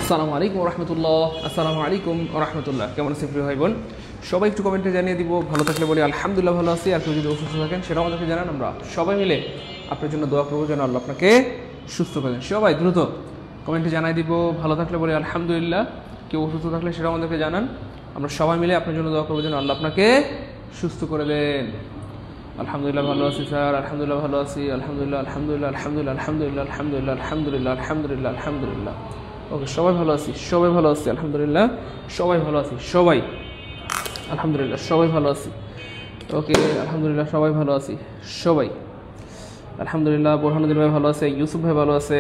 আসসালামু আলাইকুম রহমতুল্লাহ। আসসালামু আলাইকুম রহমতুল্লাহ। কেমন আছেন প্রিয় ভাই বোন? সবাই একটু কমেন্টে জানিয়ে দিব। ভালো থাকলে বলি আলহামদুলিল্লাহ ভালো আছি, আর কেউ যদি অসুস্থ থাকেন সেটাও আমাদেরকে জানান। আমরা সবাই মিলে আপনার জন্য দোয়া করবো যেন আল্লাহ আপনাকে সুস্থ করেন। সবাই দ্রুত কমেন্টে জানাই দিব। ভালো থাকলে বলি আলহামদুলিল্লাহ, কেউ অসুস্থ থাকলে সেটাও আমাদেরকে জানান। আমরা সবাই মিলে আপনার জন্য দোয়া করবো যেন আল্লাহ আপনাকে সুস্থ করে দেন। আলহামদুলিল্লাহ ভালো আছি স্যার, আলহামদুলিল্লাহ ভালো আছি, আলহামদুলিল্লাহ আলহামদুলিল্লাহ আলহামদুলিল্লাহ আলহামদুলিল্লাহ আলহামদুলিল্লাহ আলহামদুলিল্লাহ আলহামদুলিল্লাহ আলহামদুলিল্লাহ। ওকে, সবাই ভালো আছি, সবাই ভালো আছি, আলহামদুলিল্লাহ সবাই ভালো আছি, সবাই আলহামদুলিল্লাহ সবাই ভালো আছি। ওকে, আলহামদুলিল্লাহ সবাই ভালো আছি, সবাই আলহামদুলিল্লাহ। বোরহানুদ্দিন ভাই ভালো আছে, ইউসুফ ভাই ভালো আছে।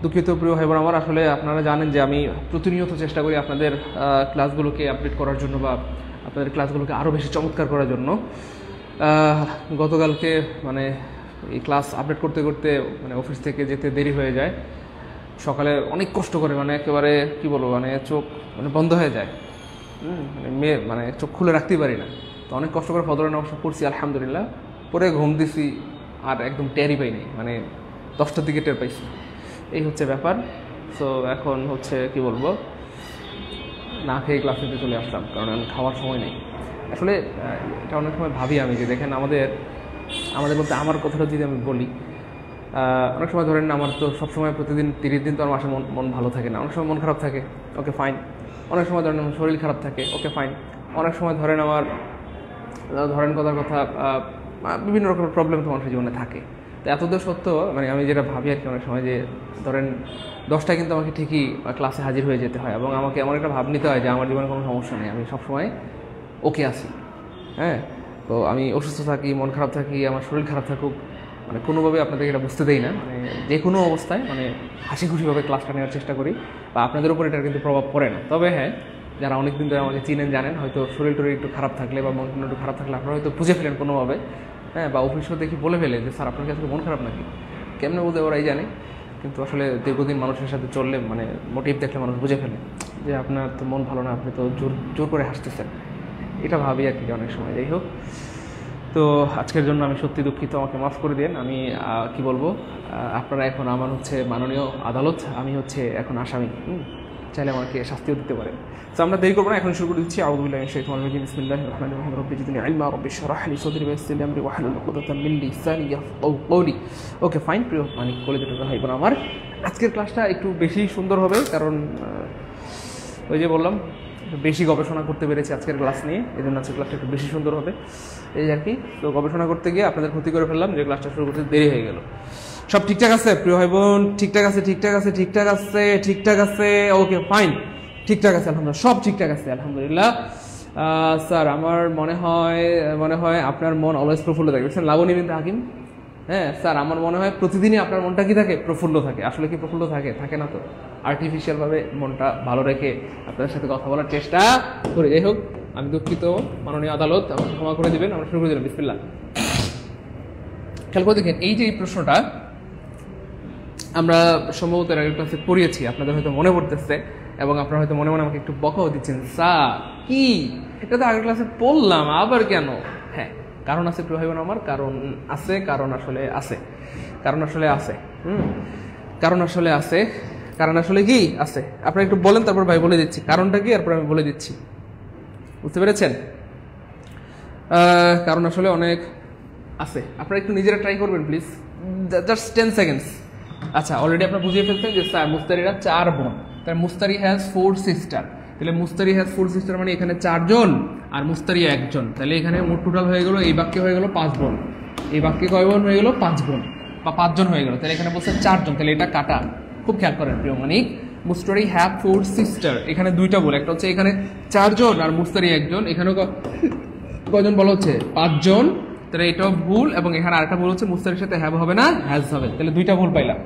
দুঃখিত প্রিয় ভাই বোন আমার, আসলে আপনারা জানেন যে আমি প্রতিনিয়ত চেষ্টা করি আপনাদের ক্লাসগুলোকে আপডেট করার জন্য বা আপনাদের ক্লাসগুলোকে আরও বেশি চমৎকার করার জন্য। গতকালকে মানে এই ক্লাস আপডেট করতে করতে মানে অফিস থেকে যেতে দেরি হয়ে যায়। সকালে অনেক কষ্ট করে মানে একেবারে কী বলবো, মানে চোখ মানে বন্ধ হয়ে যায়, মানে চোখ খুলে রাখতেই পারি না। তো অনেক কষ্ট করে ফজরের নামাজ পড়ছি আলহামদুলিল্লাহ, পরে ঘুম দিছি আর একদম টেরই পাই নাই, মানে 10টার দিকে টের পাইছি। এই হচ্ছে ব্যাপার। সো এখন হচ্ছে কি বলবো, না খেয়ে ক্লাস নিতে চলে আসলাম, কারণ এখন খাওয়ার সময় নেই। আসলে এটা অনেক সময় ভাবি আমি যে দেখেন আমাদের বলতে আমার কথাটা যদি আমি বলি, অনেক সময় ধরেন আমার তো সবসময় প্রতিদিন 30 দিন তো আমার মাসে মন ভালো থাকে না। অনেক সময় মন খারাপ থাকে, ওকে ফাইন। অনেক সময় ধরেন আমার শরীর খারাপ থাকে, ওকে ফাইন। অনেক সময় ধরেন আমার কথার কথা বিভিন্ন রকমের প্রবলেম তো মানুষের জীবনে থাকে। তো এতদূর সত্ত্বেও মানে আমি যেটা ভাবি আর কি অনেক সময় যে ধরেন 10টায় কিন্তু আমাকে ঠিকই ক্লাসে হাজির হয়ে যেতে হয়, এবং আমাকে এমন একটা ভাব নিতে হয় যে আমার জীবনে কোনো সমস্যা নেই, আমি সবসময় ওকে আছি। হ্যাঁ, তো আমি অসুস্থ থাকি, মন খারাপ থাকি, আমার শরীর খারাপ থাকুক, মানে কোনোভাবে আপনাদেরকে এটা বুঝতে দেই না। মানে যে কোনো অবস্থায় মানে হাসি খুশিভাবে ক্লাসটা নেওয়ার চেষ্টা করি, বা আপনাদের উপর এটার কিন্তু প্রভাব পড়ে না। তবে হ্যাঁ, যারা অনেক দিন ধরে আমাকে চিনেন জানেন, হয়তো শরীর টরীর একটু খারাপ থাকলে বা মন একটু খারাপ থাকলে আপনারা হয়তো বুঝে ফেলেন কোনোভাবে। হ্যাঁ, বা অফিসও দেখি বলে ফেলে যে স্যার আপনার কাছে মন খারাপ নাকি, কেমনে বলতে ওরাই জানে। কিন্তু আসলে দীর্ঘদিন মানুষের সাথে চললে মানে মোটিভ দেখলে মানুষ বুঝে ফেলে যে আপনার তো মন ভালো না, আপনি তো জোর করে হাসতেছেন। এটা ভাবি আর কি অনেক সময়। যাই হোক, তো আজকের জন্য আমি সত্যি দুঃখিত, আমাকে মাফ করে দেন। আমি কি বলবো, আপনারা এখন আমার হচ্ছে মাননীয় আদালত, আমি হচ্ছে এখন আসামি। চাইলে আমাকে শাস্তিও দিতে পারেন। তো আমরা দেরি করবো না, এখন শুরু করে দিচ্ছি। আউযু বিল্লাহি মিনাশ শাইতানির রাজিম, বিসমিল্লাহির রহমানির রহিম, রব্বি জিদনি ইলমা, রব্বি ইশরাহ লি সাদরি ওয়া ইয়াসসির লি আমরি ওয়াহলুল উকদাতাম মিন লিসানি ইয়াফকাহু কওলি। ওকে ফাইন প্রিয় মানে কলেজের ভাই বোন আমার, আজকের ক্লাসটা একটু বেশি সুন্দর হবে, কারণ ওই যে বললাম বেশি গবেষণা করতে পেরেছি আজকের ক্লাস নিয়ে, এই জন্য আজকের ক্লাসটা একটু বেশি সুন্দর হবে এই আর কি। তো গবেষণা করতে গিয়ে আপনাদের ক্ষতি করে ফেললাম, যে ক্লাসটা শুরু করতে দেরি হয়ে গেল। সব ঠিকঠাক আছে প্রিয় ভাই বোন? ঠিকঠাক আছে, ঠিকঠাক আছে, ঠিকঠাক আছে, ঠিকঠাক আছে। ওকে ফাইন, ঠিকঠাক আছে আলহামদুলিল্লাহ, সব ঠিকঠাক আছে আলহামদুলিল্লাহ। স্যার আমার মনে হয় আপনার মন অলওয়েজ প্রফুল্ল থাকে, বুঝছেন লাবণী বিনতে হাকিম? হ্যাঁ স্যার, আমার মনে হয় প্রতিদিনই আপনার মনটা কি থাকে, প্রফুল্ল থাকে। আসলে কি প্রফুল্ল থাকে? থাকে না তো, আর্টিফিশিয়ালভাবে মনটা ভালো রেখে আপনাদের সাথে কথা বলার চেষ্টা করি। যাই হোক, আমি দুঃখিত, মাননীয় আদালত আমাকে ক্ষমা করে দেবেন। আমরা শুরু করে দিলাম, বিসমিল্লাহ। খেয়াল করে দেখেন, এই যে এই প্রশ্নটা আমরা সম্ভবত এর আগের ক্লাসে পড়িয়েছি, আপনাদের হয়তো মনে পড়তেছে, এবং আপনারা হয়তো মনে মনে আমাকে একটু বকাও দিচ্ছেন, স্যার কি এটা তো আগের ক্লাসে পড়লাম আবার কেন? হ্যাঁ, কারণ আছে প্রিয় ভাই বোন আমার, কারণ আছে, কারণ আসলে আছে, কারণ আসলে আছে, কারণ আসলে আছে, কারণ আসলে কি আছে। আপনারা একটু বলেন, তারপর ভাই বলে দিচ্ছি কারণটা কি, তারপর আমি বলে দিচ্ছি। বুঝতে পেরেছেন? কারণ আসলে অনেক আছে, আপনারা একটু নিজেরা ট্রাই করবেন প্লিজ, জাস্ট 10 সেকেন্ডস। আচ্ছা, অলরেডি আপনারা বুঝিয়ে ফেলছেন যে স্যার মুস্তারিরা 4 বোন, তার মুস্তারি হ্যাজ 4 সিস্টার। তাহলে মুস্তারি হ্যাজ 4 সিস্টার মানে এখানে 4 জন আর মুস্তারি 1 জন। তাহলে এখানে মোট টোটাল হয়ে গেল, এই বাক্যে হয়ে গেল 5 বোন, এই বাক্যে কয় বোন হয়ে গেল? 5 বোন বা 5 জন হয়ে গেল। তাহলে এখানে বলছে 4 জন, তাহলে এটা কাটা। খুব খেয়াল করেন প্রিয় মানিক, মুস্তারি হ্যাভ 4 সিস্টার, এখানে 2টা বলে, একটা হচ্ছে এখানে 4 জন আর মুস্তারি 1 জন, এখানেও কয়জন বলা হচ্ছে? 5 জন। তাহলে এটাও ভুল, এবং এখানে আরেকটা ভুল হচ্ছে মুস্তারির সাথে হ্যাভ হবে না, হ্যাজ হবে। তাহলে 2টা ভুল পাইলাম।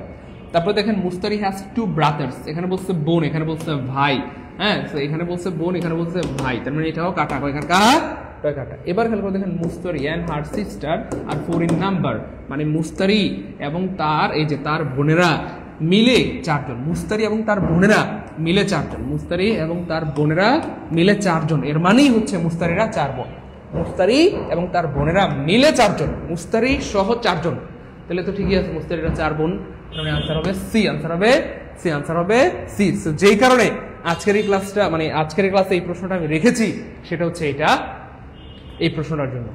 তারপরে দেখেন মুস্তারি হ্যাজ 2 ব্রাদার্স, এখানে বলছে বোন, এখানে বলছে ভাই। হ্যাঁ, তো এখানে বলছে বোন, এখানে বলছে ভাই, তার মানে এটাও কাটা, এখানে কাটা। এবার খেয়াল করে দেখেন মুস্তারি অ্যান্ড হার সিস্টার আর 4 ইন নাম্বার, মানে মুস্তারি এবং তার এই যে তার বোনেরা মিলে 4 জন। মুস্তারি এবং তার বোনেরা মিলে 4 জন, মুস্তারি এবং তার বোনেরা মিলে 4 জন, এর মানেই হচ্ছে মুস্তারিরা 4 বোন। মুস্তারি এবং তার বোনেরা মিলে 4 জন, মুস্তারি সহ 4 জন। তাহলে তো ঠিকই আছে, মুস্তারিরা 4 বোন, মানে আনসার হবে সি, আনসার হবে সি, আনসার হবে সি। যেই কারণে আজকের এই ক্লাসটা মানে আজকের এই ক্লাসে এই প্রশ্নটা আমি রেখেছি সেটা হচ্ছে এটা, এই প্রশ্নটার জন্য।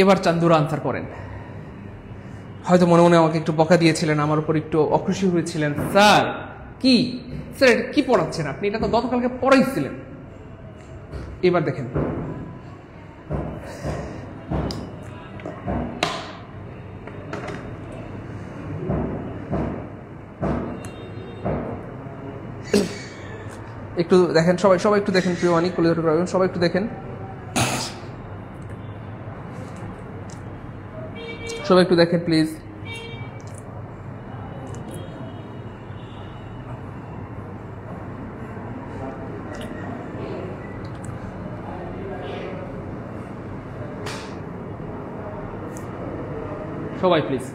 এবার চান্দুরা আনসার করেন। হয়তো মনে মনে আমাকে একটু বকা দিয়েছিলেন, আমার উপর একটু অখুশি হয়েছিলেন, স্যার কি স্যার এটা কি পড়াচ্ছেন আপনি, এটা তো গতকালকে পড়াইছিলেন। এবার দেখেন একটু দেখেন, সবাই একটু দেখেন, প্রিয় অনেক সবাই একটু দেখেন, সবাই একটু দেখেন প্লিজ। সবাই প্লিজ।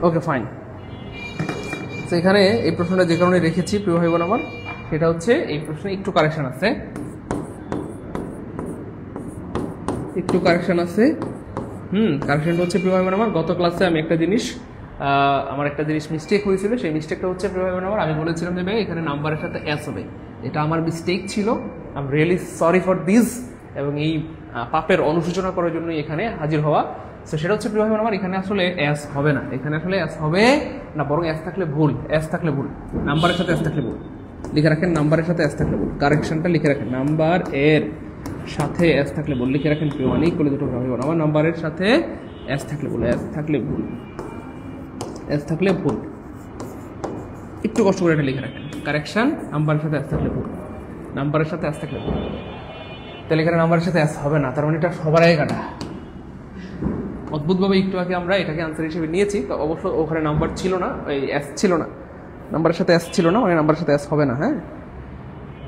Okay fine. তো এখানে এই প্রশ্নটা যে কারণে রেখেছি প্রিয় ভাই বোন আমার, সেটা হচ্ছে এই প্রশ্নে একটু কারেকশন আছে, কারেকশনটা হচ্ছে প্রিয় ভাই বোন আমার, গত ক্লাসে আমি আমার একটা জিনিস মিস্টেক হয়েছিল। সেই মিস্টেকটা হচ্ছে প্রিয় ভাই বোন আমার, আমি বলেছিলাম যে ভাই এখানে নাম্বারের সাথে এস হবে, এটা আমার মিস্টেক ছিল। I am really sorry for this, এবং এই পাপের অনুশোচনা করার জন্য এখানে হাজির হওয়া। তো সেটা হচ্ছে প্রিয় ভাই বোন আমার, এখানে আসলে এস হবে না, এখানে আসলে এস হবে না, বরং এস থাকলে ভুল, নাম্বারের সাথে এস থাকলে ভুল লিখে রাখেন, নাম্বারের সাথে এস থাকলে ভুল, কারেকশনটা লিখে রাখেন, নাম্বার এর সাথে এস থাকলে ভুল লিখে রাখেন প্রিয় অনেক করে দুটো ভাই বোন আমার, নাম্বারের সাথে এস থাকলে ভুল, এস থাকলে ভুল, একটু কষ্ট করে এটা লিখে রাখেন, কারেকশন নাম্বারের সাথে এস থাকলে ভুল, নাম্বারের সাথে এস থাকলে ভুল। তাহলে এখানে নাম্বারের সাথে এস হবে না, তার মানে এটা সবার আগে কাটা। অদ্ভুতভাবে একটু আগে আমরা এটাকে আনসার হিসেবে নিয়েছি, তো অবশ্য ওখানে নাম্বার ছিল না, এই এস ছিল না, নাম্বারের সাথে এস ছিল না, মানে নাম্বারের সাথে এস হবে না। হ্যাঁ,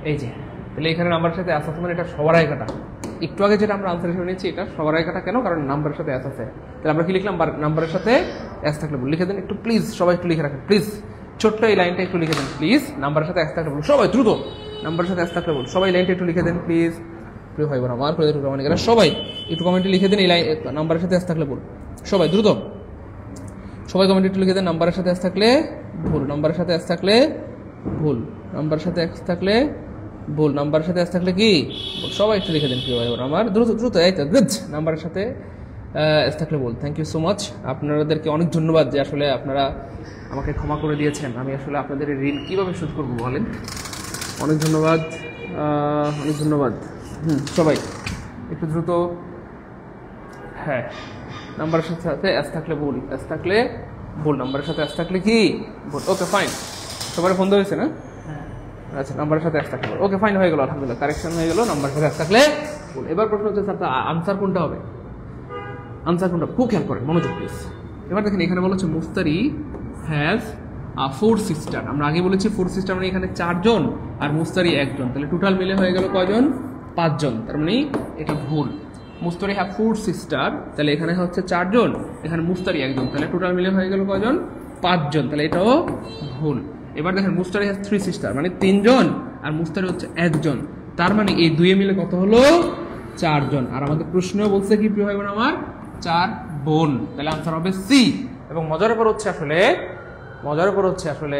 এই যে তাহলে এখানে নাম্বারের সাথে এস আছে মানে এটা সবার আগে কাটা। একটু আগে যেটা আমরা আনসার হিসেবে নিয়েছি এটা সবার আগে কাটা, কেন? কারণ নাম্বারের সাথে এস আছে। তাহলে আমরা কি লিখলাম? নাম্বারের সাথে এস থাকলে ভুল লিখে দেন একটু প্লিজ, সবাই একটু লিখে রাখেন প্লিজ, ছোট্ট এই লাইনটা একটু লিখে দেন প্লিজ, নাম্বারের সাথে এস থাকলে ভুল, সবাই দ্রুত নাম্বারের সাথে এস থাকলে ভুল, সবাই লাইনটা একটু লিখে দেন প্লিজ। প্রিয় ভাই বোন আমার সবাই একটু কমেন্টে লিখে দেন এই লাইন নাম্বারের সাথে এস থাকলে ভুল, সবাই দ্রুত, সবাই কমেন্টে একটু লিখে দেন নাম্বারের সাথে এস থাকলে ভুল, নাম্বারের সাথে এস থাকলে ভুল, নাম্বারের সাথে এস থাকলে ভুল, নাম্বারের সাথে এস থাকলে কি সবাই একটু লিখে দেন প্রিয় ভাই বোন আমার, দ্রুত দ্রুত, এই তো গুড, নাম্বারের সাথে এস থাকলে ভুল। থ্যাংক ইউ সো মাচ, আপনাদেরকে অনেক ধন্যবাদ যে আসলে আপনারা আমাকে ক্ষমা করে দিয়েছেন। আমি আসলে আপনাদের ঋণ কীভাবে শোধ করবো বলেন, অনেক ধন্যবাদ, অনেক ধন্যবাদ। সবাই একটু দ্রুত, হ্যাঁ নাম্বারের সাথে এস থাকলে ভুল, এস থাকলে ভুল, নাম্বারের সাথে এস থাকলে কি ভুল। ওকে ফাইন, সবার বন্ধ হয়েছে না? আচ্ছা, নাম্বারের সাথে এস থাকলে ভুল, ওকে ফাইন হয়ে গেল, আলহামদুলিল্লাহ কারেকশন হয়ে গেল, নাম্বারের সাথে এস থাকলে ভুল। এবার প্রশ্ন হচ্ছে স্যার আনসার কোনটা হবে? আনসার কোনটা খুব খেয়াল করেন, মনোযোগ প্লিজ। এবার দেখেন এখানে বলা হচ্ছে মুস্তারি হ্যাজ 4 সিস্টার। আমরা আগে বলেছি 4 সিস্টার মানে এখানে 4 জন আর মুস্তারি 1 জন, তাহলে টোটাল মিলে হয়ে গেল কয়জন? 5 জন, তার মানে এটা ভুল। মুস্তারি হ্যাভ 4 সিস্টার, তাহলে এখানে হচ্ছে 4 জন, এখানে মুস্তারি 1 জন, তাহলে টোটাল মিলে হয়ে গেল কয়জন? 5 জন, তাহলে এটাও ভুল। এবার দেখেন মুস্তারি হ্যাজ 3 সিস্টার মানে 3 জন আর মুস্তারি হচ্ছে 1 জন, তার মানে এই দুয়ে মিলে কত হলো? 4 জন। আর আমাদের প্রশ্ন বলছে কি প্রিয় ভাই বোন আমার? 4 বোন, তাহলে আনসার হবে সি। এবং মজার ব্যাপার হচ্ছে আসলে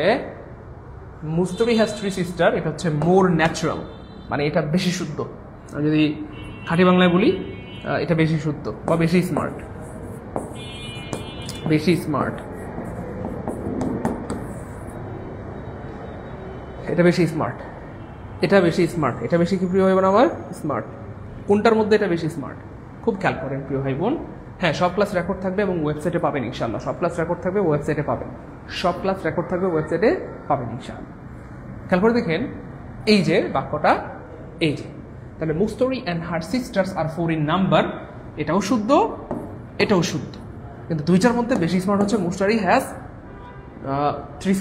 মুস্তারি হ্যাজ 3 সিস্টার, এটা হচ্ছে মোর ন্যাচারাল, মানে এটা বেশি শুদ্ধ। আমি যদি খাঁটি বাংলায় বলি এটা বেশি শুদ্ধ বা বেশি স্মার্ট, এটা বেশি স্মার্ট, এটা বেশি কি প্রিয় ভাই বোন আমার? স্মার্ট। কোনটার মধ্যে এটা বেশি স্মার্ট? খুব খেয়াল করেন প্রিয় ভাই বোন। হ্যাঁ, সব ক্লাস রেকর্ড থাকবে এবং ওয়েবসাইটে পাবেন ইনশাআল্লাহ, সব ক্লাস রেকর্ড থাকবে ওয়েবসাইটে পাবেন, ইনশাআল্লাহ। খেয়াল করে দেখেন এই যে বাক্যটা, এই যে তাহলে Mustari and her sisters are 4 in number, এটাও শুদ্ধ, এটাও শুদ্ধ, কিন্তু দুইটার মধ্যে বেশি স্মার্ট হচ্ছে মুস্তারি হ্যাজ 3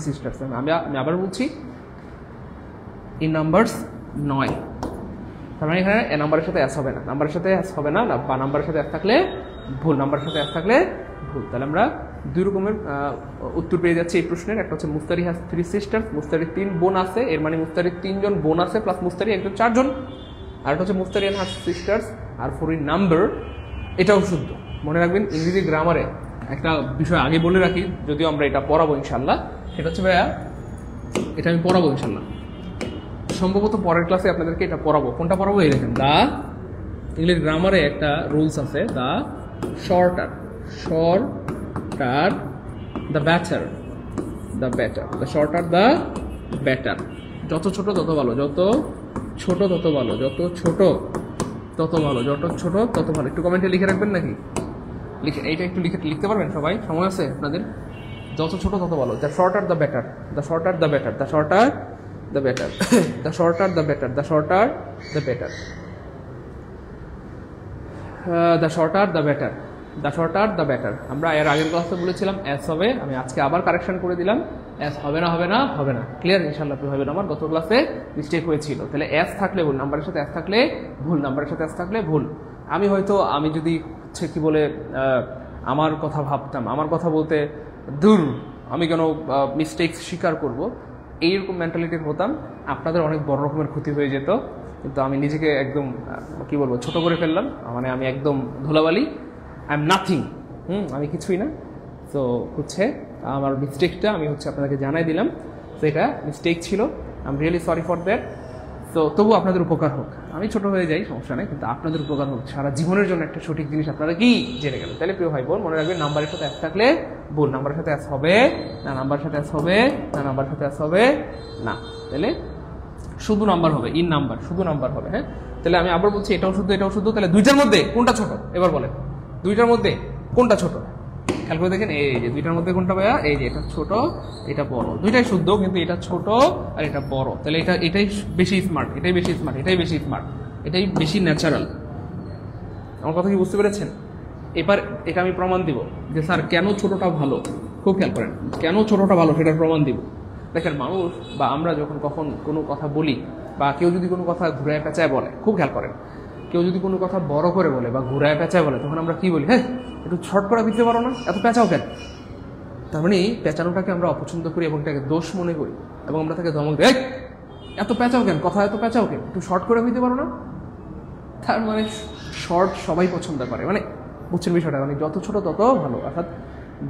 সিস্টার্স, আমি আবার বলছি, ইন নাম্বারস 9, তার মানে এখানে এ নাম্বারের সাথে এস হবে না, নাম্বারের সাথে এস হবে না, বা নাম্বারের সাথে এস থাকলে ভুল, নাম্বারের সাথে এস থাকলে ভুল। তাহলে আমরা দুই রকমের উত্তর পেয়ে যাচ্ছি এই প্রশ্নের। একটা হচ্ছে মুস্তারি হ্যাজ 3 সিস্টার্স, মুস্তারির 3 বোন আছে, এর মানে মুস্তারির 3 জন বোন আছে প্লাস মুস্তারি একজন 4 জন। আর একটা হচ্ছে Mustari has sisters are 4 in number, এটাও শুদ্ধ। মনে রাখবেন ইংরেজি গ্রামারে একটা বিষয় আগে বলে রাখি, যদিও আমরা এটা পড়াবো ইনশাল্লাহ, সেটা হচ্ছে ভাইয়া এটা আমি পড়াবো ইনশাল্লাহ, সম্ভবত পরের ক্লাসে আপনাদেরকে এটা পড়াবো। কোনটা পড়াবো? এই দেখেন, দা ইংলিশ গ্রামারে একটা রুলস আছে, the shorter the better, the better, the shorter the better. যত ছোট তত ভালো, যত ছোট তত ভালো, যত ছোট তত ভালো, যত ছোট তত ভালো। একটু কমেন্টে লিখে রাখবেন নাকি? এইটা একটু লিখতে পারবেন সবাই? সময় আছে আপনাদের? যত ছোট তত ভালো। The shorter the better, the shorter the better, the shorter the better, the shorter the better, the shorter the better, the shorter the better, the shorter the better. আমরা এর আগের ক্লাসে বলেছিলাম এস হবে, আমি আজকে আবার কারেকশন করে দিলাম, এস হবে না, হবে না, হবে না। ক্লিয়ার ইনশাল্লাহ? হবে না, আমার গত ক্লাসে মিস্টেক হয়েছিল। তাহলে এস থাকলে ভুল, নাম্বারের সাথে এস থাকলে ভুল, নাম্বারের সাথে এস থাকলে ভুল। আমি যদি হচ্ছে কি বলে আমার কথা ভাবতাম, আমার কথা বলতে দূর, আমি কেন মিস্টেক স্বীকার করব, এইরকম মেন্টালিটির হতাম, আপনাদের অনেক বড় রকমের ক্ষতি হয়ে যেত। কিন্তু আমি নিজেকে একদম কি বলবো ছোট করে ফেললাম, মানে আমি একদম ধুলাবালি, আই এম নাথিং, আমি কিছুই না। তো হচ্ছে আমার মিস্টেকটা আমি হচ্ছে আপনাদেরকে জানাই দিলাম, তো এটা মিস্টেক ছিল, I am really sorry for that. তো তবু আপনাদের উপকার হোক, আমি ছোট হয়ে যাই সমস্যা নেই, কিন্তু আপনাদের উপকার হোক, সারা জীবনের জন্য একটা সঠিক জিনিস আপনারা কি জেনে গেলেন। তাহলে প্রিয় ভাই বোন মনে রাখবেন, নাম্বারের সাথে এস থাকলে ভুল, নাম্বারের সাথে এস হবে না, নাম্বারের সাথে এস হবে না, নাম্বারের সাথে এস হবে না। তাহলে শুধু নাম্বার হবে, ইন নাম্বার, শুধু নাম্বার হবে। হ্যাঁ, তাহলে আমি আবার বলছি এটাও শুদ্ধ, এটাও শুদ্ধ। তাহলে দুইটার মধ্যে কোনটা ছোট এবার বলেন? দুইটার মধ্যে কোনটা ছোট? খেয়াল করে দেখেন, এই যে দুইটার মধ্যে কোনটা ভাইয়া? এই যে এটা ছোট, এটা বড়, দুইটাই শুদ্ধ, কিন্তু এটা ছোট আর এটা বড়। তাহলে এটাই বেশি স্মার্ট, এটাই বেশি স্মার্ট, এটাই বেশি স্মার্ট, এটাই বেশি ন্যাচারাল। আমার কথা কি বুঝতে পেরেছেন? এবার এটা আমি প্রমাণ দিব যে স্যার কেন ছোটটা ভালো। খুব খেয়াল করেন, কেন ছোটটা ভালো সেটার প্রমাণ দিব। দেখেন, মানুষ বা আমরা যখন কখন কোনো কথা বলি, বা কেউ যদি কোনো কথা ঘুরায় পেঁচায় বলে, খুব খেয়াল করেন, কেউ যদি কোনো কথা বড় করে বলে বা ঘুরায় পেঁচায় বলে, তখন আমরা কি বলি? হ্যাঁ, একটু শর্ট করে দিতে পারো না, এত পেঁচাও কেন? তার মানে পেঁচানোটাকে আমরা অপছন্দ করি এবং এটাকে দোষ মনে করি, এবং আমরা তাকে ধমক দিই, এত পেঁচাও কেন, কথা এত পেঁচাও কেন, একটু শর্ট করে দিতে পারো না। তার মানে শর্ট সবাই পছন্দ করে, মানে বুঝছেন বিষয়টা? মানে যত ছোট তত ভালো, অর্থাৎ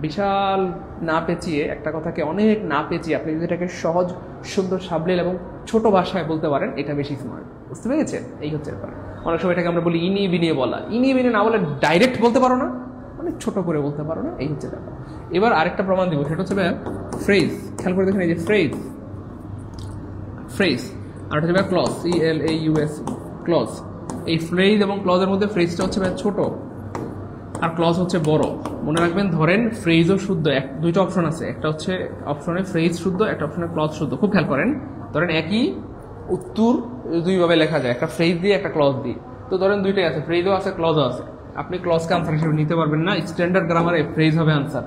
বিশাল না পেঁচিয়ে একটা কথাকে অনেক না পেঁচিয়ে আপনি যদি এটাকে সহজ, সুন্দর, সাবলীল এবং ছোট ভাষায় বলতে পারেন, এটা বেশি স্মার্ট। বুঝতে পেরেছেন? এই হচ্ছে ব্যাপার। অনেক সময় এটাকে আমরা বলি ইনিয়ে বিনিয়ে বলা, ইনিয়ে বিনিয়ে না বলে ডাইরেক্ট বলতে পারো না, অনেক ছোট করে বলতে পারো না, এই হচ্ছে ব্যাপার। এবার আরেকটা প্রমাণ দিব, সেটা হচ্ছে ফ্রেজ। খেয়াল করে দেখেন, এই যে ফ্রেজ, ফ্রেজ আর হচ্ছে ক্লজ, CLAUS, ক্লজ। এই ফ্রেজ এবং ক্লজের মধ্যে ফ্রেজটা হচ্ছে ছোট আর ক্লজ হচ্ছে বড়। মনে রাখবেন, ধরেন ফ্রেজও শুদ্ধ, দুইটা অপশন আছে, একটা হচ্ছে অপশনে ফ্রেজ শুদ্ধ, একটা অপশনে ক্লজ শুদ্ধ। খুব খেয়াল করেন, ধরেন একই উত্তর দুইভাবে লেখা যায়, একটা ফ্রেজ দিয়ে একটা ক্লজ দিয়ে। তো ধরেন দুইটাই আছে, ফ্রেজও আছে ক্লজও আছে, আপনি ক্লজকে আনসার হিসেবে নিতে পারবেন না। স্ট্যান্ডার্ড গ্রামারে ফ্রেজ হবে আনসার।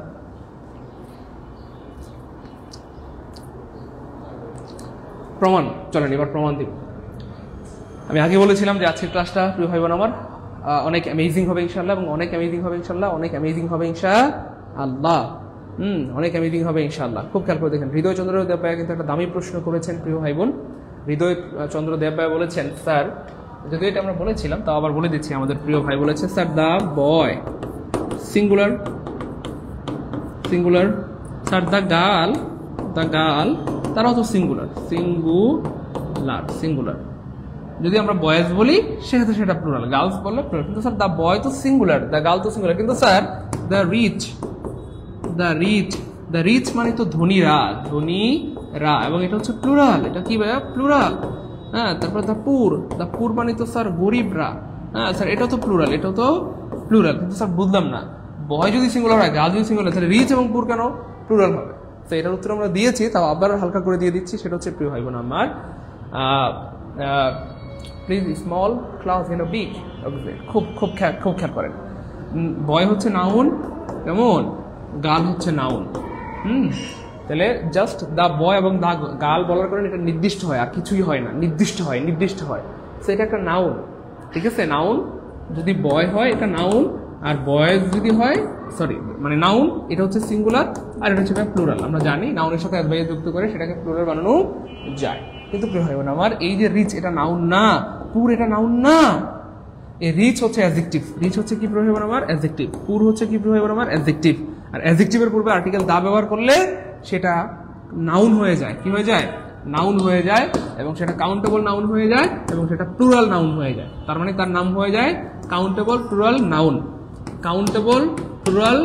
প্রমাণ, চলেন এবার প্রমাণ দিব। আমি আগে বলেছিলাম যে আজকের ক্লাসটা প্রিয় ভাই বোন আমার অনেক অ্যামেজিং হবে ইনশাআল্লাহ, এবং অনেক অ্যামেজিং হবে ইনশাআল্লাহ, অনেক অ্যামেজিং হবে ইনশাআল্লাহ, অনেক অ্যামেজিং হবে ইনশাআল্লাহ। খুব খেয়াল করে দেখেন, হৃদয় চন্দ্র দেববায়া কিন্তু একটা দামি প্রশ্ন করেছেন প্রিয় ভাই বোন। হৃদয় চন্দ্র দেববায়া বলেছেন, স্যার, যদিও এটা আমরা বলেছিলাম তাও আবার বলে দিচ্ছি, আমাদের প্রিয় ভাই বলেছে, sir the boy singular, singular, sir the girl তারাও তো সিঙ্গুলার, সিঙ্গুলার, সিঙ্গুলার। যদি আমরা বয়েজ বলি সেক্ষেত্রে সেটা প্লুরাল, গার্লস বললে প্লুরাল। কিন্তু স্যার দ্য বয় তো সিঙ্গুলার, দ্য গার্ল তো সিঙ্গুলার। কিন্তু sir the rich, the rich, the rich মানে তো ধনীরা, ধনীরা, এবং এটা হচ্ছে প্লুরাল। এটা কি ভাইয়া? প্লুরাল। হ্যাঁ, তারপর দ্য পুর মানে তো স্যার গরিবরা। হ্যাঁ স্যার, এটাও তো প্লুরাল, এটাও তো প্লুরাল। কিন্তু স্যার বুঝলাম না, বয় যদি সিঙ্গুলার হয়, গার্ল যদি সিঙ্গুলার, তাহলে রিচ এবং পুর কেন প্লুরাল হবে? তো এটার উত্তর আমরা দিয়েছি, তাও আবার হালকা করে দিয়ে দিচ্ছি। সেটা হচ্ছে প্রিয় ভাই বোন আমার, please small class in a big. খুব খেয়াল করেন, বয় হচ্ছে নাউন, কেমন? গার্ল হচ্ছে নাউন। তাহলে জাস্ট দ্য বয় এবং দ্য গার্ল বলার কারণে এটা নির্দিষ্ট হয়, আর কিছুই হয় না, নির্দিষ্ট হয়। সো এটা একটা নাউন, ঠিক আছে? নাউন যদি বয় হয় এটা নাউন, আর বয়েজ যদি হয় মানে নাউন এটা হচ্ছে সিঙ্গুলার, আর এটা হচ্ছে প্লুরাল। আমরা জানি নাউনের সাথে অ্যাডভাইস যুক্ত করে সেটাকে প্লুরাল বানানো যায়। কিন্তু প্রিয় ভাই বোন আমার, এই যে রিচ এটা নাউন না, পুর এটা নাউন না, এই রিচ হচ্ছে অ্যাডজেক্টিভ। রিচ হচ্ছে কি প্রিয় ভাই বোন আমার? অ্যাডজেক্টিভ। পুর হচ্ছে কি প্রিয় ভাই বোন আমার? অ্যাডজেক্টিভ। আর অ্যাডজেক্টিভের পূর্বে আর্টিকেল দা ব্যবহার করলে সেটা নাউন হয়ে যায়। কি হয়ে যায়? নাউন হয়ে যায়, এবং সেটা কাউন্টেবল নাউন হয়ে যায়, এবং সেটা প্লুরাল নাউন হয়ে যায়। তার মানে তার নাম হয়ে যায় countable plural noun. Countable plural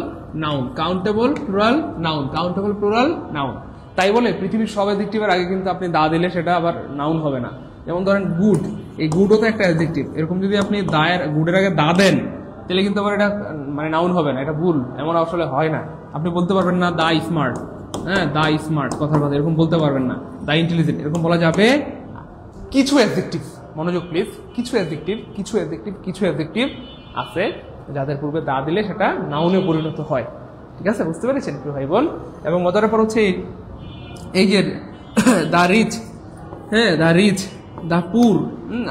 noun, countable plural noun, countable plural noun. তাই বলে পৃথিবীর সব অ্যাডজেক্টিভের আগে কিন্তু আপনি দা দিলে সেটা আবার নাউন হবে না। যেমন ধরেন গুড, এই গুডও তো একটা অ্যাডজেক্টিভ। এরকম যদি আপনি গুডের আগে দা দেন তাহলে কিন্তু আবার এটা মানে নাউন হবে না, এটা ভুল। এমন আসলে হয় না। আপনি বলতে পারবেন না দা স্মার্ট, হ্যাঁ দা স্মার্ট, কথার কথা এরকম বলতে পারবেন না। দা ইন্টেলিজেন্ট এরকম বলা যাবে। কিছু অ্যাডজেক্টিভ, মনোযোগ প্লিজ, কিছু অ্যাডজেক্টিভ আছে যাদের পূর্বে দা দিলে সেটা নাউনে পরিণত হয়। ঠিক আছে, বুঝতে পেরেছেন প্রিয় ভাই বোন? এবং মজার ব্যাপার হচ্ছে এই যে দা রিচ, হ্যাঁ দা রিচ, দা পুর,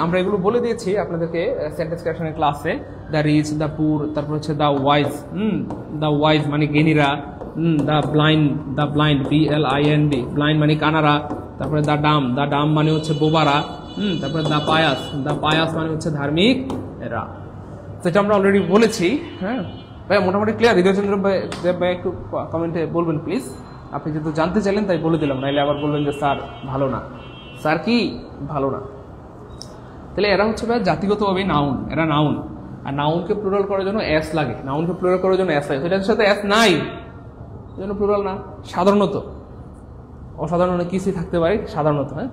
আমরা এগুলো বলে দিয়েছি আপনাদেরকে সেন্টেন্স ক্রিয়েশনের ক্লাসে। দা রিচ, দা পুর, তারপর হচ্ছে দা ওয়াইজ, দা ওয়াইজ মানে জ্ঞানীরা, দা ব্লাইন্ড BLIND, ব্লাইন্ড মানে কানারা, তারপরে দা ডাম মানে হচ্ছে বোবারা, তারপরে দা পায়াস মানে হচ্ছে ধার্মিক এরা। সেটা আমরা অলরেডি বলেছি। হ্যাঁ ভাই, মোটামুটি ক্লিয়ার? হৃদয়চন্দ্র ভাই একটু কমেন্টে বলবেন প্লিজ। আপনি যেহেতু জানতে চাইলেন তাই বলে দিলাম, নাইলে আবার বলবেন যে স্যার ভালো না। স্যার কি ভালো না? তাহলে এরা হচ্ছে ভাই জাতিগতভাবে নাউন, এরা নাউন। আর নাউনকে প্লুরাল করার জন্য এস লাগে, নাউনকে প্লুরাল করার জন্য এস লাগে। এটার সাথে এস নাই, এই জন্য প্লুরাল না। সাধারণত, অসাধারণ অনেক কিছুই থাকতে পারে সাধারণত। হ্যাঁ,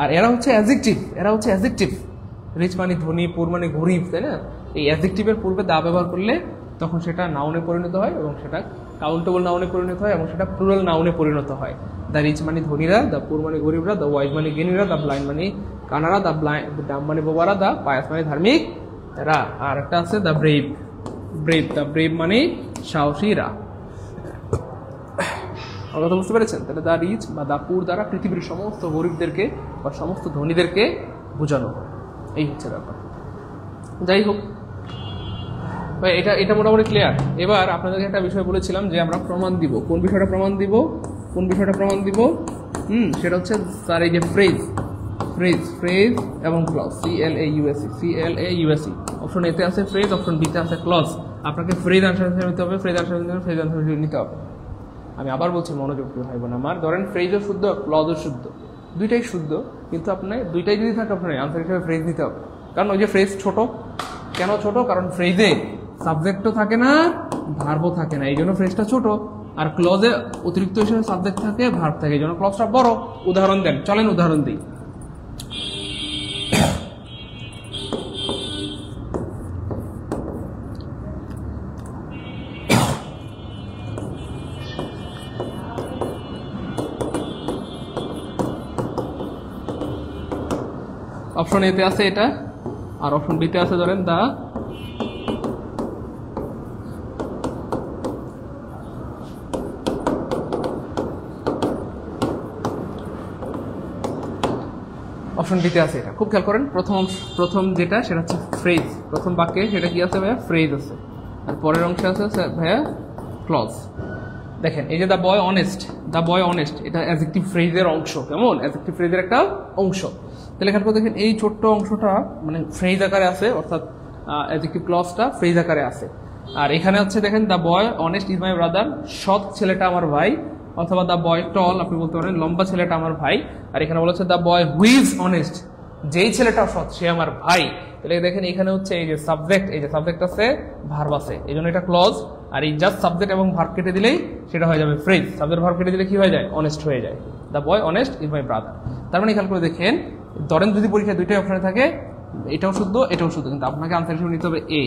আর এরা হচ্ছে অ্যাডজেক্টিভ। রিচ মানে ধনী, পুর মানে গরিব, তাই না? এই অ্যাডজেক্টিভের পূর্বে দা ব্যবহার করলে তখন সেটা নাউনে পরিণত হয়, এবং সেটা কাউন্টেবল নাউনে পরিণত হয়, এবং সেটা প্লুরাল নাউনে পরিণত হয়। দ্য রিচ মানে ধনীরা, দ্য পুর মানে গরিবরা, দ্য ওয়াইজ মানে জ্ঞানীরা, দ্য ব্লাইন্ড মানে কানারা, দ্য ডাম মানে বোবারা, দ্য পায়াস মানে ধার্মিক রা। আর একটা আছে দ্য ব্রেভ মানে সাহসীরা। কথা বুঝতে পেরেছেন? তাহলে দ্য রিচ বা দ্য পুর দ্বারা পৃথিবীর সমস্ত গরিবদেরকে বা সমস্ত ধনীদেরকে বোঝানো হয়। এই হচ্ছে ব্যাপার। যাই হোক ভাই, এটা মোটামুটি ক্লিয়ার। এবার আপনাদেরকে একটা বিষয় বলেছিলাম যে আমরা প্রমাণ দিব। কোন বিষয়টা প্রমাণ দিব? সেটা হচ্ছে স্যার এই যে ফ্রেজ এবং ক্লজ, CLAUSE। অপশন এতে আছে ফ্রেজ, অপশন বিতে আছে ক্লজ। আপনাকে ফ্রেজ আনসার নিতে হবে, ফ্রেজ আনসার নিতে হবে। আমি আবার বলছি, মনোযোগ দিয়ে ভাই বোন আমার, ধরেন ফ্রেজও শুদ্ধ, ক্লজও শুদ্ধ, দুইটাই শুদ্ধ, কিন্তু আপনার দুইটাই যদি থাকে আপনার আনসার হিসেবে ফ্রেজ নিতে হবে। কারণ ওই যে ফ্রেজ ছোট, কেন ছোট? কারণ ফ্রেজে সাবজেক্টও থাকে না, ভার্বও থাকে না, এই জন্য ফ্রেজটা ছোট। আর ক্লজে অতিরিক্ত হিসেবে সাবজেক্ট থাকে, ভার্ব থাকে, এই জন্য ক্লজটা বড়। উদাহরণ দেন, চলেন উদাহরণ দিই। অপশন এতে আছে এটা, আর অপশন বিতে আছে ধরেন দা অপশন বিতে আছে এটা। খুব খেয়াল করেন, প্রথম যেটা সেটা হচ্ছে ফ্রেজ। প্রথম বাক্যে সেটা কি আছে ভাইয়া? ফ্রেজ আছে। আর পরের অংশে আছে ভাইয়া ক্লজ। দেখেন এই যে দ্য বয় অনেস্ট, এটা অ্যাডজেক্টিভ ফ্রেজের অংশ। কেমন? অ্যাডজেক্টিভ ফ্রেজের একটা অংশ। তাহলে এখানে দেখেন এই ছোট্ট অংশটা মানে ফ্রেজ আকারে আছে, অর্থাৎ অ্যাডজেক্টিভ ক্লজটা ফ্রেজ আকারে আছে। আর এখানে হচ্ছে দেখেন the boy honest is my brother, সৎ ছেলেটা আমার ভাই, অথবা দ্য বয় টল, আপনি বলতে পারেন লম্বা ছেলেটা আমার ভাই। আর এখানে বলা হচ্ছে দ্য বয় হুইজ অনেস্ট, যেই ছেলেটা সৎ সে আমার ভাই। তাহলে দেখেন এখানে হচ্ছে এই যে সাবজেক্ট আছে, ভার্ব আছে, এই জন্য এটা ক্লজ। আর এই জাস্ট সাবজেক্ট এবং ভার্ব কেটে দিলেই সেটা হয়ে যাবে ফ্রেজ। সাবজেক্ট ভার্ব কেটে দিলে কি হয়ে যায়? অনেস্ট হয়ে যায়। The boy honest is my brother. তার মানে খেয়াল করে দেখেন, ধরেন যদি পরীক্ষায় দুইটাই অপশনে থাকে, এটাও শুদ্ধ এটাও শুদ্ধ, কিন্তু আপনাকে আনসার হিসেবে নিতে হবে এ,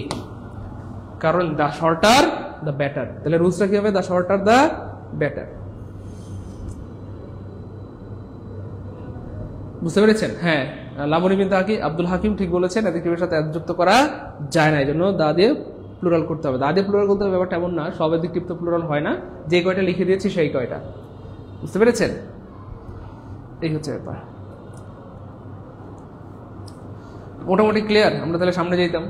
কারণ দ্য শর্টার দ্য বেটার। তাহলে রুলসটা কি হবে? The shorter the better. বুঝতে পেরেছেন? হ্যাঁ, লাবণী বিনতে আব্দুল হাকিম ঠিক বলেছেন, অ্যাডজেক্টিভের সাথে যুক্ত করা যায় না, এই জন্য দা দিয়ে প্লুরাল করতে হবে। দা দিয়ে প্লুরাল করতে হবে ব্যাপারটা এমন না, সব অ্যাডজেক্টিভ তো প্লুরাল হয় না, যে কয়টা লিখে দিয়েছি সেই কয়টা। বুঝতে পেরেছেন? এই হচ্ছে ব্যাপার। মোটামুটি ক্লিয়ার? আমরা তাহলে সামনে যেতাম।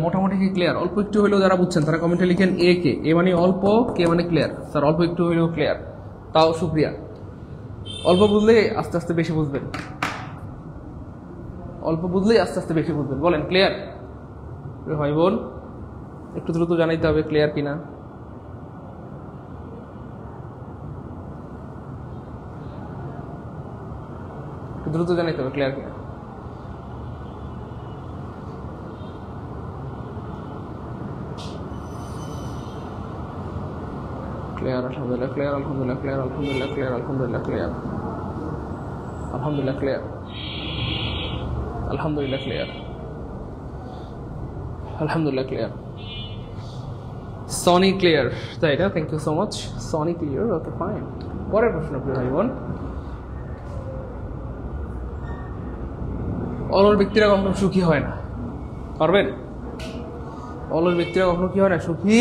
মোটামুটি কি ক্লিয়ার? অল্প একটু হলেও যারা বুঝছেন তারা কমেন্টে লিখেন এ কে। এ মানে অল্প, কে মানে ক্লিয়ার। স্যার অল্প একটু হলেও ক্লিয়ার, তাও শুক্রিয়া। অল্প বুঝলে আস্তে আস্তে বেশি বুঝবেন, অল্প বুঝলেই আস্তে আস্তে বেশি বুঝবেন। বলেন ক্লিয়ার? ভাই বোন একটু দ্রুত জানাইতে হবে ক্লিয়ার কিনা। দ্রুত জানাইতে হবে ক্লিয়ার কিনা। ক্লিয়ার, আলহামদুলিল্লাহ ক্লিয়ার, আলহামদুলিল্লাহ ক্লিয়ার, আলহামদুলিল্লাহ ক্লিয়ার, আলহামদুলিল্লাহ ক্লিয়ার, আলহামদুলিল্লাহ ক্লিয়ার, আলহামদুলিল্লাহ ক্লিয়ার, আলহামদুলিল্লাহ ক্লিয়ার। সনি ক্লিয়ার, তাই না? Thank you so much. Soni clear, okay fine. পরের প্রশ্ন প্রিয় ভাই বোন, অলস ব্যক্তিরা কখনো সুখী হয় না, পারবেন? অলস ব্যক্তিরা কখনো কি হয় না? সুখী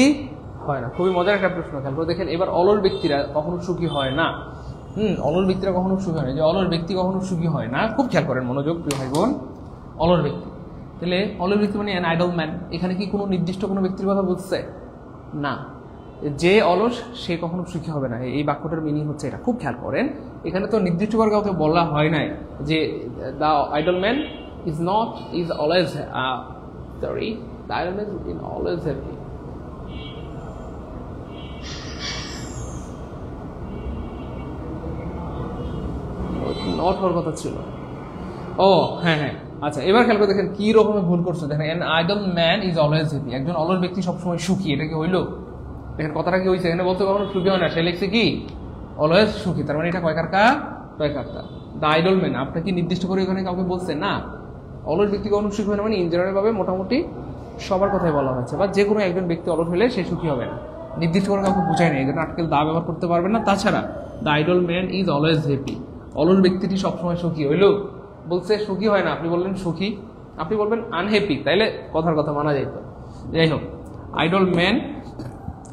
হয় না। খুবই মজার একটা প্রশ্ন, খেয়াল করে দেখেন। এবার অলস ব্যক্তিরা কখনো সুখী হয় না। অলস ব্যক্তিরা কখনো সুখী হয় না। যে অলস ব্যক্তি কখনো সুখী হয় না, খুব খেয়াল করেন, মনোযোগ প্রিয় ভাই বোন। অলস ব্যক্তি, তাহলে অলস ব্যক্তি মানে অ্যান আইডল ম্যান। এখানে কি কোনো নির্দিষ্ট কোনো ব্যক্তির কথা বলছে? না। যে অলস সে কখনো সুখী হবে না, এই বাক্যটার মিনিং হচ্ছে এটা। খুব খেয়াল করেন, এখানে তো নির্দিষ্ট করে কাউকে বলা হয় নাই যে the idol man is always sorry, the idol man is always happy. Not হওয়ার কথা ছিল। ও হ্যাঁ হ্যাঁ, আচ্ছা এবার খেয়াল করে দেখেন কি রকমের ভুল করছে। দেখেন an idol man is always happy, একজন অলস ব্যক্তি সবসময় সুখী। এটা কি হইলো? দেখেন কথাটা কি হয়েছে, এখানে বলতে কখনো সুখী হয় না, সে লিখছে কি অলওয়েজ সুখী। তার মানে এটা কয় কারকা? কয় কারকা। দ্য আইডল ম্যান, আপনি কি নির্দিষ্ট করে এখানে কাউকে বলছে? না। অলস ব্যক্তি কখনো সুখী হয় না মানে ইন জেনারেল ভাবে মোটামুটি সবার কথাই বলা হয়েছে, বা যে কোনো একজন ব্যক্তি অলস হলে সে সুখী হবে না, নির্দিষ্ট করে কাউকে বোঝায় না। এই জন্য আর্টিকেল দা ব্যবহার করতে পারবেন না। তাছাড়া the idol man is always happy, অলস ব্যক্তিটি সবসময় সুখী হইলো, বলছে সুখী হয় না, আপনি বললেন সুখী, আপনি বলবেন আনহ্যাপি, তাইলে কথার কথা মানা যাইত। যাই হোক, idol man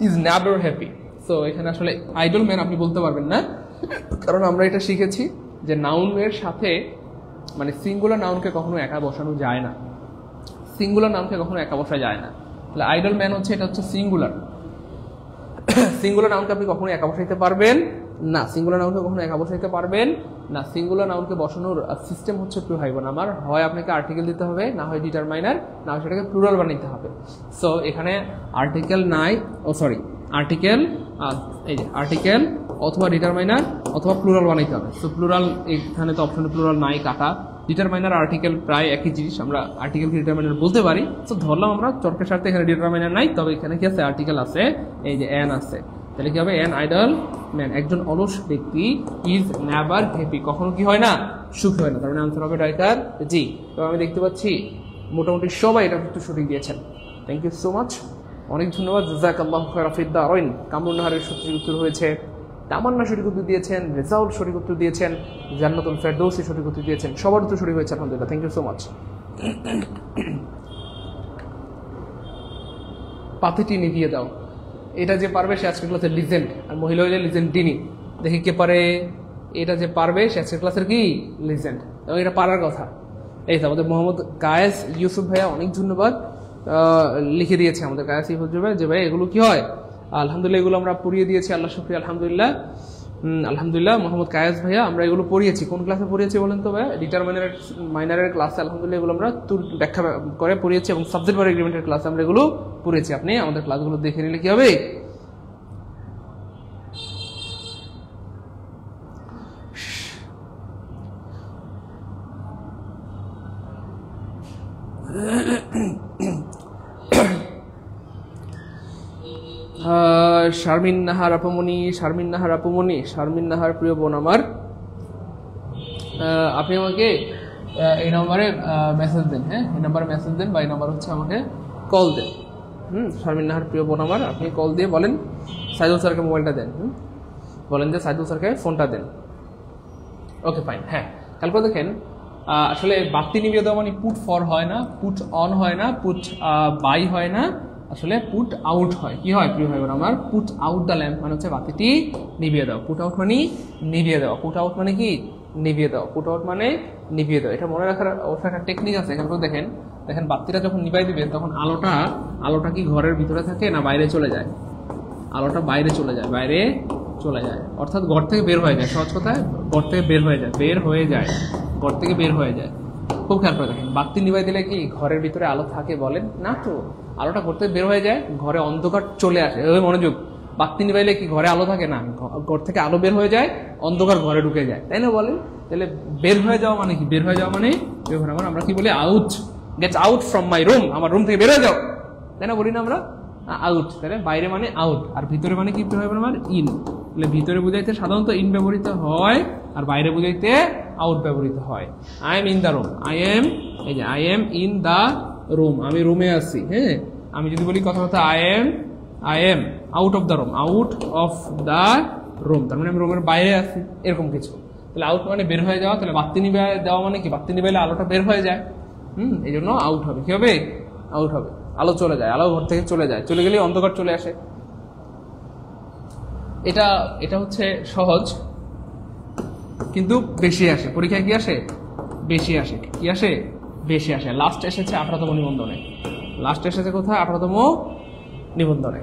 is never happy. So এখানে আসলে আইডল ম্যান আপনি বলতে পারবেন না, কারণ আমরা এটা শিখেছি যে নাউনের সাথে মানে সিঙ্গুলার নাউনকে কখনো একা বসানো যায় না, সিঙ্গুলার নাউনকে কখনো একা বসা যায় না। তাহলে আইডল ম্যান হচ্ছে, এটা হচ্ছে সিঙ্গুলার। সিঙ্গুলার নাউনকে আপনি কখনো একা বসাইতে পারবেন না, সিঙ্গুলার নাউনকে কখনো একা বসাইতে পারবেন না। সিঙ্গুলার নাউনকে বসানোর সিস্টেম হচ্ছে প্রিয় ভাই বোন আমার, হয় আপনাকে আর্টিকেল দিতে হবে, না হয় ডিটারমাইনার, না হয় সেটাকে প্লুরাল বানাইতে হবে। সো এখানে আর্টিকেল নাই, ও সরি আর্টিকেল, এই যে আর্টিকেল অথবা ডিটারমাইনার অথবা প্লুরাল বানাইতে হবে। সো প্লুরাল, এখানে তো অপশনে প্লুরাল নাই, কাটা। ডিটারমাইনার আর্টিকেল প্রায় একই জিনিস, আমরা আর্টিকেলকে ডিটারমাইনার বলতে পারি। সো ধরলাম আমরা চর্কের সাথে এখানে ডিটারমাইনার নাই, তবে এখানে কি আছে? আর্টিকেল আছে, এই যে অ্যান আছে। তাহলে কি হবে? অ্যান আইডল ম্যান, একজন অলস ব্যক্তি ইজ নেভার হ্যাপি, কখনো কি হয় না? সুখী হয় না। তার মানে আনসার হবে ডাইকার জি। তো আমি দেখতে পাচ্ছি মোটামুটি সবাই এটা কিন্তু সঠিক দিয়েছেন। থ্যাংক ইউ সো মাচ, অনেক ধন্যবাদ। জাযাকাল্লাহু খায়রান ফিদ দারাইন। কামরুন নাহারের সঠিক উত্তর হয়েছে, তামান্না সঠিক উত্তর দিয়েছেন, রেজাউল সঠিক উত্তর দিয়েছেন, জান্নাতুল ফেরদৌসি সঠিক উত্তর দিয়েছেন। সবার উত্তর সঠিক হয়েছে, আলহামদুলিল্লাহ। Thank you so much. পাতিটি নিভিয়ে দাও, এটা যে পারবে সে আজকের ক্লাসের লিজেন্ড, আর মহিলা হইলে লিজেন্ডিনি। দেখি কে পারে। এটা যে পারবে সে আজকের ক্লাসের কি লিজেন্ড, এবং এটা পারার কথা। এই তো আমাদের মোহাম্মদ কায়েস ইউসুফ ভাইয়া, অনেক ধন্যবাদ, লিখে দিয়েছে আমাদের কায়েস ইউসুফ ভাই যে ভাই এগুলো কি হয়। আলহামদুলিল্লাহ এগুলো আমরা পড়িয়ে দিয়েছি, আল্লাহ শুকরিয়া, আলহামদুলিল্লাহ। আলহামদুলিল্লাহ মোহাম্মদ কায়েস ভাইয়া, আমরা এগুলো পড়িয়েছি। কোন ক্লাসে পড়িয়েছি বলেন তো ভাইয়া? ডিটারমাইনারের ক্লাসে আলহামদুলিল্লাহ এগুলো আমরা ব্যাখ্যা করে পড়িয়েছি, এবং সাবজেক্ট ভার এগ্রিমেন্টের ক্লাসে আমরা এগুলো পড়িয়েছি। আপনি আমাদের ক্লাসগুলো দেখে নিলে কি হবে? শারমিন নাহার আপামনি, শারমিন নাহার আপামনি, শারমিন নাহার প্রিয় বোন আমার, আপনি আমাকে এই নম্বরে মেসেজ দেন। হ্যাঁ, এই নম্বরে মেসেজ দেন, বা এই নম্বর হচ্ছে আমাকে কল দেন। শারমিন নাহার প্রিয় বোন আমার, আপনি কল দিয়ে বলেন সাইদুল স্যারকে মোবাইলটা দেন, বলেন যে সাইদুল স্যারকে ফোনটা দেন। Okay fine. হ্যাঁ, তারপর দেখেন আসলে বাতি নিভিয়ে দেওয়া মানে পুট ফর হয় না, পুট অন হয় না, পুট বাই হয় না, আসলে পুট আউট হয়। কি হয় প্রিয় ভাই বোন আমার? পুট আউট দ্য ল্যাম্প মানে হচ্ছে বাতিটি নিভিয়ে দাও। পুট আউট মানে নিভিয়ে দেওয়া। পুট আউট মানে কি? নিভিয়ে দাও, পুট আউট মানে নিভিয়ে দাও। এটা মনে রাখার অবশ্যই একটা টেকনিক আছে। এখানে দেখেন দেখেন বাতিটা যখন নিভাই দিবেন তখন আলোটা কি ঘরের ভিতরে থাকে না বাইরে চলে যায়? আলোটা বাইরে চলে যায়, বাইরে চলে যায়, অর্থাৎ ঘর থেকে বের হয়ে যায়। সহজ কথায় ঘর থেকে বের হয়ে যায়, ঘর থেকে বের হয়ে যায়। খুব খেয়াল করে দেখেন, বাতি নিভাই দিলে কি ঘরের ভিতরে আলো থাকে বলেন? না তো, আলোটা ঘর থেকে বের হয়ে যায়, ঘরে অন্ধকার চলে আসে। ওই মনোযোগ, বাতি নিভাইলে কি ঘরে আলো থাকে না? ঘর থেকে আলো বের হয়ে যায়, অন্ধকার ঘরে ঢুকে যায়, তাই না বলেন? তাহলে বের হয়ে যাওয়া মানে কি? বের হয়ে যাওয়া মানে আমরা কি বলি? Out, get out from my room, আমার রুম থেকে বের হয়ে যাও, তাই না বলি না আমরা? আউট, তাহলে বাইরে মানে আউট, আর ভিতরে মানে কি আমার ইন। তাহলে ভিতরে বুঝাইতে সাধারণত ইন ব্যবহৃত হয়, আর বাইরে বুঝাইতে আউট ব্যবহৃত হয়। I am in the room, I am in the room, আমি রুমে আছি। হ্যাঁ, আমি যদি বলি কথা I am out of the room, out of the room, তার মানে আমি রুমের বাইরে আছি, এরকম কিছু। তাহলে আউট মানে বের হয়ে যাওয়া। তাহলে বাতি নিভে দেওয়া মানে কি? বাতি নিভাইলে আলোটা বের হয়ে যায়, এই জন্য আউট হবে। কি হবে? আউট হবে। আলো চলে যায়, আলো ঘর থেকে চলে যায়, চলে গেলে অন্ধকার চলে আসে। এটা হচ্ছে সহজ, কিন্তু বেশি আসে পরীক্ষায়। কি আসে? বেশি আসে। কি আসে? বেশি আসে। লাস্ট এসেছে 18তম নিবন্ধনে। লাস্ট এসেছে কোথায়? 18তম নিবন্ধনে।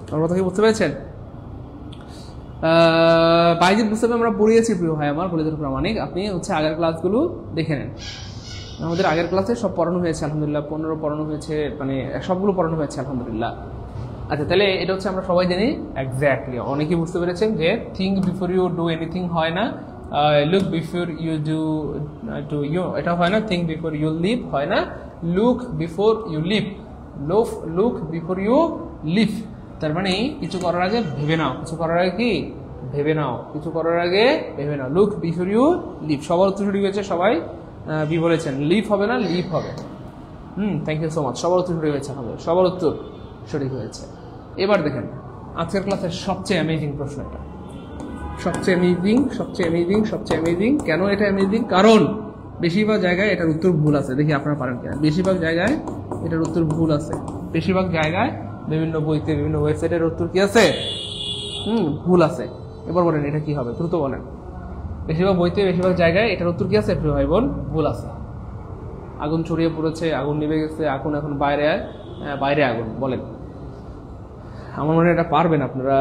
আমার কথা কি বুঝতে পেরেছেন? বাইজিদ মুস্তাফি আমরা পড়িয়েছি প্রিয় ভাই আমার, কলেজের প্রামাণিক। আপনি হচ্ছে আগের ক্লাসগুলো দেখে নেন। আমাদের আগের ক্লাসে সব পড়ানো হয়েছে আলহামদুলিল্লাহ, 15 পড়ানো হয়েছে, মানে সবগুলো পড়ানো হয়েছে আলহামদুলিল্লাহ। আচ্ছা, তাহলে এটা হচ্ছে আমরা সবাই জানি এক্স্যাক্টলি। অনেকেই বুঝতে পেরেছেন যে think before you do anything হয় না, look before you do you, এটা হয় না। থিঙ্ক বিফোর ইউ লিভ হয় না, look before you leave. Look before you leave, তার মানে কিছু করার আগে ভেবে নাও। কিছু করার আগে কি? ভেবে নাও। কিছু করার আগে ভেবে নাও। Look before you leave. সবার উত্তর সঠিক হয়েছে, সবাই বি বলেছেন। লিভ হবে না, লিভ হবে। Thank you so much. সবার উত্তর সঠিক হয়েছে, সবার উত্তর সঠিক হয়েছে। এবার দেখেন আজকের ক্লাসের সবচেয়ে অ্যামেজিং প্রশ্ন এটা। সবচেয়ে অ্যামেজিং। কেন এটা অ্যামেজিং? কারণ বেশিরভাগ জায়গায় এটার উত্তর ভুল আছে। দেখি আপনারা পারেন কিনা। বেশিরভাগ জায়গায় এটার উত্তর ভুল আছে। বেশিরভাগ জায়গায় বিভিন্ন বইতে, বিভিন্ন ওয়েবসাইটের উত্তর কি আছে? ভুল আছে। এবার বলেন এটা কি হবে? দ্রুত বলেন। বেশিরভাগ বইতে, বেশিরভাগ জায়গায় এটার উত্তর কি আছে প্রিয় ভাই বোন? ভুল আছে। আগুন ছড়িয়ে পড়েছে, আগুন নিভে গেছে, আগুন এখন বাইরে আগুন। বলেন, আমার মনে হয় এটা পারবেন আপনারা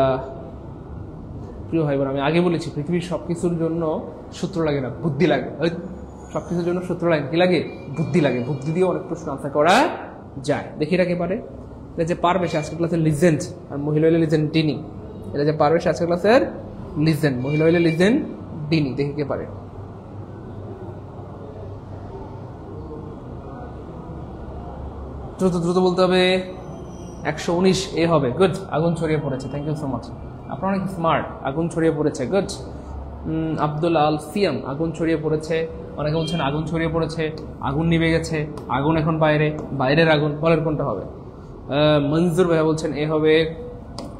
প্রিয় ভাই বোন। আমি আগে বলেছি পৃথিবীর সবকিছুর জন্য সূত্র লাগে না, বুদ্ধি লাগে। সবকিছুর জন্য সূত্র লাগে, কি লাগে? বুদ্ধি লাগে। বুদ্ধি দিয়ে অনেক প্রশ্ন আনসার করা যায়। দেখি এটা কে পারে? এটা যে পারবে সে আজকের ক্লাসের লিজেন্ড, আর মহিলা হইলে লিজেন্ড ডিনি। এটা যে পারবে সে আজকের ক্লাসের লিজেন্ড, মহিলা হইলে লিজেন্ড ডিনি। দেখি কে পারে। দ্রুত বলতে হবে। 119 এ হবে। গুড। আগুন ছড়িয়ে পড়েছে। Thank you so much. আপনারা অনেক স্মার্ট। আগুন ছড়িয়ে পড়েছে। গুড। আব্দুল আল সিয়াম, আগুন ছড়িয়ে পড়েছে। অনেকে বলছেন আগুন ছড়িয়ে পড়েছে, আগুন নিভে গেছে, আগুন এখন বাইরের আগুন। বলেন কোনটা হবে? মঞ্জুর ভাইয়া বলছেন এ হবে।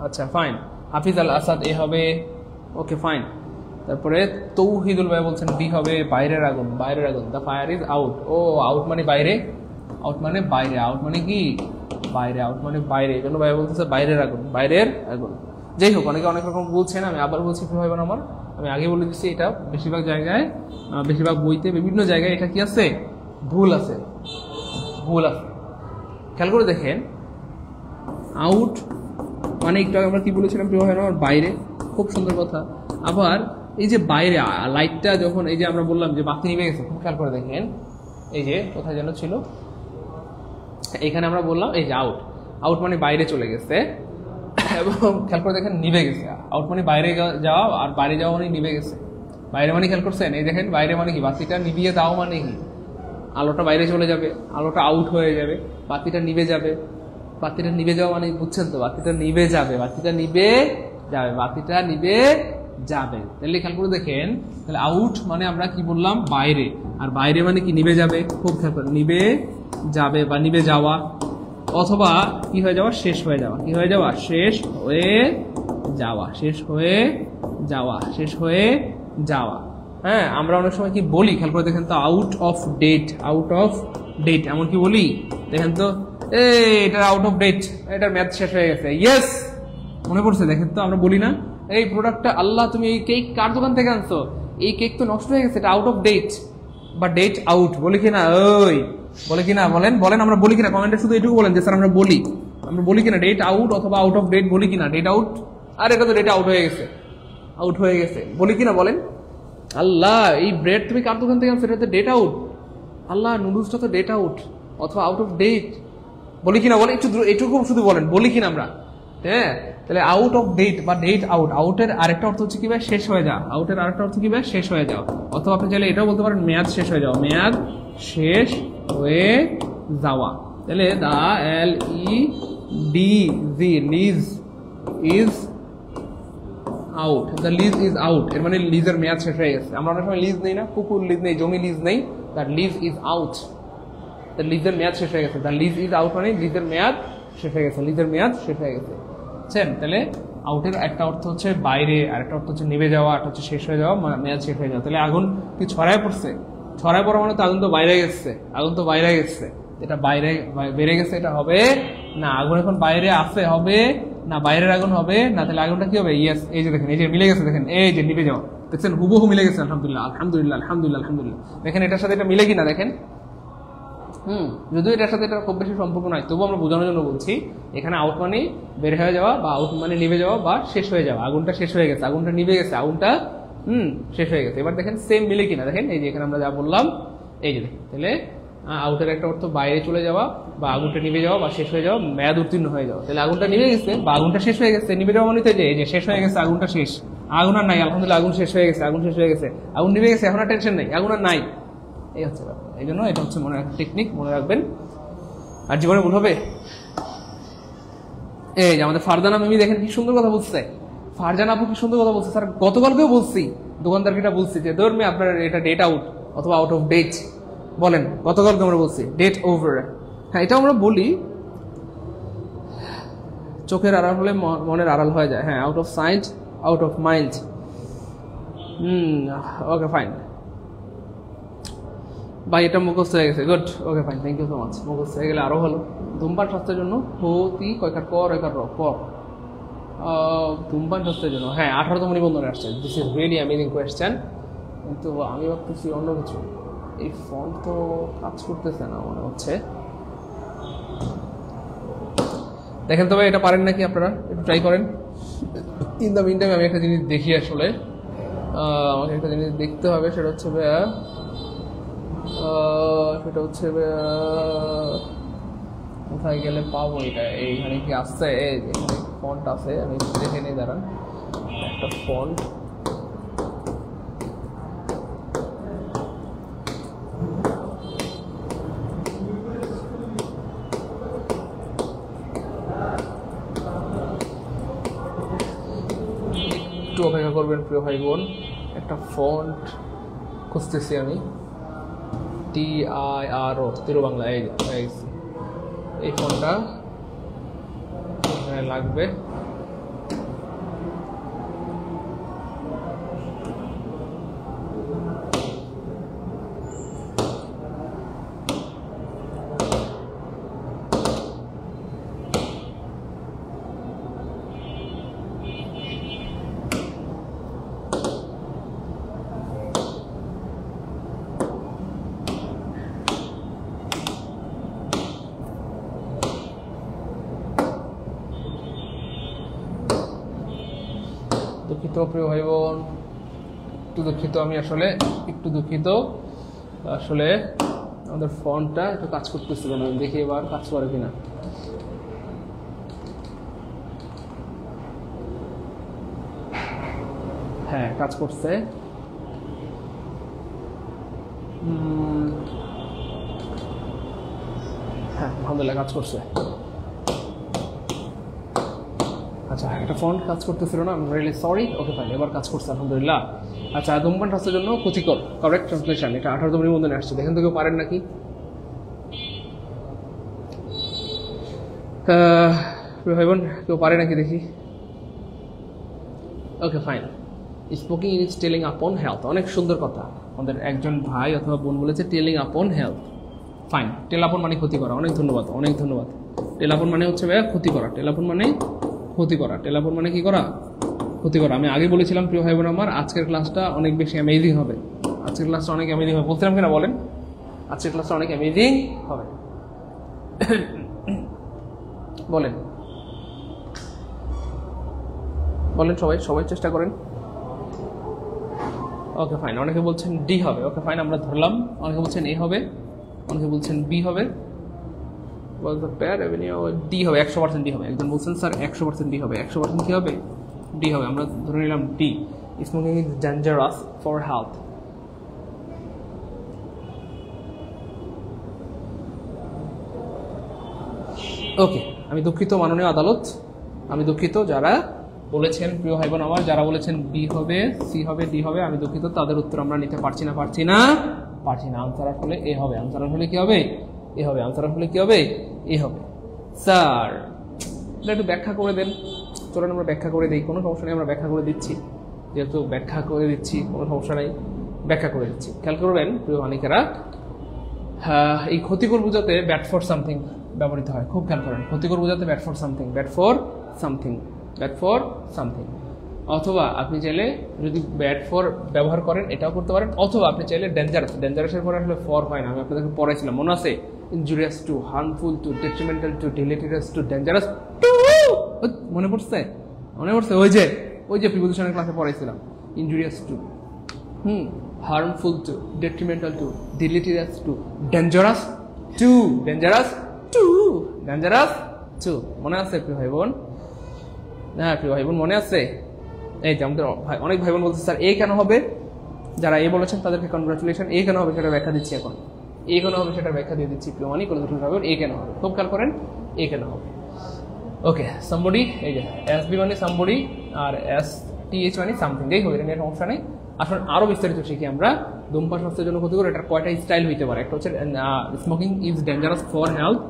আচ্ছা fine. Hafiz Al Asad A হবে। Okay fine. তারপরে তৌহিদুল ভাইয়া বলছেন বি হবে, বাইরের আগুন। The fire is out. ও আউট মানে বাইরে, আউট মানে বাইরে, আউট মানে কি? বাইরে, আউট মানে বাইরে। এই জন্য ভাইয়া বলতেছে বাইরের আগুন। যাই হোক, অনেকে অনেক রকম বলছেন। আমি আবার বলছি কি ভাইবেন আমার, আমি আগে বলে দিচ্ছি এটা বেশিরভাগ জায়গায়, বেশিরভাগ বইতে, বিভিন্ন জায়গায় এটা কি আছে? ভুল আছে। খেয়াল করে দেখেন, আউট মানে একটু আমরা কি বলেছিলাম প্রিয় ভাই আমার? বাইরে। খুব সুন্দর কথা। আবার এই যে বাইরে লাইটটা যখন, এই যে আমরা বললাম যে বাতি নিভে গেছে, খুব খেয়াল করে দেখেন, এই যে কোথায় যেন ছিল, এখানে আমরা বললাম এই যে আউট মানে বাইরে চলে গেছে, এবং খেয়াল করে দেখেন নিভে গেছে। আউট মানে বাইরে যাওয়া, আর বাইরে যাওয়া মানে নিভে গেছে। বাইরে মানে খেয়াল করছেন, এই দেখেন বাইরে মানে কি? বাতিটা নিভিয়ে দাও মানে কি? আলোটা বাইরে চলে যাবে, আলোটা আউট হয়ে যাবে, বাতিটা নিভে যাবে। বাতিটা নিভে যাওয়া মানে বুঝছেন তো? বাতিটা নিভে যাবে। তাহলে খেয়াল করে দেখেন, তাহলে আউট মানে আমরা কি বললাম? বাইরে। আর বাইরে মানে কি? নিভে যাবে। খুব খেয়াল করে, নিভে যাবে বা নিভে যাওয়া, অথবা কি হয়ে যাওয়া? শেষ হয়ে যাওয়া। কি হয়ে যাওয়া? শেষ হয়ে যাওয়া। হ্যাঁ, আমরা অনেক সময় কি বলি খেয়াল করে দেখেন তো? আউট অফ ডেট এমন কি বলি? দেখেন তো, এটা আউট অফ ডেট, এটার মেয়াদ শেষ হয়ে গেছে। ইয়েস, মনে পড়ছে? দেখেন তো, আমরা বলি না এই প্রোডাক্টটা আল্লাহ তুমি এই কেক কার দোকান থেকে আনছো, এই কেক তো নষ্ট হয়ে গেছে, এটা আউট অফ ডেট বা ডেট আউট, বলি কিনা? ওই বলে কিনা? বলেন বলেন, আমরা বলি কিনা? কমেন্টে শুধু এটুকু বলেন যে স্যার আমরা বলি কিনা ডেট আউট অথবা আউট অফ ডেট বলি কিনা? ডেট আউট, আর এটা তো ডেট আউট হয়ে গেছে, আউট হয়ে গেছে, বলি কিনা বলেন? আল্লাহ এই ব্রেড তুমি কার দোকান থেকে আনছো, এটা তো ডেট আউট। আল্লাহ নুডলসটা তো ডেট আউট অথবা আউট অফ ডেট, বলি কিনা? বলে এটুকু শুধু বলেন, বলি কিনা আমরা? হ্যাঁ, তাহলে আউট অফ ডেট বা ডেট আউট, আউটের আরেকটা অর্থ হচ্ছে কি ভাই? শেষ হয়ে যাওয়া। আউটের আরেকটা অর্থ কি ভাই? শেষ হয়ে যাওয়া। অথবা আপনি চাইলে এটাও বলতে পারেন মেয়াদ শেষ হয়ে যাওয়া, মেয়াদ শেষ হয়ে যাওয়া। তাহলে the LEDZ, lease is out, the lease is out, এর মানে লিজের মেয়াদ শেষ হয়ে গেছে। আমরা অনেক সময় লিজ নেই না, কুকুর লিজ নেই, জমি লিজ নেই, the lease is out, the লিজের মেয়াদ শেষ হয়ে গেছে। দ্য লিজ ইজ আউট মানে লিজের মেয়াদ শেষ হয়ে গেছে, লিজের মেয়াদ শেষ হয়ে গেছে। বুঝছেন? তাহলে আউটের একটা অর্থ হচ্ছে বাইরে, আর একটা অর্থ হচ্ছে নিভে যাওয়া, একটা হচ্ছে শেষ হয়ে যাওয়া, মেয়াদ শেষ হয়ে যাওয়া। তাহলে আগুন কি ছড়ায় পড়ছে? ছড়ায় পড়া মানে তো আগুন তো বাইরে গেছে, আগুন তো বাইরে গেছে, এটা বাইরে বেড়ে গেছে, এটা হবে না। আগুন এখন বাইরে আছে, হবে না বাইরের আগুন হবে না। তাহলে আগুনটা কি হবে? ইয়েস, এই যে দেখেন, এই যে মিলে গেছে, দেখেন এই যে নিভে যাওয়া, দেখছেন হুবহু মিলে গেছে। আলহামদুলিল্লাহ আলহামদুলিল্লাহ আলহামদুলিল্লাহ আলহামদুলিল্লাহ। দেখেন এটার সাথে এটা মিলে কিনা দেখেন। যদিও এটার সাথে এটা খুব বেশি সম্পর্ক নয়, তবুও আমরা বোঝানোর জন্য বলছি। এখানে আউট মানে বের হয়ে যাওয়া, বা আউট মানে নিভে যাওয়া বা শেষ হয়ে যাওয়া। আগুনটা শেষ হয়ে গেছে, আগুনটা নিভে গেছে, আগুনটা শেষ হয়ে গেছে। এবার দেখেন সেম মিলে কিনা দেখেন, এই যে এখানে আমরা যা বললাম, এই যে দেখেন। তাহলে আউটের একটা অর্থ বাইরে চলে যাওয়া, বা আগুনটা নিভে যাওয়া বা শেষ হয়ে যাওয়া, মেয়াদ উত্তীর্ণ হয়ে যাওয়া। তাহলে আগুনটা নিভে গেছে বা আগুনটা শেষ হয়ে গেছে, নিভে যাওয়া মানে তো এই যে শেষ হয়ে গেছে, আগুনটা শেষ, আগুন আর নাই। আলহামদুলিল্লাহ আগুন শেষ হয়ে গেছে, আগুন শেষ হয়ে গেছে, আগুন নিভে গেছে, এখন আর টেনশন নেই, আগুন আর নাই। এই হচ্ছে ব্যাপার। এই জন্য এটা হচ্ছে মনে রাখার টেকনিক, মনে রাখবেন, আর জীবনে ভুল হবে। এই যে আমাদের ফারজানা মিমি দেখেন কি সুন্দর কথা বলছে, ফারজানা আপু কি সুন্দর কথা বলছে। স্যার গতকালকেও বলছি, দোকানদারকে এটা বলছি যে ধর্মে আপনার এটা ডেট আউট অথবা আউট অফ ডেট বলেন। গতকালকে আমরা বলছি ডেট ওভার। হ্যাঁ, এটা আমরা বলি, চোখের আড়াল হলে মনের আড়াল হয়ে যায়। হ্যাঁ, out of sight out of mind. Okay fine ভাই, এটা মুখস্থ হয়ে গেছে, good, okay fine, thank you so much. মুখস্থ হয়ে গেলে আরো ভালো। ধূমপান স্বাস্থ্যের জন্য ক্ষতি কয়কার কর একার কর, ধূমপান স্বাস্থ্যের জন্য। হ্যাঁ, 18তম নিবন্ধনে আসছে। This is really amazing question, কিন্তু আমি ভাবতেছি অন্য কিছু। এই ফন্ট তো কাজ করতেছে না মনে হচ্ছে। দেখেন তবে এটা পারেন নাকি আপনারা, একটু ট্রাই করেন। ইন দ্য মিন টাইম আমি একটা জিনিস দেখি, আসলে আমাকে একটা জিনিস দেখতে হবে, সেটা হচ্ছে কোথায় গেলে পাবো এটা? এইখানে কি আসছে? এখানে ফন্ট আছে, আমি দেখে নিই, দাঁড়ান। একটা ফন্ট, একটু অপেক্ষা করবেন প্রিয় ভাই বোন। একটা ফন্ট খুঁজতেছি আমি, TIRO, তিরু বাংলা। এই ফোনটা লাগবে। দুঃখিত প্রিয় ভাই বোন, একটু দুঃখিত, আমি আসলে একটু দুঃখিত। আসলে আমাদের ফন্টটা একটু কাজ করতেছিল না, দেখি এবার কাজ করে কিনা। হ্যাঁ, কাজ করছে। হ্যাঁ, আলহামদুলিল্লাহ কাজ করছে। আচ্ছা, একটা ফন্ট কাজ করতেছিল না, রিয়েলি সরি। ওকে ফাইন, এবার কাজ করছে আলহামদুলিল্লাহ। আচ্ছা, ধূমপান স্বাস্থ্যের জন্য ক্ষতিকর, কারেক্ট ট্রান্সলেশন। এটা 18তম নিবন্ধনে আসছে। দেখেন তো কেউ পারেন নাকি? ভাই বোন কেউ পারে নাকি দেখি? ওকে ফাইন, স্পোকিং ইজ টেলিং আপন হেলথ। অনেক সুন্দর কথা, আমাদের একজন ভাই অথবা বোন বলেছে টেলিং আপন হেলথ। ফাইন, টেলাপন মানে ক্ষতি করা। অনেক ধন্যবাদ, অনেক ধন্যবাদ। টেলাপন মানে হচ্ছে ভাইয়া ক্ষতি করা, টেলাপন মানে ক্ষতি করা, টেলাপন মানে কি করা? ক্ষতিকর। আমি আগে বলেছিলাম প্রিয় ভাই বোন আমার, আজকের ক্লাসটা অনেক বেশি অ্যামেজিং হবে। আজকের ক্লাসটা অনেক অ্যামেজিং হবে, বলছিলাম কিনা বলেন? আজকের ক্লাসটা অনেক অ্যামেজিং হবে। বলেন বলেন সবাই সবাই চেষ্টা করেন। ওকে ফাইন, অনেকে বলছেন ডি হবে। ওকে ফাইন, আমরা ধরলাম। অনেকে বলছেন এ হবে, অনেকে বলছেন বি হবে। ডি হবে, 100% ডি হবে। একজন বলছেন স্যার 100% ডি হবে। 100% কি হবে? ডি হবে। আমরা ধরে নিলাম D, smoking is dangerous for health. Okay, আমি দুঃখিত মাননীয় আদালত, আমি দুঃখিত যারা বলেছেন প্রিয় ভাই বোন আমার, যারা বলেছেন বি হবে, সি হবে, ডি হবে, আমি দুঃখিত, তাদের উত্তর আমরা নিতে পারছি না। আনসার আসলে এ হবে। আনসার আসলে কি হবে? এ হবে। আনসার আসলে কি হবে? এ হবে। স্যার একটু ব্যাখ্যা করে দেন। চলুন আমরা ব্যাখ্যা করে দিই, কোনো সমস্যা নেই, আমরা ব্যাখ্যা করে দিচ্ছি। যেহেতু ব্যাখ্যা করে দিচ্ছি, কোনো সমস্যা নেই, ব্যাখ্যা করে দিচ্ছি। খেয়াল করবেন প্রিয় মানিকেরা, এই ক্ষতিকর বোঝাতে ব্যাড ফর সামথিং ব্যবহৃত হয়। খুব খেয়াল করেন, ক্ষতিকর বোঝাতে ব্যাড ফর সামথিং। অথবা আপনি চাইলে যদি ব্যাড ফর ব্যবহার করেন এটাও করতে পারেন, অথবা আপনি চাইলে ডেঞ্জারাসের পরে আসলে ফর হয় না। আমি আপনাদেরকে পড়াইছিলাম, মনে আছে? Injurious to, harmful to, detrimental to, deleterious to, dangerous to. মনে পড়ছে? ওই যে প্রিপোজিশনের ক্লাসে পড়াইছিলাম। Injurious to, harmful to, detrimental to, deleterious to, dangerous to. মনে আছে প্রিয় ভাই বোন? হ্যাঁ প্রিয় ভাই বোন, মনে আছে? এই যে আমাদের অনেক ভাই বোন বলছে স্যার এ কেন হবে? যারা এ বলেছেন তাদেরকে কনগ্রাচুলেশন। এ কেন হবে সেটা ব্যাখ্যা দিচ্ছি এখন। এ কেন হবে সেটা ব্যাখ্যা দিয়ে দিচ্ছি প্রিয় মানি, কোনো দুটো ভাই বোন। এ কেন হবে খুব খেয়াল করেন, এ কেন হবে। ওকে, সামবডি, এই যে এস বি মানে সামবডি, আর এস টি এইচ মানে সামথিং। যেই হবে, এটা নিয়ে সমস্যা নেই। আসলে আরো বিস্তারিত শিখি আমরা। ধূমপান স্বাস্থ্যের জন্য ক্ষতিকর, এটার কয়টা স্টাইল হইতে পারে। একটা হচ্ছে smoking is dangerous for health,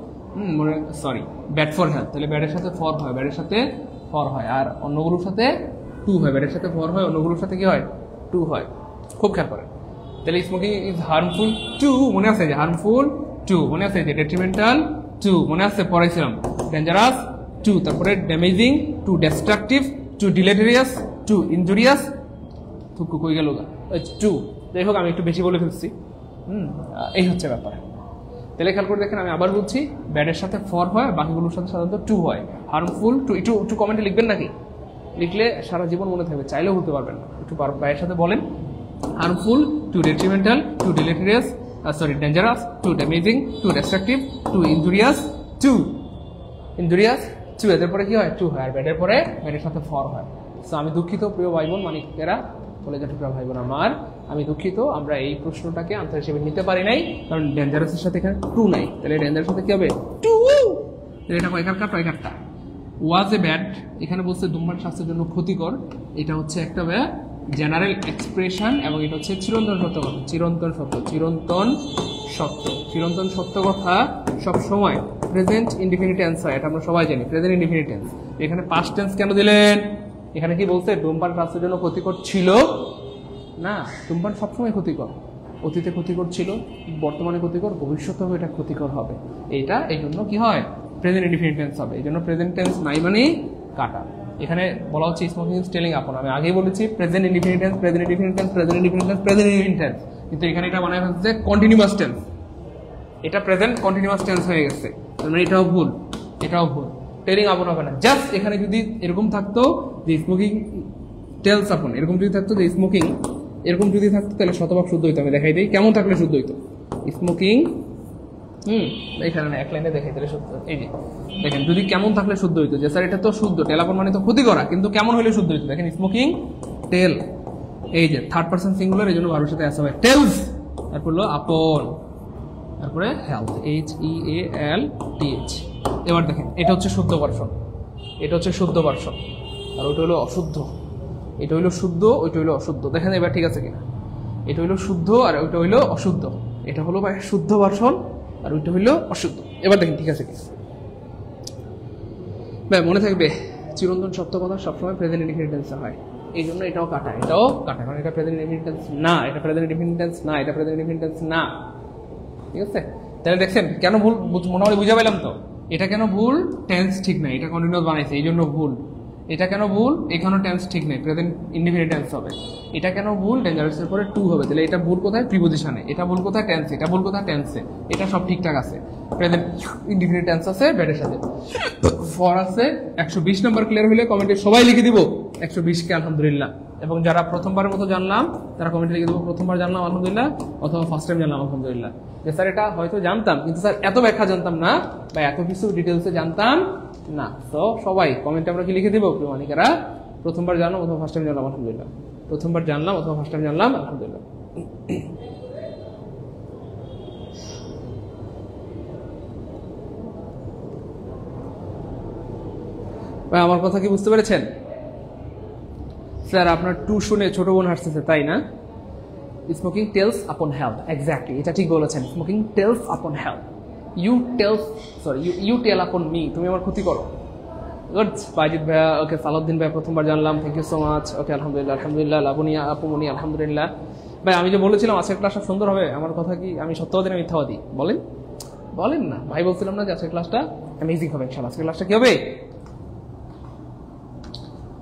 bad for health. তাহলে ব্যাডের সাথে ফর হয়, আর অন্যগুলোর সাথে টু হয়। ব্যাডের সাথে ফর হয়, অন্যগুলোর সাথে কি হয়? টু হয়। খুব খেয়াল করেন। তাহলে স্মোকিং ইজ হার্মফুল টু, মনে আছে যে হার্মফুল টু, মনে আছে যে ডেট্রিমেন্টাল টু, মনে আছে পড়াইছিলাম, ডেঞ্জারাস টু, তারপরে damaging to, destructive to, deleterious to, injurious কই গেল টু। যাই হোক, আমি একটু বেশি বলে ফেলছি। এই হচ্ছে ব্যাপার। তাহলে খেয়াল করে দেখেন, আমি আবার বলছি, ব্যাডের সাথে ফর হয়, বাকিগুলোর সাথে সাধারণত টু হয়। হার্মফুল টু, একটু কমেন্টে লিখবেন নাকি? লিখলে সারা জীবন মনে থাকবে, চাইলেও বলতে পারবেন। একটু ভাইয়ের সাথে বলেন, harmful to, detrimental to, deleterious dangerous to, damaging to, destructive to, injurious to. এদের পরে কি হয়? টু হয়। আর ব্যাডের সাথে ফর হয়। সো আমি দুঃখিত প্রিয় ভাই বোন মানিকেরা, কলেজের টুকরা ভাই বোন আমার, আমি দুঃখিত, আমরা এই প্রশ্নটাকে আনসার হিসেবে নিতে পারি নাই, কারণ ডেঞ্জারাসের সাথে এখানে টু নাই। তাহলে ডেঞ্জারের সাথে কি হবে? টু। এটা কয়কারটা ওয়াজ এ ব্যাড, এখানে বলছে ধূমপান স্বাস্থ্যের জন্য ক্ষতিকর। এটা হচ্ছে একটা জেনারেল এক্সপ্রেশন, এবং এটা হচ্ছে চিরন্তন সত্য কথা সব সময় প্রেজেন্ট ইনডিফিনিট টেন্স হয়। এটা আমরা সবাই জানি, প্রেজেন্ট ইনডিফিনিট টেন্স। এখানে পাস্ট টেন্স কেন দিলেন? এখানে কি বলছে? ধূমপান স্বাস্থ্যের জন্য ক্ষতিকর ছিল না। ধূমপান সবসময় ক্ষতিকর, অতীতে ক্ষতিকর ছিল, বর্তমানে ক্ষতিকর, ভবিষ্যতেও এটা ক্ষতিকর হবে। এইটা এই জন্য কি হয়? প্রেজেন্ট ইনডিফিনিট টেন্স হবে। এই জন্য প্রেজেন্ট টেন্স নাই মানে কাটা। এখানে বলা হচ্ছে স্মোকিং ইজ টেলিং আপন। আমি আগেই বলেছি প্রেজেন্ট ইনডিফিনিট টেন্স, কিন্তু এখানে এটা বানায় হচ্ছে কন্টিনিউয়াস টেন্স। এটা প্রেজেন্ট কন্টিনিউয়াস টেন্স হয়ে গেছে, মানে এটাও ভুল। টেলিং আপন হবে না। জাস্ট এখানে যদি এরকম থাকতো যে স্মোকিং টেলস আপন, এরকম যদি থাকতো যে স্মোকিং, এরকম যদি থাকতো তাহলে শতভাগ শুদ্ধ হইতো। আমি দেখাই দিই কেমন থাকলে শুদ্ধ হইতো। স্মোকিং এখানে না, এক লাইনে দেখাই দিলে শুদ্ধ। এই যে দেখেন, যদি কেমন থাকলে শুদ্ধ হইতো, যে স্যার এটা তো শুদ্ধ, টেল আপন মানে তো ক্ষতি করা, কিন্তু কেমন হলে শুদ্ধ হইতো? দেখেন, স্মোকিং টেল, এই যে থার্ড পারসন সিঙ্গুলার, এই জন্য ভার্বের সাথে আসা হয় টেলস, তারপর হলো আপন, তারপরে হেলথ, HEALTH। এবার দেখেন, এটা হচ্ছে শুদ্ধ ভার্সন, আর ওইটা হলো অশুদ্ধ। এটা হইলো শুদ্ধ, ওইটা হইলো অশুদ্ধ। দেখেন এবার ঠিক আছে কিনা? এটা হইলো শুদ্ধ আর ওইটা হইলো অশুদ্ধ। এটা হলো শুদ্ধ ভার্সন আর ওইটা হইলো অশুদ্ধ। এবার দেখেন ঠিক আছে কিনা? মনে থাকবে, চিরন্তন সত্য কথা সবসময় প্রেজেন্ট ইনডিফিনিট টেন্সে হয়। এই জন্য এটাও কাটা, কারণ এটা প্রেজেন্ট ইনডিফিনিট টেন্স না, এটা প্রেজেন্ট ইনডিফিনিট টেন্স না। ঠিক আছে? তাহলে দেখছেন কেন ভুল? মোটামুটি বুঝে পেলাম তো এটা কেন ভুল? টেন্স ঠিক না, এটা কন্টিনিউয়াস বানাইছে, এই জন্য ভুল। এটা কেন ভুল, এখানেও টেন্স ঠিক নেই, প্রেজেন্ট ইনডিফিনিট টেন্স হবে। এটা কেন ভুল, ডেঞ্জারাসের পরে টু হবে, তাহলে এটা ভুল কোথায়, প্রিপোজিশনে, এটা ভুল কোথায়, টেন্সে, এটা ভুল কোথায়, টেন্সে। এটা সব ঠিকঠাক আছে, প্রেজেন্ট ইনডিফিনিট টেন্স আছে ব্যাডের সাথে, ফর আছে। 120 নম্বর ক্লিয়ার হলে কমেন্টে সবাই লিখে দিব 120 কে আলহামদুলিল্লাহ। এবং যারা প্রথমবারের মতো জানলাম তারা কমেন্টে লিখে দেবো প্রথমবার জানলাম আলহামদুলিল্লাহ, অথবা ফার্স্ট টাইম জানলাম আলহামদুলিল্লাহ। যে স্যার এটা হয়তো জানতাম, কিন্তু স্যার এত ব্যাখ্যা জানতাম না বা এত কিছু ডিটেলসে জানতাম না। তো সবাই কমেন্টে আমরা কি লিখে দেবো, প্রিয়মানিকারা প্রথমবার জানলাম অথবা ফার্স্ট টাইম জানলাম আলহামদুলিল্লাহ, প্রথমবার জানলাম অথবা ফার্স্ট টাইম জানলাম আলহামদুলিল্লাহ। ভাই আমার কথা কি বুঝতে পেরেছেন? স্যার আপনার টু শুনে ছোট বোন হাসতেছে, তাই না? Smoking tells upon health, exactly এটা ঠিক বলেছেন। Smoking tells upon health, you tell upon me, তুমি আমার ক্ষতি করো। গুড বাইজিৎ ভাইয়া, ওকে সালাউদ্দিন ভাইয়া প্রথমবার জানলাম, থ্যাংক ইউ সো মাচ। ওকে আলহামদুলিল্লাহ, আলহামদুলিল্লাহ। লাবণিয়া আপুমনি আলহামদুলিল্লাহ। ভাই আমি যে বলেছিলাম আজকের ক্লাসটা সুন্দর হবে, আমার কথা কি আমি সত্যবাদী না মিথ্যাবাদী? বলেন বলেন না ভাই, বলছিলাম না যে আজকের ক্লাসটা অ্যামেজিং হবে ইনশাআল্লাহ। আজকের ক্লাসটা কি হবে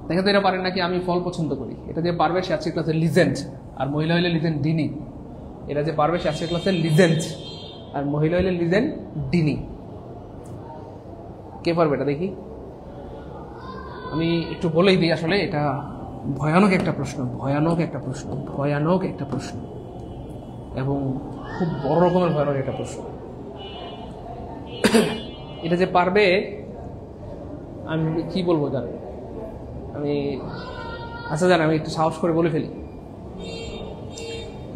দেখে তো, এটা পারেন নাকি? আমি ফল পছন্দ করি, এটা যে পারবে সে আজকের ক্লাসের লিজেন্ড, আর মহিলা হইলে লিজেন্ড ডিনি। এটা যে পারবে সে আজকের ক্লাসের লিজেন্ড, আর মহিলা হইলে লিজেন্ড ডিনি। কে পারবে এটা দেখি? আমি একটু বলেই দিই, আসলে এটা ভয়ানক একটা প্রশ্ন, ভয়ানক একটা প্রশ্ন, ভয়ানক একটা প্রশ্ন, এবং খুব বড় রকমের ভয়ানক একটা প্রশ্ন। এটা যে পারবে, আমি কি বলবো জানেন, আমি আচ্ছা জান আমি একটু সাহস করে বলে ফেলি,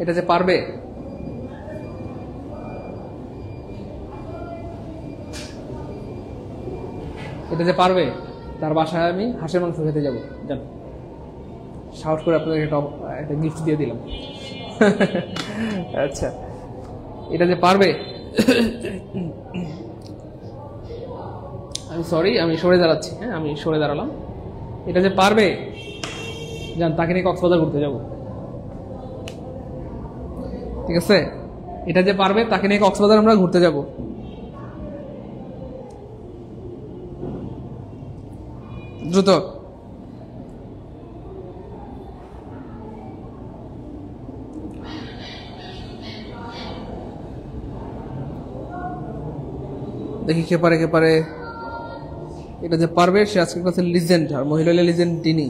এটা যে পারবে, এটা যে পারবে তার বাসায় আমি হাঁসের মাংস খেতে যাবো, জান সাহস করে আপনাদের একটা গিফট দিয়ে দিলাম। আচ্ছা এটা যে পারবে, আমি সরি আমি সরে দাঁড়াচ্ছি, হ্যাঁ আমি সরে দাঁড়ালাম। এটা যে পারবে জান তাকে নিয়ে কক্সবাজার ঘুরতে যাব, ঠিক আছে? এটা যে পারবে তাকে নিয়ে কক্সবাজার আমরা ঘুরতে যাব। দ্রুত দেখি কে পারে, কে পারে। এটা যে পারবে সে আজকের ক্লাসের লিজেন্ড, আর মহিলা হলে লিজেন্ড ডিনি।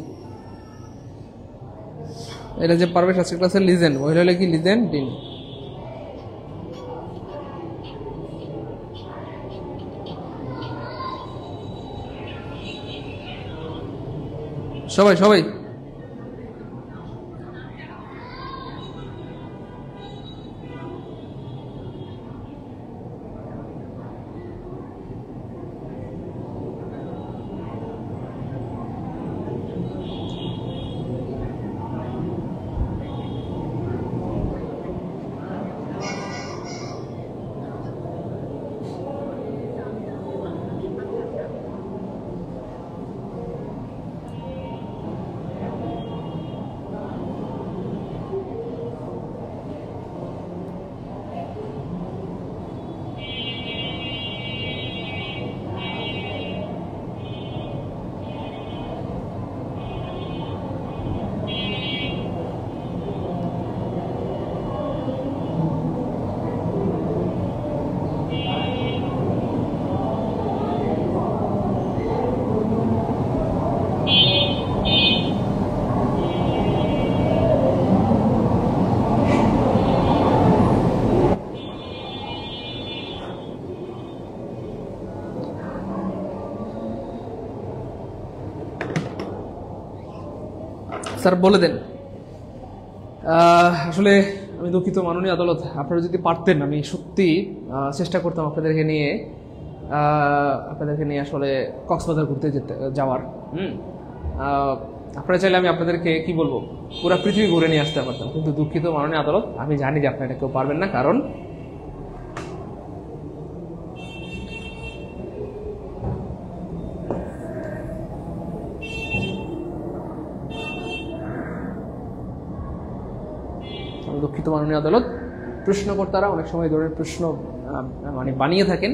এটা যে পারবে সে আজকের ক্লাসের লিজেন্ড, মহিলা হলে কি লিজেন্ড ডিনি। সবাই সবাই স্যার বলে দেন। আসলে আমি দুঃখিত মাননীয় আদালত, আপনারা যদি পারতেন আমি সত্যি চেষ্টা করতাম আপনাদেরকে নিয়ে আসলে কক্সবাজার ঘুরতে যাওয়ার। আপনারা চাইলে আমি আপনাদেরকে কি বলবো পুরো পৃথিবী ঘুরে নিয়ে আসতে পারতাম, কিন্তু দুঃখিত মাননীয় আদালত আমি জানি যে আপনারা এটা কেউ পারবেন না, কারণ দুঃখিত মাননীয় আদালত, প্রশ্নকর্তারা অনেক সময় ধরনের প্রশ্ন মানে বানিয়ে থাকেন।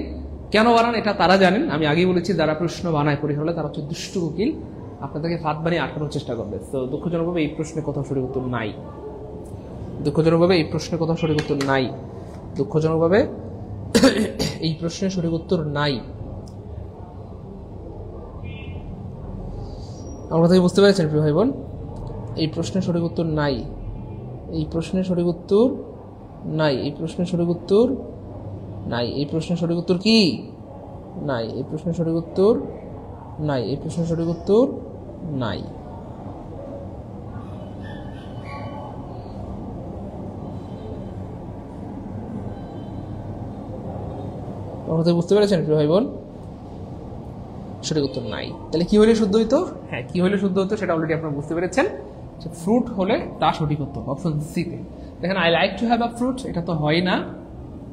কেন বানান এটা তারা জানেন, আমি আগেই বলেছি যারা প্রশ্ন বানায় পরীক্ষা হলে তারা হচ্ছে দুষ্টু উকিল, আপনাদেরকে ফাঁদ বানিয়ে আটকানোর চেষ্টা করবে। তো দুঃখজনকভাবে এই প্রশ্নের কোথাও সঠিক উত্তর নাই, দুঃখজনকভাবে এই প্রশ্নের কোথাও সঠিক উত্তর নাই, দুঃখজনকভাবে এই প্রশ্নের সঠিক উত্তর নাই। আমার কথা বুঝতে পেরেছেন প্রিয় ভাই বোন? এই প্রশ্নের সঠিক উত্তর নাই, এই প্রশ্নের সঠিক উত্তর নাই, এই প্রশ্নের সঠিক উত্তর নাই। এই প্রশ্নের সঠিক উত্তর কি? নাই। এই প্রশ্নের সঠিক উত্তর নাই। এই প্রশ্নের সঠিক উত্তর নাই। বুঝতে পেরেছেন প্রিয় ভাই বোন? সঠিক উত্তর নাই। তাহলে কি হলে শুদ্ধ হইতো? হ্যাঁ, কি হলে শুদ্ধ হতো সেটা অলরেডি আপনারা বুঝতে পেরেছেন। ফ্রুট হলে তা সঠিক উত্তর, অপশন সি তে। দেখেন, I like to have a fruit, এটা তো হয় না।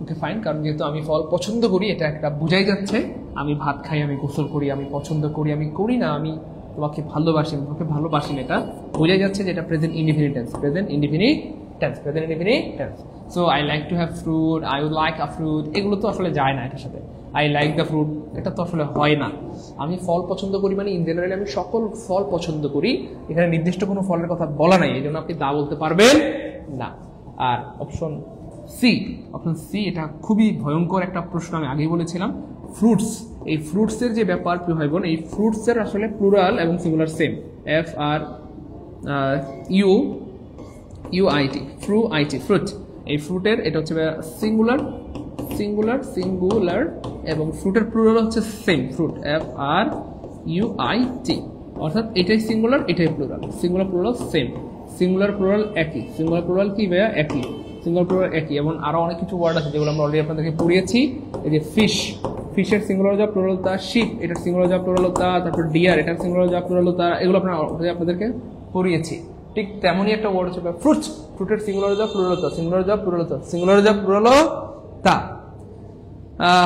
ওকে ফাইন, কারণ যেহেতু আমি ফল পছন্দ করি, এটা একটা বোঝাই যাচ্ছে। আমি ভাত খাই, আমি গোসল করি, আমি পছন্দ করি, আমি করি না, আমি তোমাকে ভালোবাসি, আমি তোমাকে ভালোবাসি না, এটা বোঝাই যাচ্ছে যে এটা present indefinite tense, present indefinite tense, present indefinite tense. So I like to have fruit, I would like a fruit, এগুলো তো আসলে যায় না এটার সাথে। আই লাইক দ্য ফ্রুট, এটা তো আসলে হয় না। আমি ফল পছন্দ করি মানে ইন জেনারেলি আমি সকল ফল পছন্দ করি, এখানে নির্দিষ্ট কোনো ফলের কথা বলা নাই, এই জন্য আপনি দা বলতে পারবেন না। আর অপশন সি, অপশন সি এটা খুবই ভয়ঙ্কর একটা প্রশ্ন, আমি আগেই বলেছিলাম। ফ্রুটস, এই ফ্রুটসের যে ব্যাপার প্রিয় ভাই বোন, এই ফ্রুটসের আসলে প্লুরাল এবং singular same, F R U U I T, ফ্রু আই টি, ফ্রুট। এই ফ্রুটের এটা হচ্ছে সিঙ্গুলার, সিঙ্গুলার, সিঙ্গুলার, এবং ফ্রুটের প্লুরাল হচ্ছে same, fruit, F R U I T, অর্থাৎ এটাই সিঙ্গুলার, এটাই plural, singular plural same, singular plural একই, সিঙ্গুলার প্লুরাল কি ভাইয়া? একই, সিঙ্গুলার প্লুরাল একই। এবং আরো অনেক কিছু ওয়ার্ড আছে যেগুলো আমরা অলরেডি আপনাদেরকে পড়িয়েছি। এই যে ফিশ, ফিশের সিঙ্গুলার যা প্লুরাল তা, শিপ এটার সিঙ্গুলার যা প্লুরাল তা, তারপর ডিয়ার এটার সিঙ্গুলার যা প্লুরাল তা, এগুলো আপনাদেরকে পড়িয়েছি। ঠিক তেমনই একটা ওয়ার্ড হচ্ছে ফ্রুটস, ফ্রুটের সিঙ্গুলার যা প্লুরাল তা, সিঙ্গুলার যা প্লুরাল তা, সিঙ্গুলার যা প্লুরাল তা।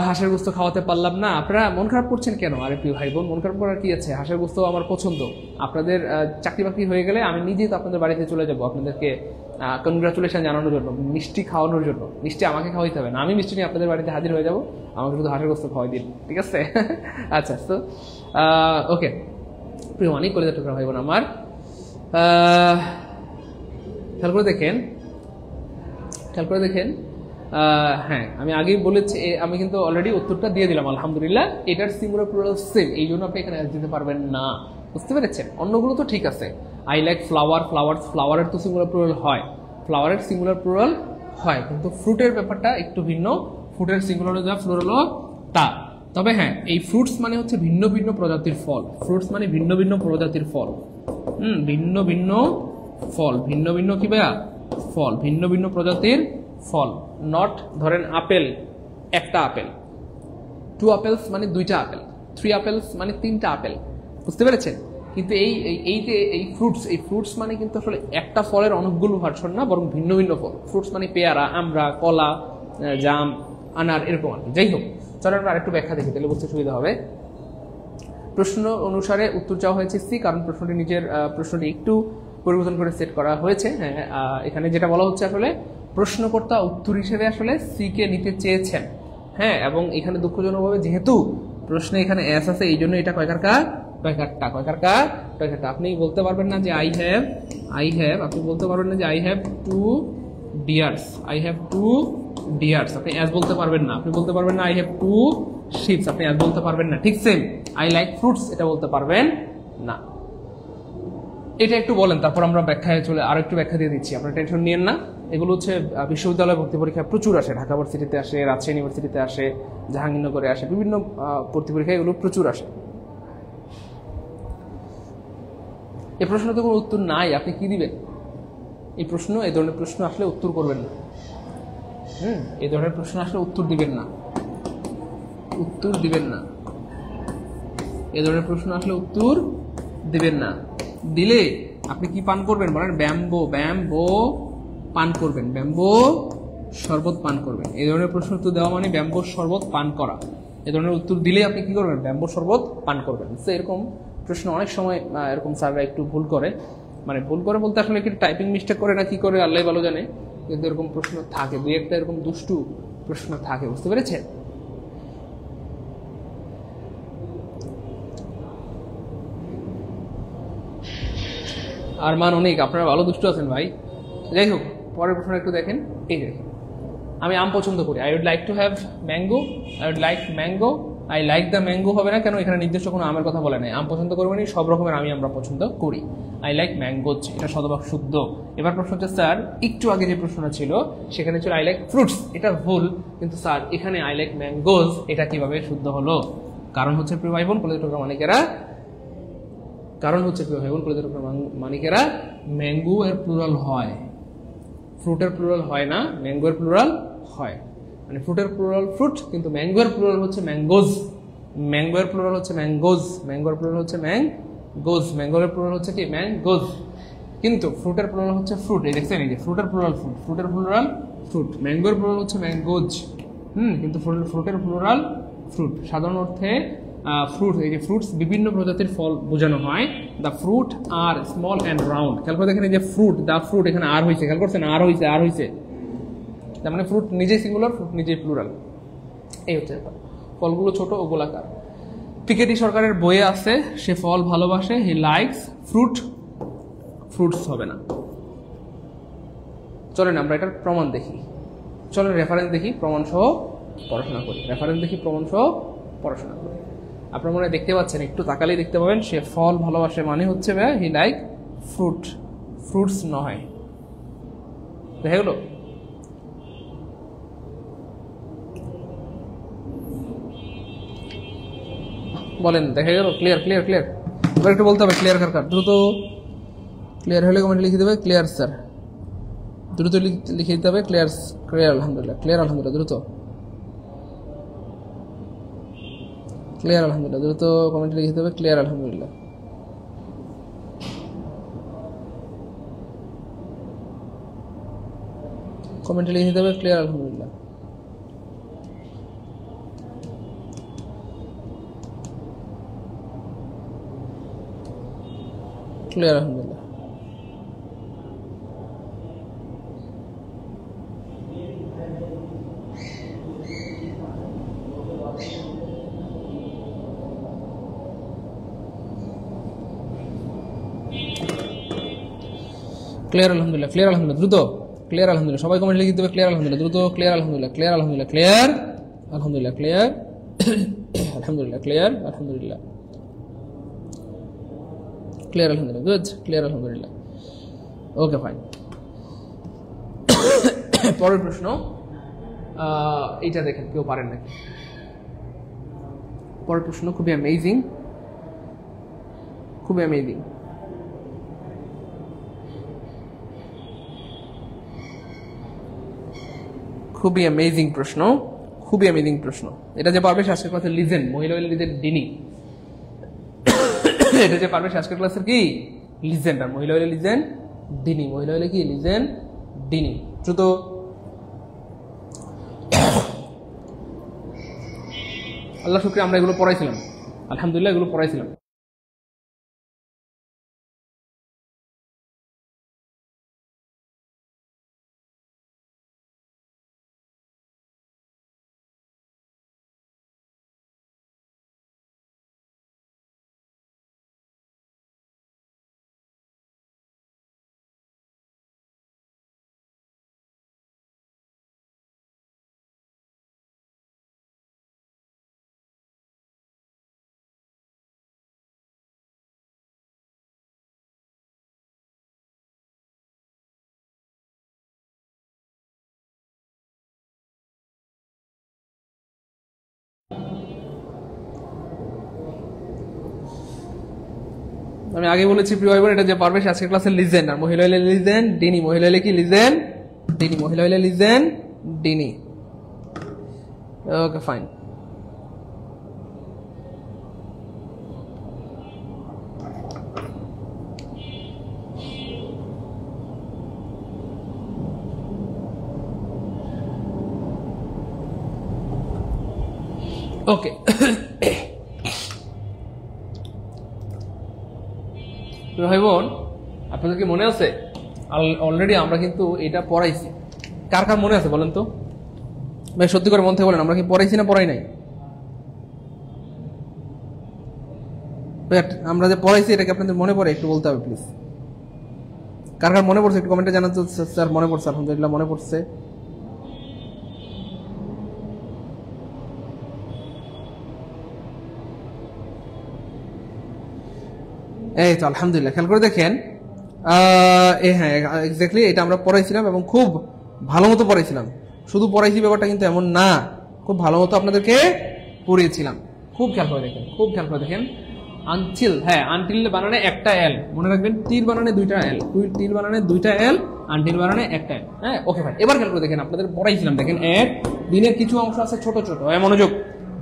হাঁসের গোস্ত খাওয়াতে পারলাম না, আপনারা মন খারাপ করছেন কেন? আরে প্রিয় ভাই বোন, মন খারাপ করার কি আছে? হাঁসের গোস্ত আমার পছন্দ। আপনাদের চাকরি বাকরি হয়ে গেলে আমি নিজেই তো আপনাদের বাড়িতে চলে যাব আপনাদেরকে কনগ্রাচুলেশন জানানোর জন্য, মিষ্টি খাওয়ানোর জন্য। মিষ্টি আমাকে খাওয়াইতে হবে না, আমি মিষ্টি নিয়ে আপনাদের বাড়িতে হাজির হয়ে যাব, আমাকে শুধু হাঁসের গোস্ত খাওয়াই দিন, ঠিক আছে? আচ্ছা, তো ওকে প্রিয় অনেক করে টুকরা ভাই বোন আমার, খেয়াল করে দেখেন, খেয়াল করে দেখেন। হ্যাঁ, আমি আগেই বলেছি, আমি কিন্তু অলরেডি উত্তরটা দিয়ে দিলাম আলহামদুলিল্লাহ। এটার সিঙ্গুলার প্লুরাল সেম, এই জন্য আপনি এখানে দিতে পারবেন না, বুঝতে পেরেছেন? অন্যগুলো তো ঠিক আছে। আই লাইক ফ্লাওয়ার, ফ্লাওয়ার্স, ফ্লাওয়ারের তো সিঙ্গুলার প্লুরাল হয়, ফ্লাওয়ারের সিঙ্গুলার প্লুরাল হয়, কিন্তু ফ্রুটের ব্যাপারটা একটু ভিন্ন, ফ্রুটের সিঙ্গুলার যা প্লুরাল তা। তবে হ্যাঁ, এই ফ্রুটস মানে হচ্ছে ভিন্ন ভিন্ন প্রজাতির ফল, ফ্রুটস মানে ভিন্ন ভিন্ন প্রজাতির ফল, ভিন্ন ভিন্ন ফল, ভিন্ন ভিন্ন কি ভাইয়া? ফল, ভিন্ন ভিন্ন প্রজাতির ফল। নট ধরেন আপেল, একটা আপেল, 2 apples মানে 2টা আপেল, 3 apples মানে 3টা আপেল, বুঝতে পেরেছেন? কিন্তু এই যে এই ফ্রুটস মানে কিন্তু আসলে একটা ফলের অনেকগুলো ভার্সন না, বরং ভিন্ন ভিন্ন ফল। ফ্রুটস মানে পেয়ারা, আমড়া, কলা, জাম, আনার, এরকম আর কি। যাই হোক, চলো আমরা আরেকটু ব্যাখ্যা দেখি, তাহলে বুঝতে সুবিধা হবে। প্রশ্ন অনুসারে উত্তর চাওয়া হয়েছে সি, কারণ প্রশ্নটি একটু পরিবর্তন করে সেট করা হয়েছে। হ্যাঁ, এখানে যেটা বলা হচ্ছে আসলে প্রশ্নকর্তা উত্তর হিসেবে আসলে সি কে নিতে চেয়েছেন। হ্যাঁ, এবং এখানে দুঃখজনকভাবে যেহেতু প্রশ্নে এখানে এস আছে, এই জন্য এটা কয়কার টয়কারটা। আপনি বলতে পারবেন না যে আই হ্যাভ, আপনি বলতে পারবেন না যে I have 2 dears, I have 2 dears, আপনি এস বলতে পারবেন না। আপনি বলতে পারবেন না আই হ্যাভ 2 শিপস, আপনি এস বলতে পারবেন না। ঠিক সেম, আই লাইক ফ্রুটস, এটা বলতে পারবেন না। এটা একটু বলেন, তারপর আমরা ব্যাখ্যায় চলে আরো একটু ব্যাখ্যা দিয়ে দিচ্ছি, আপনারা টেনশন নিয়েন না। এগুলো হচ্ছে বিশ্ববিদ্যালয় ভর্তি পরীক্ষায় প্রচুর আসে, ঢাকা ইউনিভার্সিটিতে আসে, রাজশাহী ইউনিভার্সিটিতে আসে, জাহাঙ্গীরনগরে আসে, বিভিন্ন ভর্তি পরীক্ষায় এগুলো প্রচুর আসে। এই প্রশ্ন তো কোনো উত্তর নাই, আপনি কি দিবেন? এই ধরনের প্রশ্ন আসলে উত্তর করবেন না। এই ধরনের প্রশ্ন আসলে উত্তর দিবেন না, এই ধরনের প্রশ্ন আসলে উত্তর দিবেন না। দিলে আপনি কি পান করবেন বলেন? ব্যাম্বো পান করবেন, ব্যাম্বো শরবত পান করবেন। এই ধরনের প্রশ্ন উত্তর দেওয়া মানে ব্যাম্বো শরবত পান করা। এই ধরনের উত্তর দিলে আপনি কি করবেন? ব্যাম্বো শরবত পান করবেন। তো এরকম প্রশ্ন অনেক সময় এরকম স্যাররা একটু ভুল করে, মানে ভুল করে বলতে আসলে কি টাইপিং মিস্টেক করে না কি করে আল্লাহ ভালো জানে, কিন্তু এরকম প্রশ্ন থাকে, দুই একটা এরকম দুষ্টু প্রশ্ন থাকে, বুঝতে পেরেছেন? আর মান অনেক, আপনারা ভালো দুষ্ট আছেন ভাই। যাই হোক, পরের প্রশ্ন একটু দেখেন। এই দেখেন, আমি আম পছন্দ করি, I would like to have mango, I would like mango, I like the mango হবে না কেন? এখানে নির্দিষ্ট কোনো আমের কথা বলে নাই। আম পছন্দ করবো মানে সব রকমের আমি আমরা পছন্দ করি। আই লাইক ম্যাঙ্গোজ, এটা শতভাগ শুদ্ধ। এবার প্রশ্ন হচ্ছে স্যার, একটু আগে যে প্রশ্নটা ছিল সেখানে ছিল আই লাইক ফ্রুটস, এটা ভুল। কিন্তু স্যার এখানে আই লাইক ম্যাঙ্গোজ, এটা কিভাবে শুদ্ধ হলো? কারণ হচ্ছে প্রিয় ভাই বোন কলেজ টোকরা মানিকেরা, মানিকেরা, ম্যাঙ্গো এর প্লুরাল হয়, ফ্রুটের প্লুরাল হয় না, ম্যাঙ্গো এর প্লুরাল হয়। মানে ফ্রুটের প্লুরাল ফ্রুট, কিন্তু ম্যাঙ্গো এর প্লুরাল হচ্ছে ম্যাঙ্গোজ, ম্যাঙ্গো এর প্লুরাল হচ্ছে ম্যাঙ্গোজ, ম্যাঙ্গো এর প্লুরাল হচ্ছে ম্যাঙ্গোজ, ম্যাঙ্গো এর প্লুরাল হচ্ছে কি? ম্যাঙ্গোজ। কিন্তু ফ্রুটের প্লুরাল হচ্ছে ফ্রুট, এই দেখছেন, এই যে ফ্রুটের প্লুরাল ফ্রুট, ফ্রুটের প্লুরাল ফ্রুট, ম্যাঙ্গো এর প্লুরাল হচ্ছে ম্যাঙ্গোজ। কিন্তু ফ্রুটের প্লুরাল ফ্রুট। সাধারণ অর্থে ফ্রুট, এই যে ফ্রুটস বিভিন্ন প্রজাতির ফল বোঝানো হয়। The fruit are small and round. খেয়াল করে দেখেন, এই যে ফ্রুট, দ্য ফ্রুট, এখানে আর হয়েছে, খেয়াল করছেন, আর হয়েছে, তার মানে ফ্রুট নিজেই সিঙ্গুলার, ফ্রুট নিজেই প্লুরাল। এই হচ্ছে ব্যাপার। ফলগুলো ছোট ও গোলাকার। পিকেটি সরকারের বইয়ে আছে, সে ফল ভালোবাসে, হি লাইকস ফ্রুট, ফ্রুটস হবে না। চলেন আমরা এটার প্রমাণ দেখি, চলেন রেফারেন্স দেখি, প্রমাণ সহ পড়াশোনা করি। রেফারেন্স দেখি, প্রমাণ সহ পড়াশোনা করি। আপনারা মনে দেখতে পাচ্ছেন, একটু তাকালেই দেখতে পাবেন, সে ফল ভালোবাসে মানে হচ্ছে হি লাইক ফ্রুট, ফ্রুটস নয়। দেখা গেল? বলেন, দেখা গেল? Clear clear clear. এবার একটু বলতে হবে ক্লিয়ার কার, দ্রুত ক্লিয়ার হলে কমেন্ট লিখে দেবে ক্লিয়ার স্যার, দ্রুত লিখে দিতে হবে ক্লিয়ার, ক্লিয়ার আলহামদুলিল্লাহ, ক্লিয়ার আলহামদুলিল্লাহ, দ্রুত ক্লিয়ার আলহামদুলিল্লাহ, দ্রুত কমেন্ট লিখে দিতে হবে ক্লিয়ার আলহামদুলিল্লাহ। কমেন্টে লিখে দিতে হবে ক্লিয়ার আলহামদুলিল্লাহ। ক্লিয়ার আলহামদুলিল্লাহ। ক্লিয়ার আলহামদুলিল্লাহ, ক্লিয়ার আলহামদুলিল্লাহ, দ্রুত ক্লিয়ার আলহামদুলিল্লাহ। সবাই কমেন্ট লিখে দেবে ক্লিয়ার আলহামদুলিল্লাহ, দ্রুত ক্লিয়ার আলহামদুলিল্লাহ, ক্লিয়ার আলহামদুলিল্লাহ, ক্লিয়ার আলহামদুলিল্লাহ, ক্লিয়ার আলহামদুলিল্লাহ, ক্লিয়ার আলহামদুলিল্লাহ, ক্লিয়ার আলহামদুলিল্লাহ, গুড, ক্লিয়ার আলহামদুলিল্লাহ। ওকে ফাইন। পরের প্রশ্ন, এইটা দেখেন, কেউ পারেন নাকি? পরের প্রশ্ন খুবই অ্যামেজিং, খুবই অ্যামেজিং, খুবই অ্যামেজিং প্রশ্ন, খুবই অ্যামেজিং প্রশ্ন। এটা যে পারবে আজকের ক্লাসের লিজেন, মহিলা হইলে লিজেন ডিনি। এটা যে পারবে আজকের ক্লাসের কি লিজেন, আর মহিলা হইলে লিজেন ডিনি, মহিলা হইলে কি লিজেন ডিনি। দ্রুত আল্লাহ শুকরিয়া, আমরা এগুলো পড়াইছিলাম, আলহামদুলিল্লাহ এগুলো পড়াইছিলাম। আমি আগে বলেছি প্রিয় ভাই বোন, এটা যে পারবে আজকের ক্লাসের লিজেন, আর মহিলা হইলে লিজেন ডিনি, মহিলা হইলে কি লিজেন ডিনি, মহিলা হইলে লিজেন ডিনি। Okay fine. ওকে, ভাই বোন আপনাদের কি মনে আছে? অলরেডি আমরা কিন্তু এটা পড়াইছি। কার কার মনে আছে বলেন তো ভাই, সত্যি করে মন থেকে বলেন, আমরা কি পড়াইছি না পড়াই নাই? আমরা যে পড়াইছি এটা কি আপনাদের মনে পড়ে? একটু বলতে হবে প্লিজ। কার কার মনে পড়ছে একটু কমেন্টে জানাতে। স্যার মনে পড়ছে, আলহামদুলিল্লাহ মনে পড়ছে। এই তো আলহামদুলিল্লাহ, খেয়াল করে দেখেন। হ্যাঁ এক্স্যাক্টলি এটা আমরা পড়াইছিলাম এবং খুব ভালো মতো পড়াইছিলাম। শুধু পড়াইছি ব্যাপারটা কিন্তু এমন না, খুব ভালো মতো আপনাদেরকে পড়িয়েছিলাম। খুব খেয়াল করে দেখেন, খুব খেয়াল করে দেখেন। আনটিল, হ্যাঁ আনটিল বানানে একটা এল, মনে রাখবেন টিল বানানে দুইটা এল, টিল বানানে দুইটা এল, আনটিল বানানে একটা এল। হ্যাঁ ওকে ভাই, এবার খেয়াল করে দেখেন, আপনাদের পড়াইছিলাম দেখেন এট, দিনের কিছু অংশ আছে ছোট ছোট, মনোযোগ,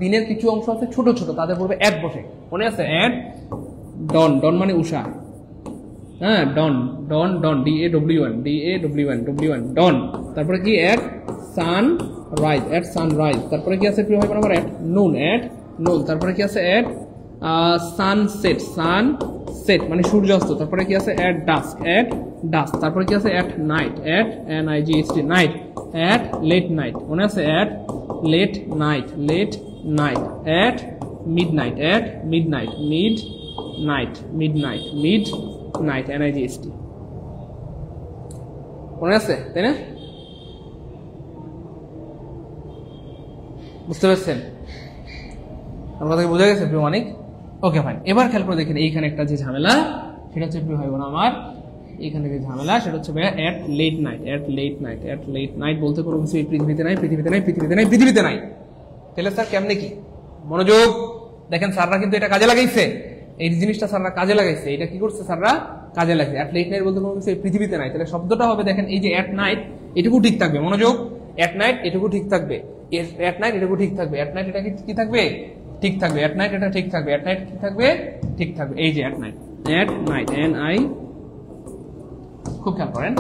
দিনের কিছু অংশ আছে ছোট ছোট, তাদের পড়বে এট বসে, মনে আছে? এট ডন, ডন মানে উষা, হ্যাঁ ডন, ডন ডন, DAWN, DAWN, ডন। তারপরে কি এট সান রাইজ, এট সান রাইজ। তারপরে কি আছে প্রিয় ভাই আমার? এট নুন, এট নুন। তারপরে কি আছে? এট সানসেট, সানসেট মানে সূর্যাস্ত। তারপরে কি আছে? At dusk, at dusk. তারপরে কি আছে? At night, at NIGHT night. At late night, মনে আছে? At late night, late night. At midnight, at midnight, midnight, midnight, midnight, NIGHT। মনে আছে তাই না? বুঝতে পারছেন? আমার কথা বোঝা গেছে প্রিয় মানিক? Okay fine. এবার খেয়াল করে দেখেন, এইখানে একটা যে ঝামেলা, সেটা হচ্ছে প্রিয় ভাই বোন আমার, এইখানে যে ঝামেলা সেটা হচ্ছে ভাইয়া এট late night, at late night, at late night বলতে কোনো কিছু এই পৃথিবীতে নাই, পৃথিবীতে নাই, পৃথিবীতে নাই, পৃথিবীতে নাই। তাহলে স্যার কেমনে কি? মনোযোগ দেখেন, স্যাররা কিন্তু এটা কাজে লাগাইছে, এই জিনিসটা স্যাররা কাজে লাগাইছে। এটা কি করছে স্যাররা? কাজে লাগাইছে। এট লেট নাইট বলতে কোনো কিছু এই পৃথিবীতে নাই। তাহলে শব্দটা হবে দেখেন, এই যে এট নাইট, এটুকু ঠিক থাকবে, মনোযোগ, এট নাইট এটুকু ঠিক থাকবে, এট নাইট এটুকু ঠিক থাকবে, এট নাইট এটা কি থাকবে? ঠিক থাকবে। এট নাইট এটা ঠিক থাকবে, এট নাইট কি থাকবে? ঠিক থাকবে। এই যে এট নাইট, এট নাইট, NI, খুব খেয়াল করেন,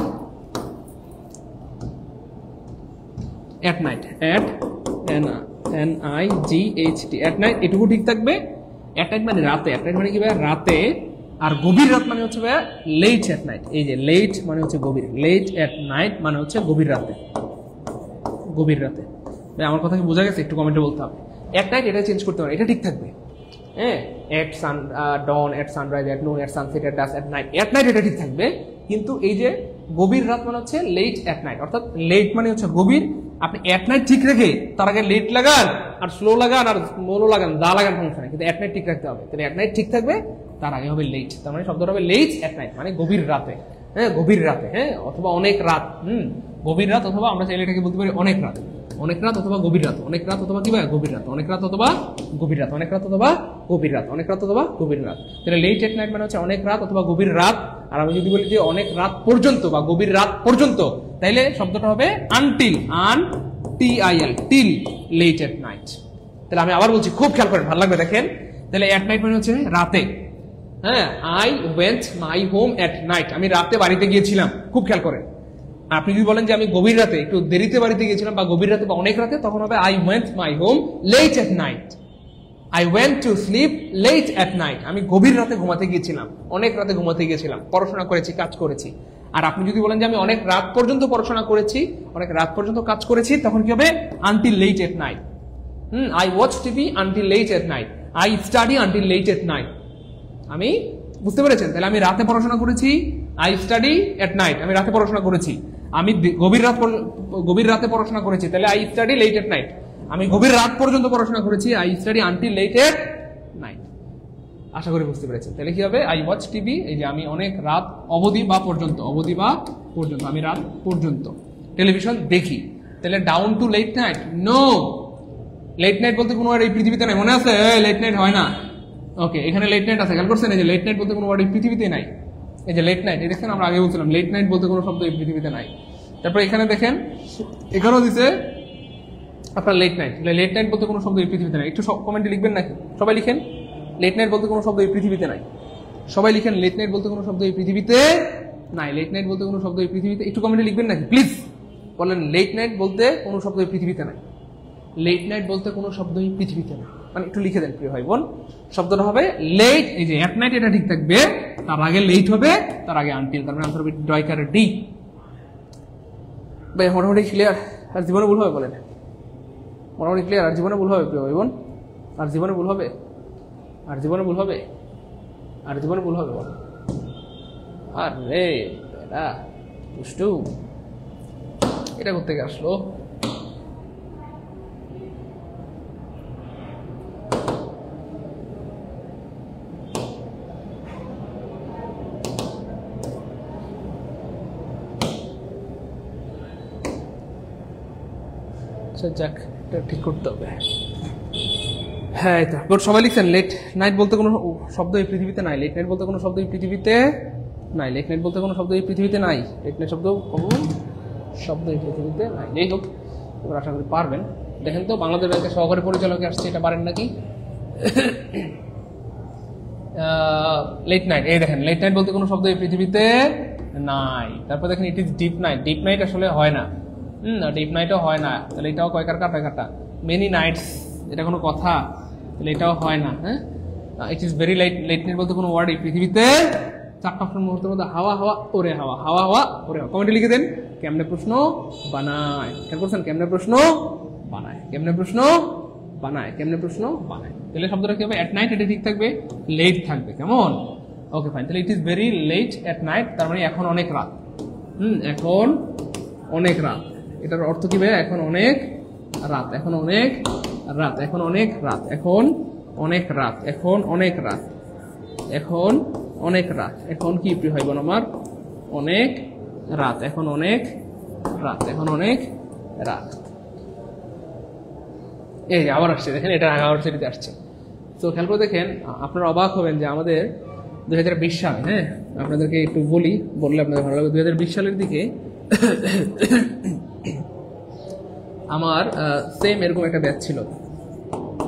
এট night, at NIGHT, at night এটুকু ঠিক থাকবে। এট নাইট মানে রাতে, এট নাইট মানে কি ভাই? রাতে। আর গভীর রাত মানে হচ্ছে ভাই লেট এট নাইট। এই যে লেট মানে হচ্ছে গভীর, লেট এট নাইট মানে হচ্ছে গভীর রাতে, গভীর রাতে। ভাই আমার কথা কি বোঝা গেছে? একটু কমেন্টে বলতে হবে। এট নাইট এটা চেঞ্জ করতে পারে, এটা ঠিক থাকবে। হ্যাঁ, এট সান ডন, এট sunrise, at noon, at sunset, at dusk, at night, at night এটা ঠিক থাকবে। কিন্তু এই যে গভীর রাত মানে হচ্ছে লেট এট নাইট, অর্থাৎ লেট মানে হচ্ছে গভীর। আপনি এট নাইট ঠিক রেখে তার আগে লেট লাগান আর স্লো লাগান আর মোলো লাগান, যা লাগান সমস্যা নেই, কিন্তু এট নাইট ঠিক রাখতে হবে। তাহলে এট নাইট ঠিক থাকবে, তার আগে হবে লেট। তার মানে শব্দটা হবে লেট এট নাইট, মানে গভীর রাতে। হ্যাঁ, গভীর রাতে, হ্যাঁ, অথবা অনেক রাত। গভীর রাত, অথবা আমরা চাইলে এটাকে বলতে পারি অনেক রাত, অনেক রাত অথবা গভীর রাত, অনেক রাত অথবা কি ভাই? গভীর রাত, অনেক রাত অথবা গভীর রাত, অনেক রাত অথবা গভীর রাত, অনেক রাত অথবা গভীর রাত। তাহলে লেট এট নাইট মানে হচ্ছে অনেক রাত অথবা গভীর রাত। আর আমি যদি বলি যে অনেক রাত পর্যন্ত বা গভীর রাত পর্যন্ত, তাইলে শব্দটা হবে until, ANTIL, till late at night. তাহলে আমি আবার বলছি, খুব খেয়াল করেন, ভালো লাগবে দেখেন। তাহলে এট নাইট মানে হচ্ছে রাতে। হ্যাঁ, I went my home at night, আমি রাতে বাড়িতে গিয়েছিলাম। খুব খেয়াল করেন। আপনি যদি বলেন যে আমি গভীর রাতে, একটু দেরিতে বাড়িতে গিয়েছিলাম, বা গভীর রাতে বা অনেক রাতে, তখন হবে I went my home late at night, I went to sleep late at night, আমি গভীর রাতে ঘুমাতে গিয়েছিলাম, অনেক রাতে ঘুমাতে গিয়েছিলাম, পড়াশোনা করেছি, কাজ করেছি। আর আপনি যদি বলেন যে আমি অনেক রাত পর্যন্ত পড়াশোনা করেছি, অনেক রাত পর্যন্ত কাজ করেছি, তখন কি হবে? until late at night. I watch TV until late at night, I study until late at night. আমি, বুঝতে পেরেছেন? তাহলে আমি রাতে পড়াশোনা করেছি, I study at night, আমি রাতে পড়াশোনা করেছি। আমি গভীর রাতে পড়াশোনা করেছি, তাহলে I study late at night, আমি গভীর রাত পর্যন্ত পড়াশোনা করেছি, I study until late at night। আশা করি বুঝতে পেরেছেন। তাহলে কি হবে? I watch TV, এই যে আমি অনেক রাত অবধি বা পর্যন্ত, অবধি বা পর্যন্ত, আমি রাত পর্যন্ত টেলিভিশন দেখি। তাহলে down to late night, no, late night বলতে কোনো ওয়ার্ড এই পৃথিবীতে নাই, মনে আছে? লেট নাইট হয় না। ওকে, এখানে লেট নাইট আছে, খেয়াল করছেন? এই যে লেট নাইট বলতে কোনো ওয়ার্ড এই পৃথিবীতে নাই। এই যে লেট নাইট, এই দেখছেন, আমরা আগে বলছিলাম লেট নাইট বলতে কোনো শব্দ এই পৃথিবীতে নাই। তারপর এখানে দেখেন, এখানেও দিছে আপনার লেট নাইট, লেট নাইট বলতে কোনো শব্দ এই পৃথিবীতে নাই। একটু কমেন্টে লিখবেন নাকি? সবাই লিখেন, লেট নাইট বলতে কোনো শব্দ এই পৃথিবীতে নাই। সবাই লিখেন, লেট নাইট বলতে কোনো শব্দ এই পৃথিবীতে নাই, লেট নাইট বলতে কোনো শব্দ এই পৃথিবীতে। একটু কমেন্টে লিখবেন নাকি প্লিজ? বলেন, লেট নাইট বলতে কোনো শব্দ এই পৃথিবীতে নাই, লেট নাইট বলতে কোনো শব্দই পৃথিবীতে না। মানে একটু লিখে দেন প্রিয় ভাই বোন, শব্দটা হবে লেট। এই যে এট নাইট এটা ঠিক থাকবে, তার আগে লেট হবে, তার আগে আনটিল, তার মানে আনসার হবে ডয়কারে ডি। ভাই মোটামুটি ক্লিয়ার? আর জীবনে ভুল হবে বলেন? মোটামুটি ক্লিয়ার? আর জীবনে ভুল হবে প্রিয় ভাই বোন? আর জীবনে ভুল হবে? আর জীবনে ভুল হবে? আর জীবনে ভুল হবে বল? আর রে বেটা দুষ্টু, এটা করতে গিয়ে আসলো। যাক, এটা ঠিক করতে হবে। হ্যাঁ, এটা সবাই লিখছেন লেট নাইট বলতে কোনো শব্দ এই পৃথিবীতে নাই। লেট নাইট বলতে কোনো শব্দ এই পৃথিবীতে নাই। লেট নাইট বলতে কোনো শব্দ এই পৃথিবীতে নাই। লেট নাইট শব্দ কোনো শব্দ এই পৃথিবীতে নাই। যাই হোক, এবার আশা করি পারবেন। দেখেন তো বাংলাদেশ ব্যাংকের সহকারী পরিচালকে আসছে, এটা পারেন নাকি? লেট নাইট, এই দেখেন লেট নাইট বলতে কোনো শব্দ এই পৃথিবীতে নাই। তারপর দেখেন it is deep night. Deep night আসলে হয় না, ডিপ নাইটও হয় না, তাহলে এটাও কয়কার কাটা কাটা। মেনি নাইটস, এটা কোনো কথা? তাহলে এটাও হয় না। হ্যাঁ, it is very light. Late night বলতে কোনো ওয়ার্ড এই পৃথিবীতে 4টা মুহূর্তের মধ্যে হাওয়া হাওয়া ওরে হাওয়া, হাওয়া হাওয়া ওরে হাওয়া। কমেন্টে লিখে দেন কেমনে প্রশ্ন বানায়। খেয়াল করছেন কেমনে প্রশ্ন বানায়, কেমনে প্রশ্ন বানায়, কেমনে প্রশ্ন বানায়। তাহলে শব্দটা কি হবে? এট নাইট, এটা ঠিক থাকবে, লেট থাকবে। কেমন? Okay fine. তাহলে it is very late at night, তার মানে এখন অনেক রাত। এখন অনেক রাত, এটার অর্থ কি ভাই? এখন অনেক রাত, এখন অনেক রাত, এখন অনেক রাত, এখন অনেক রাত, এখন অনেক রাত, এখন অনেক রাত। এখন কি প্রিয় ভাই বোন আমার? অনেক রাত, এখন অনেক রাত, এখন অনেক রাত। এই আবার আসছে, দেখেন এটা ইউনিভার্সিটিতে আসছে। তো খেয়াল করে দেখেন, আপনারা অবাক হবেন যে আমাদের 2020 সাল, হ্যাঁ আপনাদেরকে একটু বললে আপনাদের ভালো লাগবে। 2020 সালের দিকে আমার সেম এরকম একটা ব্যাচ ছিল।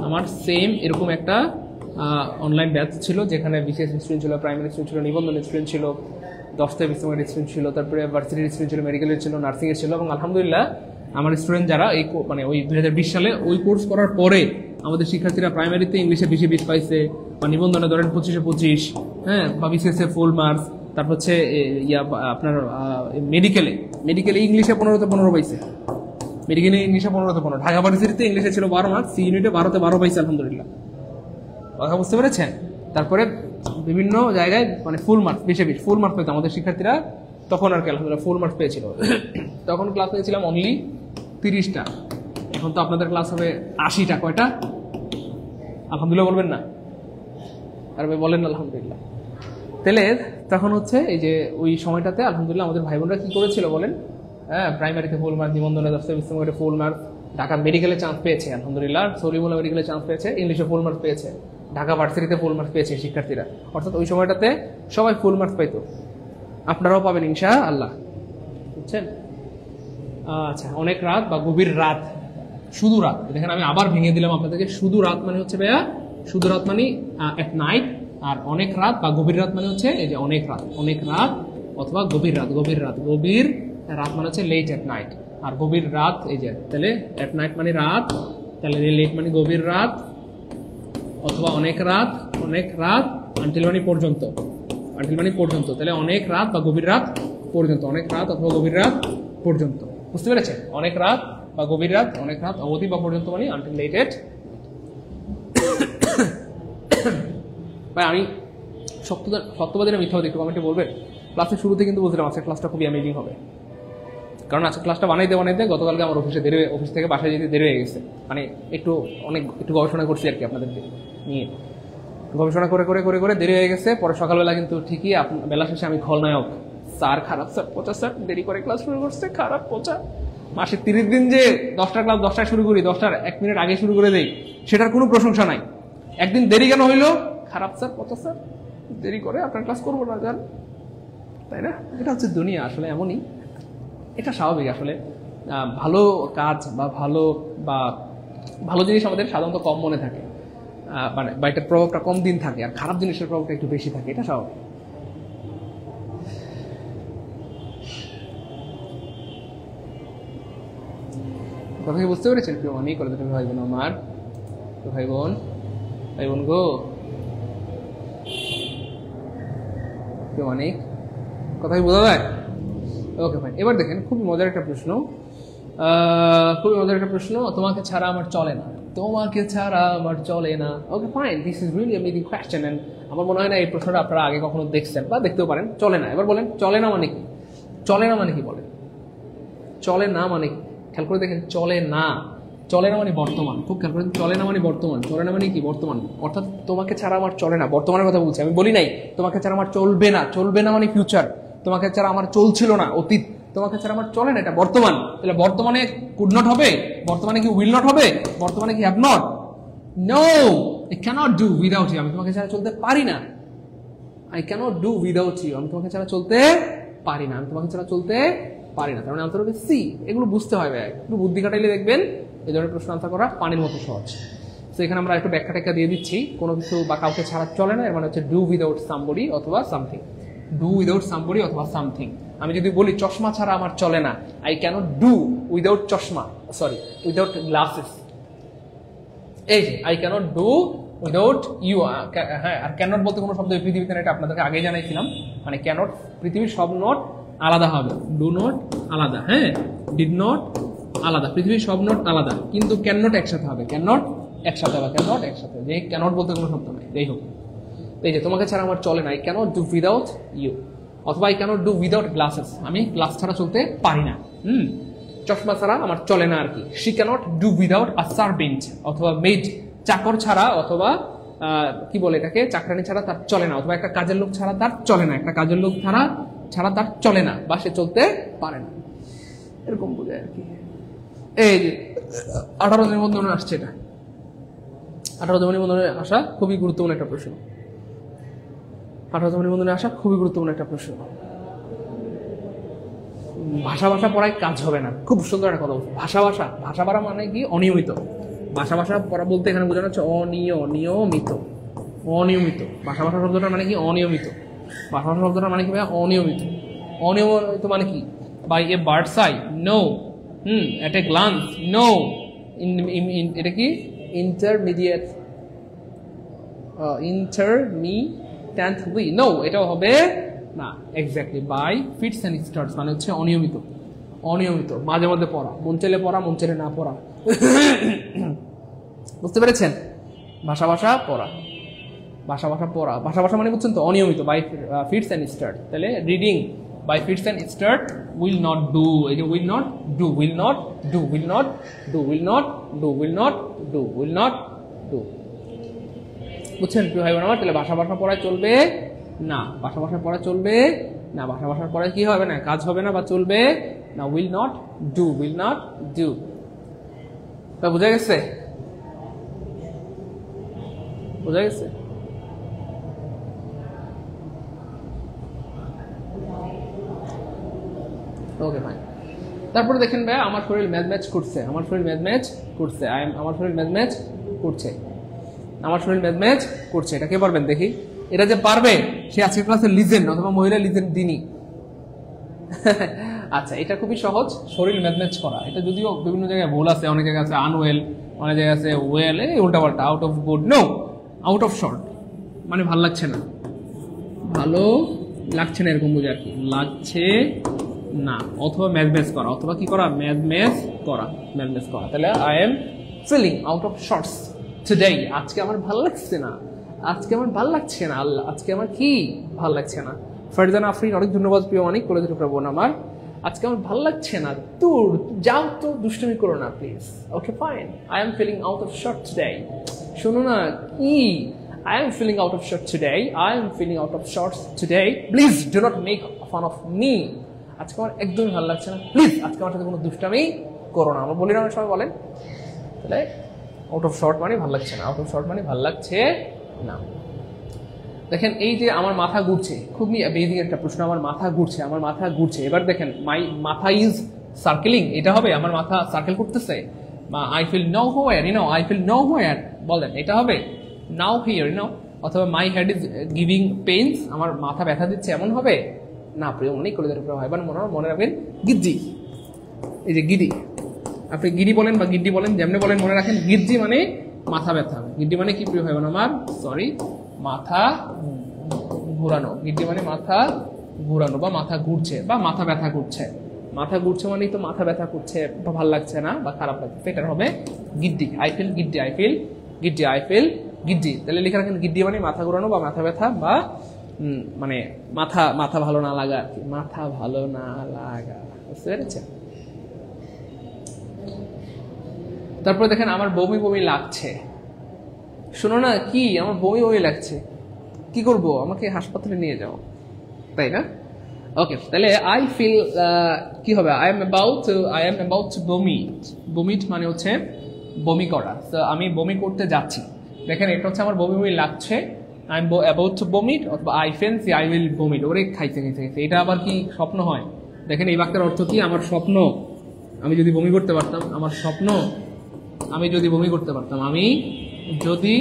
আমার সেম এরকম একটা অনলাইন ব্যাচ ছিল, যেখানে বিশেষ স্টুডেন্ট ছিল, প্রাইমারি স্টুডেন্ট ছিল, নিবন্ধন স্টুডেন্ট ছিল, 10টা বিসিএর স্টুডেন্ট ছিল, তারপরে ভার্সিটির স্টুডেন্ট ছিল, মেডিকেলের ছিল, নার্সিংয়ের ছিল। এবং আলহামদুলিল্লাহ আমার স্টুডেন্ট যারা এই মানে ওই 2020 সালে ওই কোর্স করার পরে আমাদের শিক্ষার্থীরা প্রাইমারিতে ইংলিশে 20 পাইছে, বা নিবন্ধনে ধরেন 25 হ্যাঁ, বা বিসিএসে ফুল মার্কস। তারপর হচ্ছে আপনার মেডিকেলে ইংলিশে 15 পাইছে, মেডিকেলে ইংলিশে 15 ঢাকা ভার্সিটিতে ইংলিশে ছিল 12 মার্কস, সি ইউনিটে 12 পাইছে আলহামদুলিল্লাহ। কথা বুঝতে পেরেছেন? তারপরে বিভিন্ন জায়গায় মানে ফুল মার্কস, 20 ফুল মার্কস পেত আমাদের শিক্ষার্থীরা তখন, আর কি আলহামদুলিল্লাহ ফুল মার্কস পেয়েছিল। তখন ক্লাস পেয়েছিলাম অনলি 30টা। এখন তো আপনাদের ক্লাস হবে 80টা। কয়টা? আলহামদুলিল্লাহ বলবেন না? আর ভাই বলেন আলহামদুলিল্লাহ। তাহলে তখন হচ্ছে এই যে ওই সময়টাতে আলহামদুলিল্লাহ আমাদের ভাই বোনরা কি করেছিল বলেন? হ্যাঁ, প্রাইমারিতে ফুল মার্ক, নিবন্ধনে 10টা ফুল মার্ক, ঢাকা মেডিকেলে চান্স পেয়েছে আলহামদুলিল্লাহ, সলিমুল্লাহ মেডিকেলে চান্স পেয়েছে, ইংলিশে ফুল মার্কস পেয়েছে, ঢাকা ভার্সিটিতে ফুল মার্কস পেয়েছে শিক্ষার্থীরা। অর্থাৎ ওই সময়টাতে সবাই ফুল মার্কস পাইতো। আপনারাও পাবেন ইনশাআল্লাহ, বুঝছেন? আচ্ছা, অনেক রাত বা গভীর রাত, শুধু রাত। দেখেন আমি আবার ভেঙে দিলাম আপনাদেরকে। শুধু রাত মানে হচ্ছে ভাইয়া, শুধু রাত মানে এট নাইট, আর অনেক রাত বা গভীর রাত মানে হচ্ছে এই যে অনেক রাত, অনেক রাত অথবা গভীর রাত। গভীর রাত, গভীর রাত মানে হচ্ছে লেট এট নাইট, আর গভীর রাত এই যে, তাহলে এট নাইট মানে রাত, তাহলে লেট মানে গভীর রাত অথবা অনেক রাত, অনেক রাত আনটিল মানে পর্যন্ত, আনটিল মানে পর্যন্ত। তাহলে অনেক রাত বা গভীর রাত পর্যন্ত, অনেক রাত অথবা গভীর রাত পর্যন্ত। বুঝতে পেরেছেন? অনেক রাত বা গভীর রাত, অনেক রাত অবধি বা পর্যন্ত মানে আনটিল লেট এট। ভাই আমি সত্যবাদী না মিথ্যাবাদী একটু কমেন্টে বলবেন। ক্লাসের শুরুতে কিন্তু বলছিলাম আজকের ক্লাসটা খুবই অ্যামেজিং হবে, কারণ আজকে ক্লাসটা বানাইতে গতকালকে আমার অফিস থেকে বাসায় যেতে দেরি হয়ে গেছে। মানে একটু গবেষণা করছি আর কি আপনাদেরকে নিয়ে, গবেষণা করে করে করে করে দেরি হয়ে গেছে। পরে সকালবেলা কিন্তু ঠিকই বেলা শেষে আমি খলনায়ক, স্যার খারাপ, স্যার পচা, স্যার দেরি করে ক্লাস শুরু করছে, খারাপ পচা। মাসে 30 দিন যে 10টার ক্লাস 10টায় শুরু করি, 10টার 1 মিনিট আগে শুরু করে দেই, সেটার কোনো প্রশংসা নাই। একদিন দেরি কেন হইলো? খারাপ স্যার, পচা স্যার, দেরি করে আপনার ক্লাস করবো না, জান, তাই না? এটা হচ্ছে দুনিয়া, আসলে এমনই, এটা স্বাভাবিক। আসলে ভালো কাজ বা ভালো জিনিস আমাদের সাধারণত কম মনে থাকে, মানে বা এটার প্রভাবটা কম দিন থাকে, আর খারাপ জিনিসের প্রভাবটা একটু বেশি থাকে, এটা স্বাভাবিক। কথা কি বুঝতে পেরেছেন? প্রিয় অনেক করে তুমি ভাই বোন আমার, ভাই বোন গো, প্রিয় অনেক কথাই বোঝা যায়? Okay fine. এবার দেখেন খুবই মজার একটা প্রশ্ন, তোমাকে ছাড়া আমার চলে না, তোমাকে ছাড়া আমার চলে না। Okay fine, this is really amazing question, and আমার মনে হয় না এই প্রশ্নটা আপনারা আগে কখনো দেখছেন বা দেখতেও পারেন। চলে না, এবার বলেন চলে না মানে কি? চলে না মানে কি বলে? চলে না মানে খেয়াল করে দেখেন, চলে না, চলে না মানে বর্তমান। খুব খেয়াল করে, চলে না মানে বর্তমান, চলে না মানে কি বর্তমান। অর্থাৎ তোমাকে ছাড়া আমার চলে না, বর্তমানের কথা বলছি। আমি বলি নাই তোমাকে ছাড়া আমার চলবে না, চলবে না মানে ফিউচার। তোমাকে ছাড়া আমার চলছিল না, অতীত। তোমাকে ছাড়া আমার চলে না, এটা বর্তমান। তাহলে বর্তমানে কুড নট হবে, বর্তমানে কি উইল নট হবে, বর্তমানে কি have not? No, I cannot do without you. আমি তোমাকে ছাড়া চলতে পারি না। I cannot do without you. আমি তোমাকে ছাড়া চলতে পারি না, আমি তোমাকে ছাড়া চলতে পারি না। তার মানে আনসার হবে সি। এগুলো বুঝতে হবে, একটু বুদ্ধি খাটাইলে দেখবেন এই ধরনের প্রশ্ন আনসার করা পানির মতো সহজ। তো এখানে আমরা একটু ব্যাখ্যা ট্যাখ্যা দিয়ে দিচ্ছি। কোনো কিছু বা কাউকে ছাড়া চলে না, এর মানে হচ্ছে ডু উইদাউট সামবডি অথবা সামথিং। ডু উইদাউট সামবডি অথবা সামথিং। আমি যদি বলি চশমা ছাড়া আমার চলে না, আই ক্যানট ডু উইদাউট চশমা, সরি উইদাউট গ্লাসেস। এই যে I cannot do without you. হ্যাঁ, আর ক্যানট বলতে কোনো শব্দ পৃথিবীতে না, এটা আপনাদেরকে আগেই জানাইছিলাম। মানে ক্যানট, পৃথিবীর সব নোট আলাদা হবে, ডু নট আলাদা, হ্যাঁ, ডিড নট আলাদা, পৃথিবীর সব নোট আলাদা, কিন্তু ক্যান নট একসাথে হবে, ক্যান নট একসাথে হবে, ক্যান নট একসাথে। যে ক্যানট বলতে কোনো শব্দ নাই, যাই হোক। এই যে তোমাকে ছাড়া আমার চলে না, I cannot do without you, অথবা I cannot do without glasses. আমি গ্লাস ছাড়া চলতে পারি না। চশমা ছাড়া আমার চলে না আর কি। She can't do without a servant অথবা মেড। চাকর ছাড়া অথবা কি বলে এটাকে, চাকরানি ছাড়া তার চলে না, অথবা একটা কাজের লোক ছাড়া তার চলে না, একটা কাজের লোক ছাড়া তার চলে না, বা সে চলতে পারে না, এরকম বোঝায় আর কি। এই যে 18 নিবন্ধনে আসছে, এটা 18 নিবন্ধনে আসা খুবই গুরুত্বপূর্ণ একটা প্রশ্ন। 18 নিবন্ধনে আসা খুবই গুরুত্বপূর্ণ একটা প্রশ্ন। ভাষা পড়ায় কাজ হবে না। খুব সুন্দর একটা কথা বলছে, ভাষা পড়া মানে কি অনিয়মিত। ভাষা পড়া বলতে এখানে বোঝানো হচ্ছে অনিয়মিত। ভাষা শব্দটা মানে কি অনিয়মিত। ভাষা শব্দটা মানে কি ভাই অনিয়মিত। অনিয়মিত মানে কি? By a bird's eye no, at a glance no, এটা কি ইন্টারমিডিয়েটলি নো, এটাও হবে না। Exactly, by fits and starts মানে হচ্ছে অনিয়মিত। মাঝে মধ্যে পড়া, মন চাইলে পড়া, মন চাইলে না পড়া। বুঝতে পেরেছেন? ভাষা পড়া, ভাষা মানে বুঝছেন তো, অনিয়মিত, বাই ফিটস এন্ড স্টার্ট। তাহলে reading by fits and start will not do, এই যে will not do, will not do, will not do, will not do, will not do, will not do. বুঝছেন প্রিয় ভাই বোন আমার? তাহলে ভাষা পড়ায় চলবে না, ভাষা পড়া চলবে না, ভাষার পড়ায় কি হবে না, কাজ হবে না বা চলবে না, will not do, will not do. তা বোঝা গেছে? বোঝা গেছে? ওকে ভাই। তারপরে দেখেন ভাই, আমার শরীর ম্যাচ করছে, আমার শরীর ম্যাচ করছে, আমার শরীর ম্যাচ করছে, আমার শরীর ম্যাচ করছে। এটা কে পারবেন দেখি? এটা যে পারবে সে আজকের ক্লাসের লিজেন্ড অথবা মহিলা লিজেন্ড দিনই। আচ্ছা, এটা খুবই সহজ, শরীর ম্যাচ করা। এটা যদিও বিভিন্ন জায়গায় ভুল আছে, অনেক জায়গায় আছে আনওয়েল, অনেক জায়গায় আছে ওয়েল, এই উল্টাপাল্টা, out of good, no, out of short মানে ভালো লাগছে না, ভালো লাগছে না এরকম বোঝা আর কি, লাগছে না, অথবা ম্যাচ করা, অথবা কি করা, ম্যাচ করা। তাহলে I am feeling out of shorts today, আজকে আমার ভালো লাগছে না, আজকে আমার ভালো লাগছে না, আজকে আমার কি ভালো লাগছে না। ফারজানা আফরিন, অনেক ধন্যবাদ প্রিয়, অনেক কলেজের উপরে বোন আমার। আজকে আমার ভালো লাগছে না, তোর যাও তো, দুষ্টুমি করো না please. Okay fine, I am feeling out of short today. শোনো না কি, I am feeling out of shorts today. I am feeling out of shorts today. Please do not make fun of me. আজকে আমার একদমই ভালো লাগছে না, please আজকে আমার সাথে কোনো দুষ্টামি করো না। আমরা বলি না, অনেক সময় বলেন। তাহলে আউট অফ শর্ট মানে ভালো লাগছে না, আউট অফ শর্ট মানে ভালো লাগছে না। দেখেন এই যে আমার মাথা ঘুরছে, খুবই বেসিক একটা প্রশ্ন, আমার মাথা ঘুরছে। এবার দেখেন মাই মাথা ইজ সার্কেলিং, এটা হবে আমার মাথা সার্কেল করতেছে। বা I feel nowhere, I feel nowhere, বলেন এটা হবে নাও হিয়ার, অথবা my head is giving pains, আমার মাথা ব্যথা দিচ্ছে, এমন হবে না। প্রিয় অনেক কলেজের উপরে হয়, মনে রাখবেন গিজ্জি, এই যে গিডি, আপনি গিডি বলেন বা গিড্ডি বলেন, যেমনি বলেন মনে রাখেন, গিজ্জি মানে মাথা ব্যথা, গিড্ডি মানে কি প্রিয় হয় আমার, সরি, মাথা ঘুরানো। গিড্ডি মানে মাথা ঘুরানো বা মাথা ঘুরছে বা মাথা ব্যথা করছে। মাথা ঘুরছে মানেই তো মাথা ব্যথা করছে বা ভালো লাগছে না বা খারাপ লাগছে, এটা হবে giddy. I feel giddy, I feel giddy, I feel giddy. তাহলে লিখে রাখেন গিড্ডি মানে মাথা ঘুরানো বা মাথা ব্যথা বা মানে মাথা মাথা ভালো না লাগা আর কি, মাথা ভালো না লাগা, বুঝতে পেরেছেন? তারপরে দেখেন আমার বমি বমি লাগছে, শোনো না কি আমার বমি বমি লাগছে, কি করব, আমাকে হাসপাতালে নিয়ে যাও, তাই না? ওকে, তাহলে আই ফিল কি হবে, আই এম অ্যাবাউট টু বমিট। বমিট মানে হচ্ছে বমি করা। তো আমি বমি করতে যাচ্ছি, দেখেন এটা হচ্ছে আমার বমি বমি লাগছে, আই এম অ্যাবাউট টু বমিট, অথবা আই ফ্যান্সি আই উইল বমিট। ওরে খাইতে খাইতে খাইতে, এটা আবার কি স্বপ্ন হয়? দেখেন এই বাক্যের অর্থ কি, আমার স্বপ্ন আমি যদি বমি করতে পারতাম, আমার স্বপ্ন আমি যদি বমি করতে পারতাম, আমি যদি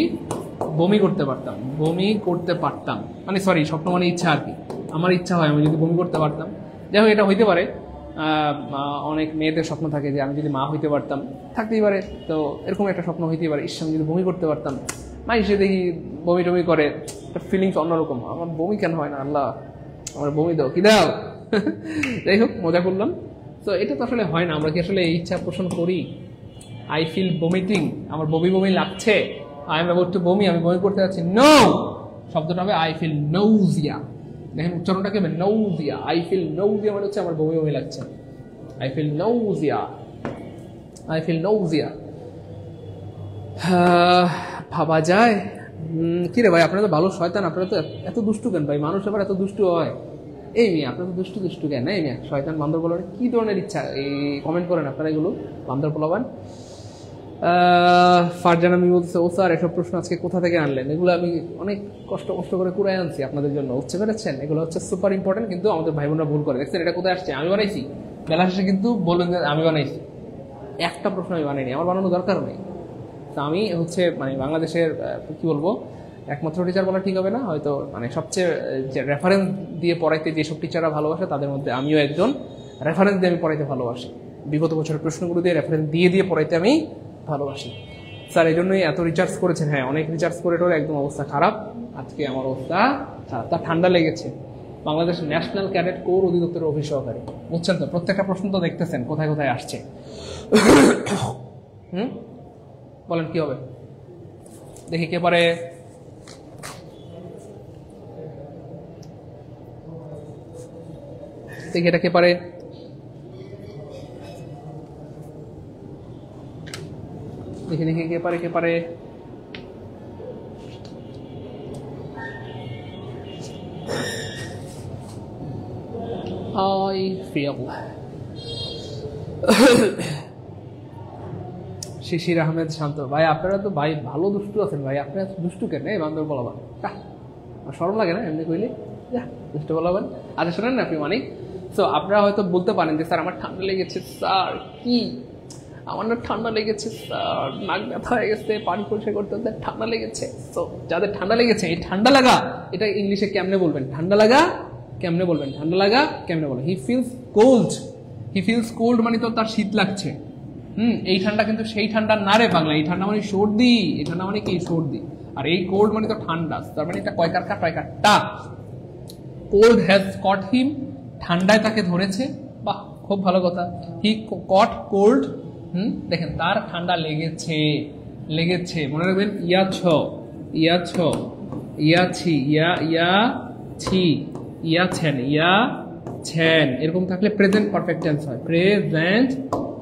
বমি করতে পারতাম, বমি করতে পারতাম মানে সরি স্বপ্ন মানে ইচ্ছা আর কি, আমার ইচ্ছা হয় আমি যদি বমি করতে পারতাম। যাই হোক, এটা হইতে পারে, অনেক মেয়েদের স্বপ্ন থাকে যে আমি যদি মা হইতে পারতাম, থাকতেই পারে। তো এরকম একটা স্বপ্ন হইতেই পারে, ইস আমি যদি বমি করতে পারতাম। সে দেখি বমি টমি করে, একটা ফিলিংস অন্যরকম, আমার বমি কেন হয় না, আল্লাহ আমার বমি দাও, কি দাও। যাই হোক, মজা করলাম। তো এটা তো আসলে হয় না, আমরা কি আসলে এই ইচ্ছা পোষণ করি? আই ফিল বমিটিং, আমার বমি বমি লাগছে, আই এম অ্যাবাউট টু বমি, আমি বমি করতে যাচ্ছি। নো, শব্দটা হবে আই ফিল নৌজিয়া। দেখেন উচ্চারণটা কি হবে, নৌজিয়া। আই ফিল নৌজিয়া মানে হচ্ছে আমার বমি বমি লাগছে, আই ফিল নৌজিয়া, আই ফিল নৌজিয়া। ভাবা যায়। কি রে ভাই, আপনারা তো ভালো শয়তান, আপনারা তো এত দুষ্টু কেন ভাই? মানুষ আবার এত দুষ্টু হয়? এই মিয়া আপনারা তো দুষ্টু দুষ্টু কেন? এই মিয়া শয়তান বান্দর বলার কি ধরনের ইচ্ছা, এই কমেন্ট করেন আপনারা এগুলো, বান্দর পোলাবান। ফারজানা আমি বলতেছে, ও স্যার এসব প্রশ্ন আজকে কোথা থেকে আনলেন? এগুলো আমি অনেক কষ্ট করে কুড়াই আনছি আপনাদের জন্য, বুঝতে পেরেছেন? এগুলো হচ্ছে সুপার ইম্পর্টেন্ট, কিন্তু আমাদের ভাই বোনরা ভুল করে। দেখছেন এটা কোথায় আসছে? আমি বানাইছি, বেলা শেষে কিন্তু বলবেন যে আমি বানাইছি। একটা প্রশ্ন আমি বানাইনি, আমার বানানো দরকার নেই। তো আমি হচ্ছে মানে বাংলাদেশের কি বলবো, একমাত্র টিচার বলা ঠিক হবে না হয়তো, মানে সবচেয়ে যে রেফারেন্স দিয়ে পড়াইতে যেসব টিচাররা ভালোবাসে তাদের মধ্যে আমিও একজন। রেফারেন্স দিয়ে আমি পড়াইতে ভালোবাসি, বিগত বছরের প্রশ্নগুলো দিয়ে রেফারেন্স দিয়ে পড়াইতে আমি ভালোবাসি। স্যার এই জন্যই এত রিচার্জ করেছেন? হ্যাঁ, অনেক রিচার্জ করে টোর একদম অবস্থা খারাপ, আজকে আমার অবস্থা খারাপ। তার ঠান্ডা লেগেছে। বাংলাদেশ ন্যাশনাল ক্যাডেট কোর অধিদপ্তরের অফিস সহকারী, বুঝছেন তো? প্রত্যেকটা প্রশ্ন তো দেখতেছেন কোথায় কোথায় আসছে। বলেন কি হবে? দেখি কে পারে। দেখি এটা কে পারে। দেখি দেখি কে পারে, কে পারে। I feel শিশির আহমেদ শান্ত ভাই, আপনারা তো ভাই ভালো দুষ্টু আছেন ভাই, আপনারা দুষ্টু কেন? এই বান্দর বলাবান, শরম লাগে না এমনি কইলে? দুষ্টু বলাবান। আচ্ছা শোনেন না আপনি মানিক, তো আপনারা হয়তো বলতে পারেন যে স্যার আমার ঠান্ডা লেগেছে। স্যার কি আমার না ঠান্ডা লেগেছে স্যার, নাক ব্যথা হয়ে গেছে, পানি পরিষ্কার করতে করতে ঠান্ডা লেগেছে। তো যাদের ঠান্ডা লেগেছে, এই ঠান্ডা লাগা এটা ইংলিশে কেমনে বলবেন? ঠান্ডা লাগা কেমনে বলবেন? ঠান্ডা লাগা কেমনে বলবেন? He feels cold. He feels cold মানে তো তার শীত লাগছে। এই ঠান্ডা কিন্তু সেই ঠান্ডা না রে বাংলা, এই ঠান্ডা মানে সর্দি, এই ঠান্ডা মানে কি? সর্দি। আর এই কোল্ড মানে তো ঠান্ডা, তার মানে এটা কয়কার কা টয়কার টা। কোল্ড হ্যাজ কট হিম, ঠান্ডায় তাকে ধরেছে। বাহ, খুব ভালো কথা। হি কট কোল্ড, দেখেন তার ঠান্ডা লেগেছে, লেগেছে মনে রাখবেন। ইয়াছ, ইয়াছ, ইয়াছি, ইয়াছি, ইয়াছেন, ইয়াছেন, এরকম থাকলে প্রেজেন্ট পারফেক্ট টেন্স হয়। প্রেজেন্ট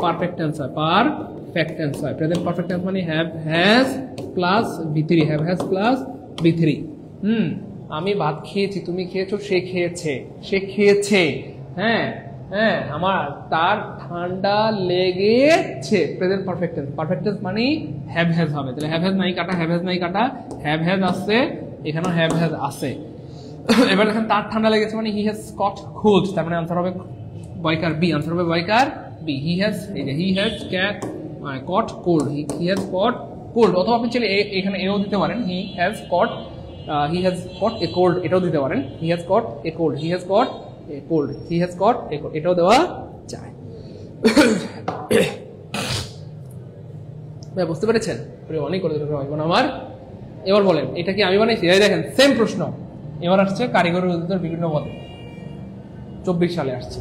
পারফেক্ট টেন্স হয়, পারফেক্ট টেন্স হয়। প্রেজেন্ট পারফেক্ট টেন্স মানে have has plus V3, have has plus V3। আমি ভাত খেয়েছি, তুমি খেয়েছো, সে খেয়েছে, সে খেয়েছে। হ্যাঁ হ্যাঁ, আমার তার ঠান্ডা লেগেছে। Present perfect tense. Perfect tense মানে হ্যাভ হ্যাজ হবে। তাহলে হ্যাভ হ্যাজ নাই কাটা, হ্যাভ হ্যাজ নাই কাটা, হ্যাভ হ্যাজ আছে, এখানেও হ্যাভ হ্যাজ আছে। এবার দেখেন তার ঠান্ডা লেগেছে মানে হি হ্যাজ কট কোল্ড, তার মানে আনসার হবে বয়কার বি, আনসার হবে বয়কার বি। হি হ্যাজ, এই যে he has caught cold, he has caught cold. অথবা আপনি চাইলে এখানে এও দিতে পারেন, he has caught a cold, এটাও দিতে পারেন। He has caught a cold, he has caught a cold, he has caught a cold, এটাও দেওয়া যায়। ভাই বুঝতে পেরেছেন? অনেক করে আমার। এবার বলেন এটা কি আমি বানাইছি? দেখেন সেম প্রশ্ন এবার আসছে কারিগরি অধিদপ্তর বিভিন্ন পদে, 24 সালে আসছে,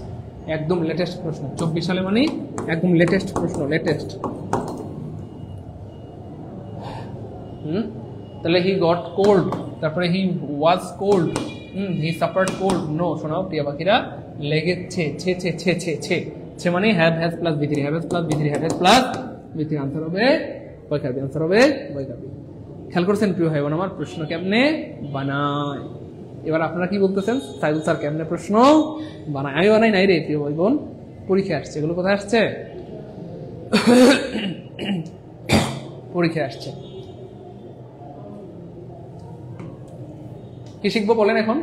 একদম লেটেস্ট প্রশ্ন। 24 সালে মানে একদম লেটেস্ট প্রশ্ন, লেটেস্ট। তাহলে হি গট কোল্ড, তারপরে he was cold, he suffered cold, no শোনাও প্রিয়া পাখিরা, লেগেছে, ছে ছে ছে ছে ছে ছে মানে have has plus B three, have has plus B three, have has plus B three, answer হবে বৈকাবি, আনসার হবে বৈকাবি। খেয়াল করছেন প্রিয় ভাই বোন আমার, প্রশ্ন কেমনে বানায়। এবার আপনারা কি বলতেছেন, সাইদুল স্যার কেমনে প্রশ্ন বানায়? আমি বানাই নাই রে প্রিয় ভাই বোন, পরীক্ষা আসছে, এগুলো কোথায় আসছে? পরীক্ষা আসছে। কি শিখবো বলেন এখন?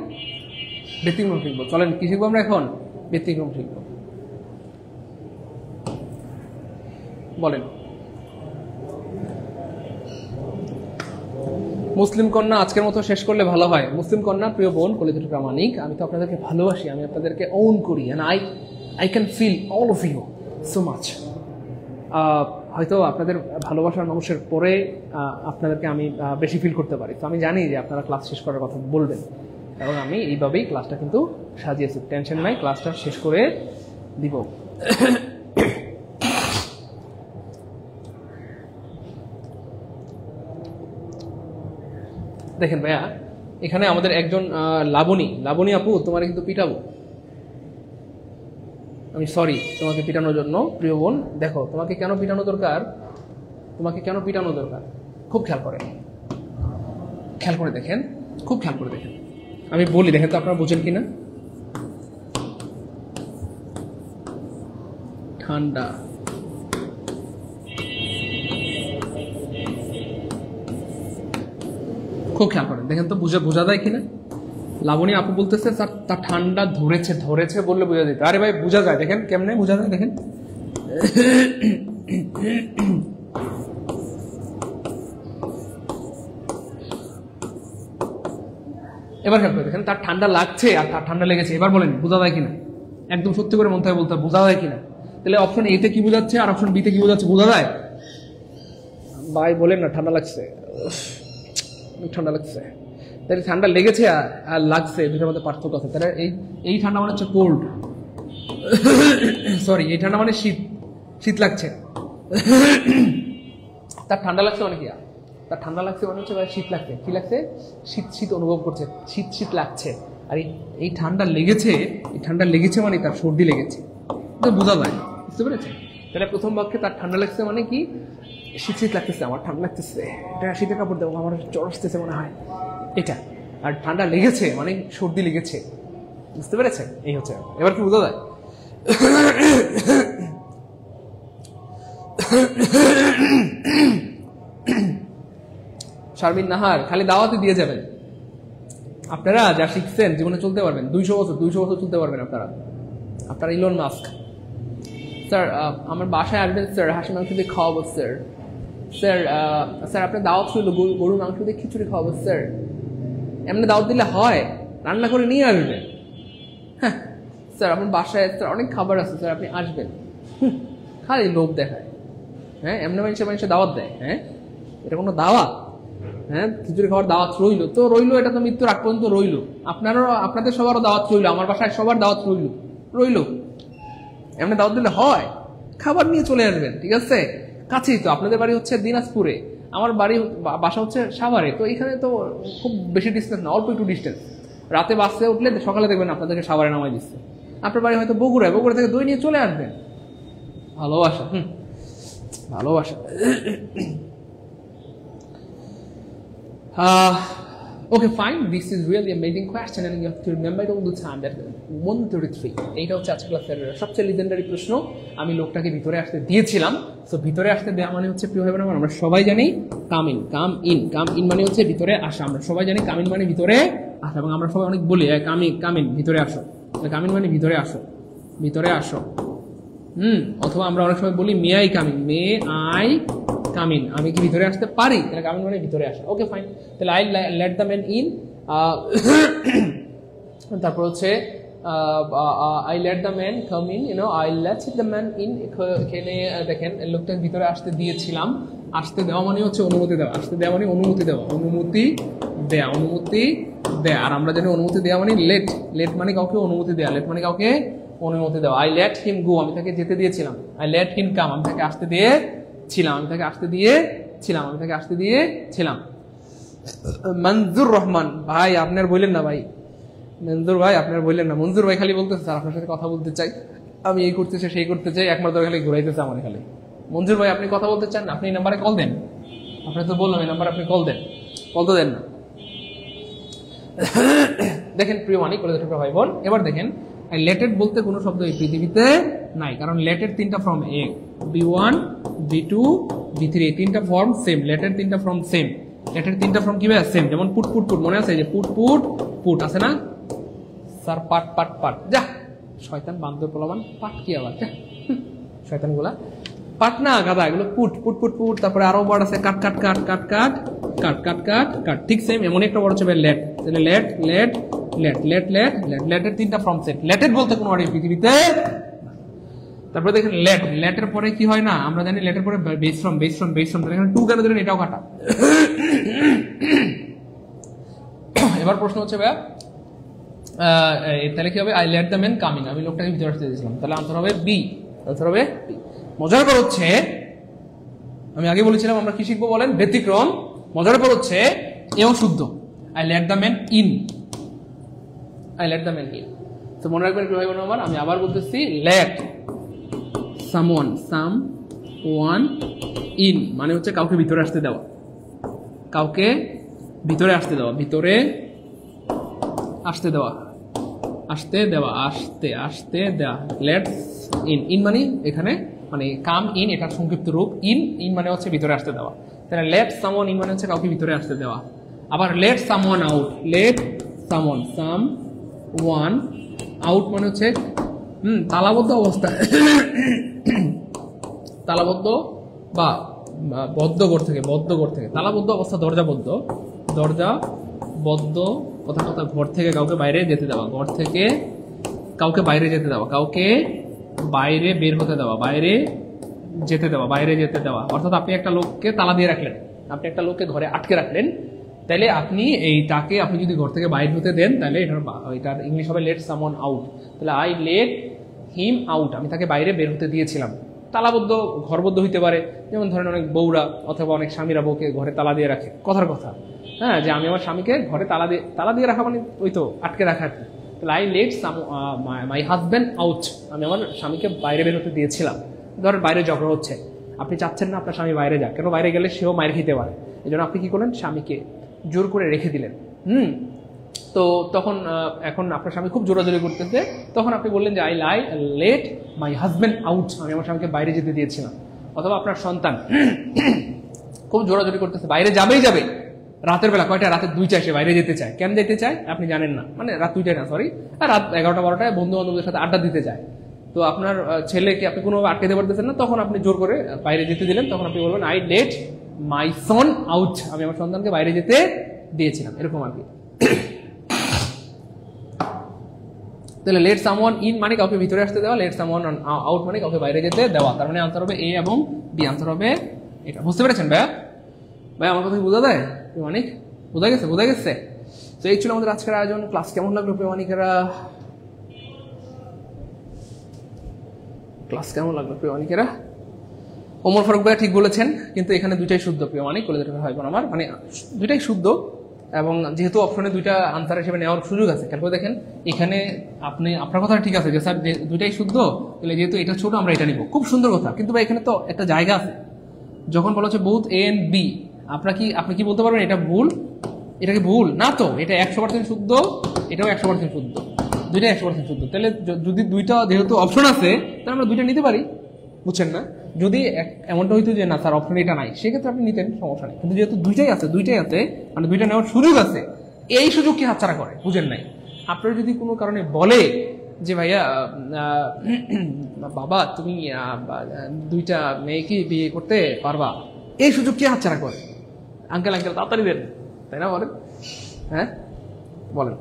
ব্যতিক্রম শিখবো, চলেন কি শিখবো আমরা এখন? ব্যতিক্রম শিখবো, বলেন। মুসলিম কন্যা আজকের মতো শেষ করলে ভালো হয়। মুসলিম কন্যা প্রিয় বোন কলিজুর প্রামাণিক, আমি তো আপনাদেরকে ভালোবাসি, আমি আপনাদেরকে ওন করি, and I can feel all of you so much. হয়তো আপনাদের ভালোবাসার মানুষের পরে আপনাদেরকে আমি বেশি ফিল করতে পারি, তো আমি জানি যে আপনারা ক্লাস শেষ করার কথা বলবেন, কারণ আমি এইভাবেই ক্লাসটা কিন্তু সাজিয়েছি। টেনশন নাই, ক্লাসটা শেষ করে দিব। দেখেন ভাইয়া, এখানে আমাদের একজন লাবণী আপু, তোমার কিন্তু পিটাবো আমি, সরি তোমাকে পিটানোর জন্য প্রিয় বোন। দেখো তোমাকে কেন পিটানো দরকার, তোমাকে কেন পিটানো দরকার খুব খেয়াল করে দেখেন, খুব খেয়াল করে দেখেন। আমি বলি, দেখেন তো আপনারা বুঝেন কিনা। ঠান্ডা, খুব খেয়াল করেন, দেখেন তো বোঝা যায় কিনা। লাবণী আপু বলতেছে স্যার তার ঠান্ডা ধরেছে বললে বোঝা যেত। আরে ভাই বোঝা যায়, দেখেন কেমনে বোঝা যায়, দেখেন। এবার খেয়াল করে দেখেন, তার ঠান্ডা লাগছে আর তার ঠান্ডা লেগেছে, এবার বলেন বোঝা যায় কিনা? একদম সত্যি করে মন থেকে বলতে হবে, বোঝা যায় কিনা? তাহলে অপশন এ তে কি বোঝাচ্ছে আর অপশন বি তে কি বোঝাচ্ছে, বোঝা যায়? ভাই বলেন না, ঠান্ডা লাগছে, ঠান্ডা লাগছে। তাহলে ঠান্ডা লেগেছে আর লাগছে, দুটোর মধ্যে পার্থক্য আছে। তাহলে এই ঠান্ডা মানে হচ্ছে কোল্ড, সরি এই ঠান্ডা মানে শীত লাগছে। তার ঠান্ডা লাগছে মানে কি? তার ঠান্ডা লাগছে মানে হচ্ছে শীত লাগছে। কি লাগছে? শীত অনুভব করছে, শীত লাগছে। আর এই ঠান্ডা লেগেছে মানে তার সর্দি লেগেছে, এটা বোঝা যায়, বুঝতে পেরেছেন? তাহলে প্রথম বাক্যে তার ঠান্ডা লাগছে মানে কি? শীত লাগতেছে, আমার ঠান্ডা লাগতেছে, এটা শীতের কাপড় দেবো, আমার জ্বর আসতেছে মনে হয়, এটা। আর ঠান্ডা লেগেছে মানে সর্দি লেগেছে, বুঝতে পেরেছেন? এই হচ্ছে। এবার কি বোঝা যায়? শারমিন নাহার, খালি দাওয়াতে দিয়ে যাবেন। আপনারা যা শিখছেন জীবনে চলতে পারবেন, 200 বছর চলতে পারবেন আপনারা ইলন মাস্ক। স্যার আমার বাসায় আসবেন স্যার, হাঁসের মাংস দিয়ে খাওয়াবো স্যার। স্যার আপনার দাওয়াত ছিল গরুর মাংস দিয়ে খিচুড়ি খাওয়াবো স্যার। এমনি দাওয়াত দিলে হয়? রান্না করে নিয়ে আসবেন। হ্যাঁ স্যার আমার বাসায় স্যার অনেক খাবার আছে স্যার, আপনি আসবেন। খালি লোভ দেখায়। হ্যাঁ এমনি মানুষের দাওয়াত দেয়? হ্যাঁ এটা কোনো দাওয়াত? হ্যাঁ খিচুড়ি খাওয়ার দাওয়াত রইলো, এটা তো মৃত্যুর আগ পর্যন্ত রইলো। আপনাদের সবারও দাওয়াত রইলো, আমার বাসায় সবার দাওয়াত রইলো। এমনি দাওয়াত দিলে হয়? খাবার নিয়ে চলে আসবেন, ঠিক আছে? কাছেই তো, আপনাদের বাড়ি হচ্ছে দিনাজপুরে, আমার বাসা হচ্ছে সাভারে, তো এখানে তো খুব বেশি ডিস্টেন্স না, অল্প একটু ডিস্টেন্স। রাতে বাসে উঠলে সকালে দেখবেন আপনাদেরকে সাভারে নামাই দিচ্ছে। আপনার বাড়ি হয়তো বগুড়া থেকে দই নিয়ে চলে আসবেন। ভালোবাসা, ভালোবাসা। Okay, fine. This is really amazing question, and you have to remember all the time that 133. এইটা হচ্ছে আজকের ক্লাসের সবচেয়ে লিজেন্ডারি প্রশ্ন। আমি লোকটাকে ভিতরে আসতে দিয়েছিলাম। সো ভিতরে আসতে দেওয়া মানে হচ্ছে প্রিয় ভাই বোন, আমরা সবাই জানি কাম ইন মানে হচ্ছে ভিতরে আসা। আমরা সবাই জানি কাম ইন মানে ভিতরে আসা, এবং আমরা সবাই অনেক বলি কাম ইন ভিতরে আসো। কাম ইন মানে ভিতরে আসো। অথবা আমরা অনেক সময় বলি মে আই কাম ইন, আমি কি ভিতরে আসতে পারি? তাহলে কাম ইন মানে ভিতরে আসা। ওকে ফাইন, তাহলে I let the man in. তারপর হচ্ছে I let the man come in, I let the man in. এখানে দেখেন লোকটার ভিতরে আসতে দিয়েছিলাম। আসতে দেওয়া মানে হচ্ছে অনুমতি দেওয়া, আসতে দেওয়া মানে অনুমতি দেওয়া। আর আমরা জানি অনুমতি দেওয়া মানে লেট মানে কাউকে অনুমতি দেওয়া, অনুমতি দেওয়া। আই লেট হিম গো, আমি তাকে যেতে দিয়েছিলাম। আই লেট হিম কাম, আমি তাকে আসতে দিয়েছিলাম। মনজুর রহমান ভাই, আপনার বললেন না ভাই, মঞ্জুর ভাই আপনার বললেন না, মঞ্জুর ভাই খালি বলতেছে স্যার আপনার সাথে কথা বলতে চাই, আমি এই করতে চাই সেই করতে চাই, একমাত্র খালি ঘুরাইতেছে আমার খালি। মঞ্জুর ভাই আপনি কথা বলতে চান, আপনি এই নাম্বারে কল দেন, আপনি তো বললাম এই নাম্বারে আপনি কল দেন, কল তো দেন না। দেখেন প্রিয় মানিক ভাই বোন, এবার দেখেন লেটেড বলতে কোনো শব্দ এই পৃথিবীতে নাই, কারণ লেটেড তিনটা ফর্ম, এ B1 B2 B3 তিনটা ফর্ম সেম, লেটেড তিনটা ফর্ম সেম, লেটেড তিনটা ফর্ম কিভাবে সেম, যেমন পুট পুট পুট মনে আছে যে পুট পুট পুট আছে না স্যার, পাট পাট পাট, যা শয়তান বান্দর পোলাবান, পাট কি আবার যা শয়তান গুলা, পাট না গাদা, এগুলো পুট পুট পুট পুট। তারপরে আরো ওয়ার্ড আছে কাট কাট কাট কাট কাট কাট কাট কাট কাট, ঠিক সেম এমন একটা ওয়ার্ড হচ্ছে লেট, তাহলে late late late late late late, লেটের তিনটা ফর্ম সেট, লেটেড বলতে কোনো ওয়ার্ড এই পৃথিবীতে। তারপরে দেখেন লেট, লেটের পরে কি হয় না আমরা জানি, লেটের পরে base form base form base form, তাহলে এখানে টু কেন দিলেন এটাও কাটা। এবার প্রশ্ন হচ্ছে ভাইয়া তাহলে কি হবে, I let the man come in, আমি লোকটাকে ভিতরে আসতে দিয়েছিলাম, তাহলে আনসার হবে বি, আনসার হবে বি। মজার ব্যাপার হচ্ছে আমি আগে বলেছিলাম আমরা কি শিখবো বলেন, ব্যতিক্রম। মজার ব্যাপার হচ্ছে এও শুদ্ধ, I let the man in, I let the man in. তো মনে রাখবেন ভাই বোন আমার, আমি আবার বলতেছি লেট সামওয়ান, সামওয়ান ইন মানে হচ্ছে কাউকে ভিতরে আসতে দেওয়া, কাউকে ভিতরে আসতে দেওয়া, ভিতরে আসতে দেওয়া, আসতে দেওয়া, আসতে আসতে দেওয়া, লেটস ইন, ইন মানে এখানে মানে কাম ইন এটার সংক্ষিপ্ত রূপ, ইন ইন মানে হচ্ছে ভিতরে আসতে দেওয়া, তাহলে লেট সামওয়ান ইন মানে হচ্ছে কাউকে ভিতরে আসতে দেওয়া। আবার let someone out, let someone, someone out মানে হচ্ছে তালাবদ্ধ অবস্থা, তালাবদ্ধ বা বদ্ধ ঘর থেকে, বদ্ধ ঘর থেকে, তালাবদ্ধ অবস্থা দরজা বদ্ধ, দরজা বদ্ধ কথা কথা, ঘর থেকে কাউকে বাইরে যেতে দেওয়া, ঘর থেকে কাউকে বাইরে যেতে দেওয়া, কাউকে বাইরে বের হতে দেওয়া, বাইরে যেতে দেওয়া, বাইরে যেতে দেওয়া। অর্থাৎ আপনি একটা লোককে তালা দিয়ে রাখলেন, আপনি একটা লোককে ঘরে আটকে রাখলেন, তাহলে আপনি এইটাকে আপনি যদি ঘর থেকে বাইরে হতে দেন তাহলে এটার ইংলিশ হবে লেট সামওয়ান আউট। তাহলে আই লেট হিম আউট, আমি তাকে বাইরে বের হতে দিয়েছিলাম। তালাবদ্ধ ঘরবদ্ধ হইতে পারে, যেমন ধরেন অনেক বউরা অথবা অনেক স্বামীরা বউকে ঘরে তালা দিয়ে রাখে, কথার কথা, হ্যাঁ, যে আমি আমার স্বামীকে ঘরে তালা দিয়ে রাখা মানে ওই তো আটকে রাখা আর কি। তাহলে I late my husband out, আমি আমার স্বামীকে বাইরে বের হতে দিয়েছিলাম। ধরেন বাইরে ঝগড়া হচ্ছে, আপনি চাচ্ছেন না আপনার স্বামী বাইরে যাক, কেন বাইরে গেলে সেও মায়ের খেতে পারে, এই জন্য আপনি কি করলেন, স্বামীকে জোর করে রেখে দিলেন। তো তখন এখন আপনার স্বামী খুব জোরাজোরি করতেছে, তখন আপনি বললেন যে I let my husband out, আমি আমার স্বামীকে বাইরে যেতে দিয়েছিলাম। অথবা আপনার সন্তান খুব জোরাজোরি করতেছে, বাইরে যাবেই যাবে, রাতের বেলা কয়টা, রাতের 2টায় সে বাইরে যেতে চায়, কেন যেতে চায় আপনি জানেন না, মানে রাত 2টায় না সরি, রাত 11টা 12টায় বন্ধু বান্ধবদের সাথে আড্ডা দিতে চায়। তো আপনার ছেলেকে আপনি কোনোভাবে আটকে দিতে পারতেছেন না, তখন আপনি জোর করে বাইরে যেতে দিলেন, তখন আপনি বলবেন I let my Son out, আমি আমার সন্তানকে বাইরে যেতে দিয়েছিলাম, এরকম আর কি। তাহলে লেট সামওয়ান ইন মানে কাউকে ভিতরে আসতে দেওয়া, লেট সামওয়ান আউট মানে কাউকে বাইরে যেতে দেওয়া। তার মানে আনসার হবে এ এবং বি, আনসার হবে এটা। বুঝতে পেরেছেন ভাইয়া? ভাই আমার কথা বোঝা যায় প্রিয়মানিক? বোঝা গেছে? বোঝা গেছে। তো এই ছিল আমাদের আজকের আয়োজন। ক্লাস কেমন লাগলো প্রিয়মানিকেরা? ক্লাস কেমন লাগলো প্রিয়মানিকেরা? ওমর ফারুক ভাইয়া ঠিক বলেছেন, কিন্তু এখানে দুইটাই শুদ্ধ প্রিয়মানিক, কলেজের ভাই বোন আমার, মানে দুইটাই শুদ্ধ, এবং যেহেতু অপশনে দুইটা আনসার হিসেবে নেওয়ার সুযোগ আছে, খেয়াল করে দেখেন এখানে আপনি আপনার কথা ঠিক আছে যে স্যার দুইটাই শুদ্ধ, তাহলে যেহেতু এটা ছোট আমরা এটা নিব, খুব সুন্দর কথা। কিন্তু ভাই এখানে তো একটা জায়গা আছে, যখন বলা হচ্ছে বোথ এ এন্ড বি, আপনি কি বলতে পারবেন এটা ভুল? এটা কি ভুল না তো? এটা 100% শুদ্ধ, এটাও 100% শুদ্ধ, দুইটা 100% শুদ্ধ। তাহলে যদি দুইটা যেহেতু অপশন আছে তাহলে আমরা দুইটা নিতে পারি, বুঝছেন না? যদি এমনটা হইতো যে না স্যার অপশন এটা নাই, সেক্ষেত্রে আপনি নিতেন, সমস্যা নেই। কিন্তু যেহেতু দুইটাই আছে মানে দুইটা নেওয়ার সুযোগ আছে, এই সুযোগ কি হাতছাড়া করে? বুঝেন নাই? আপনার যদি কোনো কারণে বলে যে ভাইয়া বাবা তুমি দুইটা মেয়েকে বিয়ে করতে পারবা, এই সুযোগ কি হাতছাড়া করে? আঙ্কেল তাড়াতাড়ি দেন, তাই না? বলেন, হ্যাঁ বলেন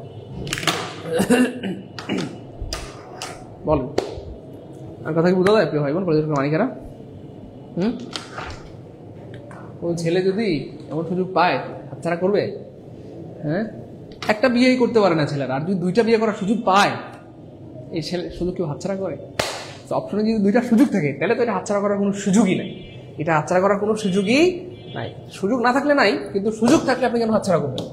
বলেন, আর কথা কি বোঝা যায় প্রিয় ভাই বোন, কলেজের মানিকেরা? ওই ছেলে যদি এমন সুযোগ পায় হাতছাড়া করবে? হ্যাঁ, একটা বিয়েই করতে পারে না ছেলেরা, আর যদি দুইটা বিয়ে করার সুযোগ পায়, এই ছেলে সুযোগ কেউ হাতছাড়া করে? তো অপশনে যদি দুইটা সুযোগ থাকে তাহলে তো এটা হাতছাড়া করার কোনো সুযোগই নাই, এটা হাতছাড়া করার কোনো সুযোগই নাই। সুযোগ না থাকলে নাই, কিন্তু সুযোগ থাকলে আপনি কেন হাতছাড়া করবেন?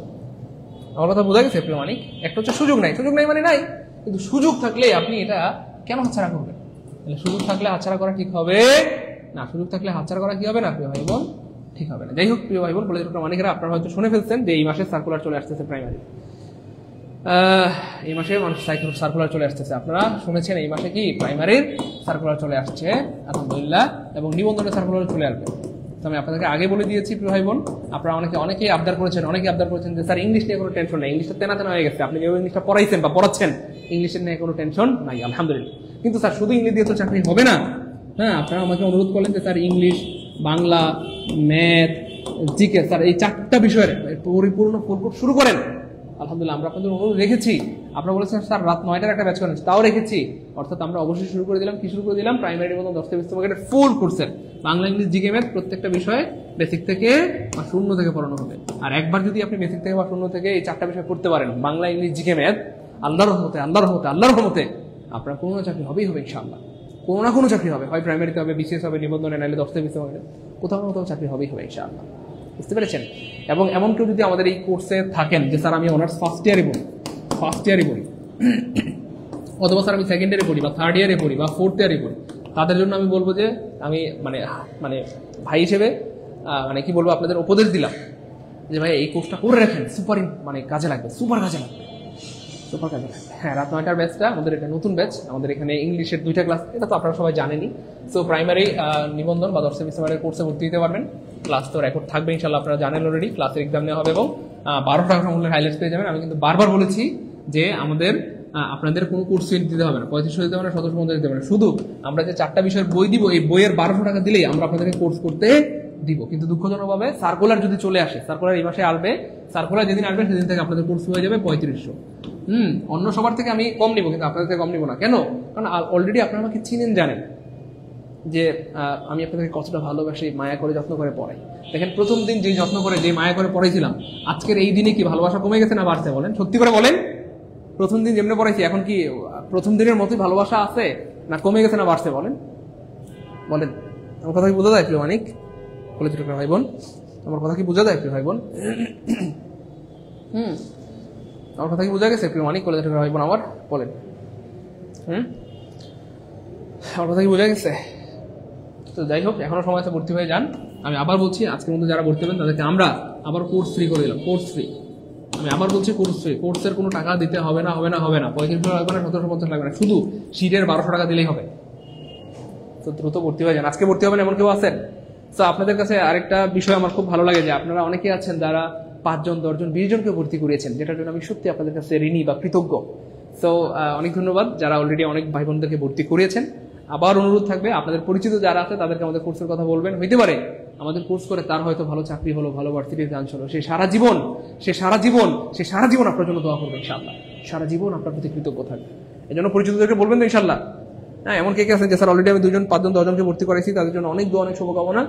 আমার কথা বোঝা গেছে প্রিয় মানিক? একটা হচ্ছে সুযোগ নাই, সুযোগ নাই মানে নাই, কিন্তু সুযোগ থাকলে আপনি এটা কেন হাতছাড়া করবেন? তাহলে সুযোগ থাকলে হাতছাড়া করা ঠিক হবে না, সুযোগ থাকলে হাতছাড়া করা কি হবে না প্রিয় ভাই বোন? ঠিক হবে না। যাই হোক প্রিয় ভাই বোন, কলেজের প্রিয় মানিকরা, আপনারা হয়তো শুনে ফেলছেন যে এই মাসে সার্কুলার চলে আসতেছে প্রাইমারি, এই মাসে মানুষ সার্কুলার চলে আসতেছে। আপনারা শুনেছেন এই মাসে কি প্রাইমারির সার্কুলার চলে আসছে আলহামদুলিল্লাহ, এবং নিবন্ধনের সার্কুলার চলে আসবে। তো আমি আপনাদেরকে আগে বলে দিয়েছি প্রিয় ভাই বোন, আপনারা অনেকেই আবদার করেছেন যে স্যার ইংলিশ নিয়ে কোনো টেনশন নেই, ইংলিশটা তেনা তেনা হয়ে গেছে, আপনি যেভাবে ইংলিশটা পড়াইছেন বা পড়াচ্ছেন ইংলিশের নিয়ে কোনো টেনশন নাই আলহামদুলিল্লাহ। কিন্তু স্যার শুধু ইংলিশ দিয়ে তো চাকরি হবে না। হ্যাঁ, আপনারা আমাকে অনুরোধ করলেন যে sir English, Bangla, math, GK, sir এই 4টা বিষয়ের পরিপূর্ণ শুরু করেন। আলহামদুলিল্লাহ আমরা আপনাদের অনুরোধ রেখেছি। আপনারা বলেছেন স্যার রাত 9টার একটা ব্যাচ করেন, তাও রেখেছি। অর্থাৎ আমরা অবশ্যই শুরু করে দিলাম, কি শুরু করে দিলাম? প্রাইমারির মতো 10 থেকে 20 মার্কেটের ফুল কোর্সের বাংলা, ইংলিশ, জিকে, ম্যাথ প্রত্যেকটা বিষয়ে বেসিক থেকে বা শূন্য থেকে পড়ানো হবে। আর একবার যদি আপনি বেসিক থেকে বা শূন্য থেকে এই 4টা বিষয় পড়তে পারেন, বাংলা, ইংলিশ, জিকে, ম্যাথ, আল্লাহর রহমতে আপনার কোনো চাকরি হবেই হবে ইনশাআল্লাহ। কোনো না কোনো চাকরি হবে, হয় প্রাইমারিতে হবে, বিসিএস হবে, নিবন্ধনে, নাইলে 10 থেকে 20 মার্কেট, কোথাও না কোথাও চাকরি হবেই হবে ইনশাআল্লাহ। বুঝতে পেরেছেন? এবং এমন কেউ যদি আমাদের এই কোর্সে থাকেন যে স্যার আমি অনার্স ফার্স্ট ইয়ারে পড়ি অথবা স্যার আমি সেকেন্ড ইয়ারে পড়ি বা থার্ড ইয়ারে পড়ি বা ফোর্থ ইয়ারে পড়ি, তাদের জন্য আমি বলবো যে আমি মানে ভাই হিসেবে কি বলবো, আপনাদের উপদেশ দিলাম যে ভাই এই কোর্সটা করে রাখেন, সুপার কাজে লাগবে। হ্যাঁ, রাত 9টার ব্যাচটা আমাদের এটা নতুন ব্যাচ। আমাদের এখানে ইংলিশের 2টা ক্লাস, এটা তো আপনারা সবাই জানেনই। সো প্রাইমারি নিবন্ধন বা 10 সেমিস্টারের কোর্সে ভর্তি দিতে পারবেন। ক্লাস তো রেকর্ড থাকবে ইনশাআল্লাহ, আপনারা জানেন অলরেডি। ক্লাসের এক্সাম নেওয়া হবে এবং 12 টাকা মূল্যের হাইলাইটস পেয়ে যাবেন। আমি কিন্তু বারবার বলেছি যে আমাদের আপনাদের কোনো কোর্স ফি দিতে হবে না, 3500 দিতে হবে না, 1750 দিতে হবে না। শুধু আমরা যে 4টা বিষয়ের বই দিব, এই বইয়ের 1200 টাকা দিলেই আমরা আপনাদেরকে কোর্স করতে দিব। কিন্তু দুঃখজনকভাবে সার্কুলার যদি চলে আসে, সার্কুলার এই মাসে আসবে, সার্কুলার যেদিন আসবে সেদিন থেকে আপনাদের কোর্স হয়ে যাবে 3500। অন্য সবার থেকে আমি কম নিব, কিন্তু আপনাদের থেকে কম নিব না। কেন? কারণ অলরেডি আপনারা আমাকে চিনেন, জানেন যে আমি আপনাদেরকে কতটা ভালোবাসি, মায়া করে যত্ন করে পড়াই। দেখেন প্রথম দিন যেই যত্ন করে, যেই মায়া করে পড়াইছিলাম, আজকের এই দিনে কি ভালোবাসা কমে গেছে না বাড়ছে? বলেন, সত্যি করে বলেন। প্রথম দিন যেমনি পড়াইছি, এখন কি প্রথম দিনের মতোই ভালোবাসা আছে না কমে গেছে না বাড়ছে? বলেন আমার কথা কি বোঝা যায় প্রিয় মানিক? কলেজের ভাই বোন, আমার কথা কি বোঝা যায় প্রিয় ভাই বোন? আমার কথা কি বোঝা গেছে প্রিয় মানিক, কলেজের ভাই বোন আমার? বলেন, আমার কথা কি বোঝা গেছে? তো যাই হোক, এখনো সময় আছে, ভর্তি হয়ে যান। আমি আবার বলছি, আজকের মধ্যে যারা ভর্তি হবেন তাদেরকে আমরা আবার কোর্স ফ্রি করে দিলাম। কোর্স ফ্রি, আমি আবার বলছি, কোর্স ফ্রি। কোর্সের কোনো টাকা দিতে হবে না, 3500 লাগবে না, 1750 লাগবে না, শুধু সিটের 1200 টাকা দিলেই হবে। তো দ্রুত ভর্তি হয়ে যান। আজকে ভর্তি হবেন এমন কেউ আছেন? তো আপনাদের কাছে আরেকটা বিষয় আমার খুব ভালো লাগে যে আপনারা অনেকেই আছেন যারা 5 জন, 10 জন, 20 জনকে ভর্তি করিয়েছেন, যেটার জন্য আমি সত্যি আপনাদের কাছে ঋণী বা কৃতজ্ঞ। তো অনেক ধন্যবাদ যারা অলরেডি অনেক ভাই বোনদেরকে ভর্তি করিয়েছেন। আবার অনুরোধ থাকবে, আপনাদের পরিচিত যারা আছে তাদেরকে আমাদের কোর্সের কথা বলবেন। হইতে পারে আমাদের কোর্স করে তার হয়তো ভালো চাকরি হলো, ভালো ভার্সিটির চান্স হলো, সে সারা জীবন আপনার জন্য দোয়া করবে ইনশাআল্লাহ, সারা জীবন আপনার প্রতি কৃতজ্ঞ থাকবে। এই জন্য পরিচিতদেরকে বলবেন তো ইনশাআল্লাহ। হ্যাঁ, এমন কে আছেন যে স্যার অলরেডি আমি 2 জন, 5 জন, 10 জনকে ভর্তি করাইছি, তাদের জন্য অনেক দোয়া, অনেক শুভকামনা।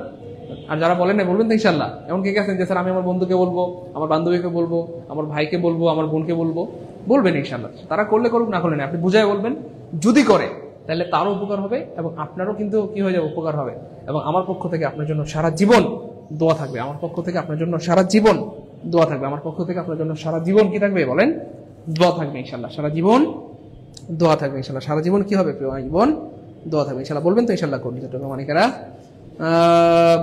আর যারা বলেন না, বলবেন তো ইনশাআল্লাহ। এমন কে আছেন যে স্যার আমি আমার বন্ধুকে বলবো, আমার বান্ধবীকে বলবো, আমার ভাইকে বলবো, আমার বোনকে বলবো, বলবেন ইনশাআল্লাহ। তারা করলে করুক, না করলে না, আপনি বুঝায় বলবেন। যদি করে তাহলে তারও উপকার হবে এবং আপনারও কিন্তু কি হয়ে যাবে, উপকার হবে। এবং আমার পক্ষ থেকে আপনার জন্য সারা জীবন দোয়া থাকবে, আমার পক্ষ থেকে আপনার জন্য সারা জীবন দোয়া থাকবে, আমার পক্ষ থেকে আপনার জন্য সারা জীবন কি থাকবে বলেন? দোয়া থাকবে ইনশাআল্লাহ, সারা জীবন দোয়া থাকবে ইনশাআল্লাহ, সারা জীবন কি হবে প্রিয় জীবন? দোয়া থাকবে ইনশাআল্লাহ। বলবেন তো ইনশাআল্লাহ? করুন যতটুকু মানিকেরা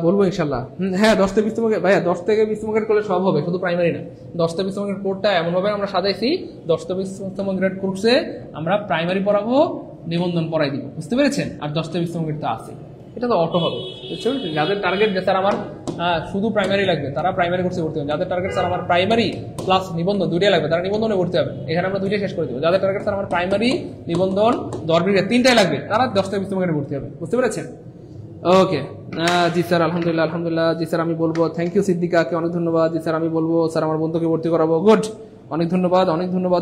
বলবো ইনশাআল্লাহ। হ্যাঁ, 10 থেকে 20 মার্কেট ভাইয়া, 10 থেকে 20 মার্কেট করলে সব হবে, শুধু প্রাইমারি না। 10 থেকে 20 মার্কেট কোর্সটা এমন ভাবে আমরা সাজাইছি, 10 থেকে 20 মার্কেট কোর্সে আমরা প্রাইমারি পড়াবো, নিবন্ধন পড়াই দিব। বুঝতে পেরেছেন? আর 10 থেকে 20 মার্কেট তো আছে, এটা তো অটো হবে। বুঝছেন? যাদের টার্গেট যে স্যার আমার শুধু প্রাইমারি লাগবে, তারা প্রাইমারি কোর্সে ভর্তি হবেন। যাদের টার্গেট স্যার আমার প্রাইমারি প্লাস নিবন্ধন 2টাই লাগবে, তারা নিবন্ধনে ভর্তি হবেন। এখানে আমরা 2টাই শেষ করে দেবো। যাদের টার্গেট স্যার আমার প্রাইমারি, নিবন্ধন, দরবিরে 3টাই লাগবে, তারা 10 থেকে 20 মার্কেটে ভর্তি হবে। বুঝতে পেরেছেন? ওকে, জি স্যার, আলহামদুলিল্লাহ। জি স্যার আমি বলবো থ্যাংক ইউ সিদ্দিকাকে, অনেক ধন্যবাদ। জি স্যার আমি বলবো স্যার আমার বন্ধুকে ভর্তি করাবো। গুড, অনেক ধন্যবাদ,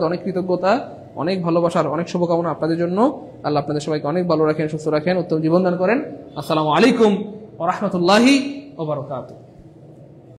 অনেক কৃতজ্ঞতা, অনেক ভালোবাসার, অনেক শুভকামনা আপনাদের জন্য। আল্লাহ আপনাদের সবাইকে অনেক ভালো রাখেন, সুস্থ রাখেন, উত্তম জীবন দান করেন। আসসালামু আলাইকুম ওয়া রাহমাতুল্লাহি ওয়া বারাকাতুহু।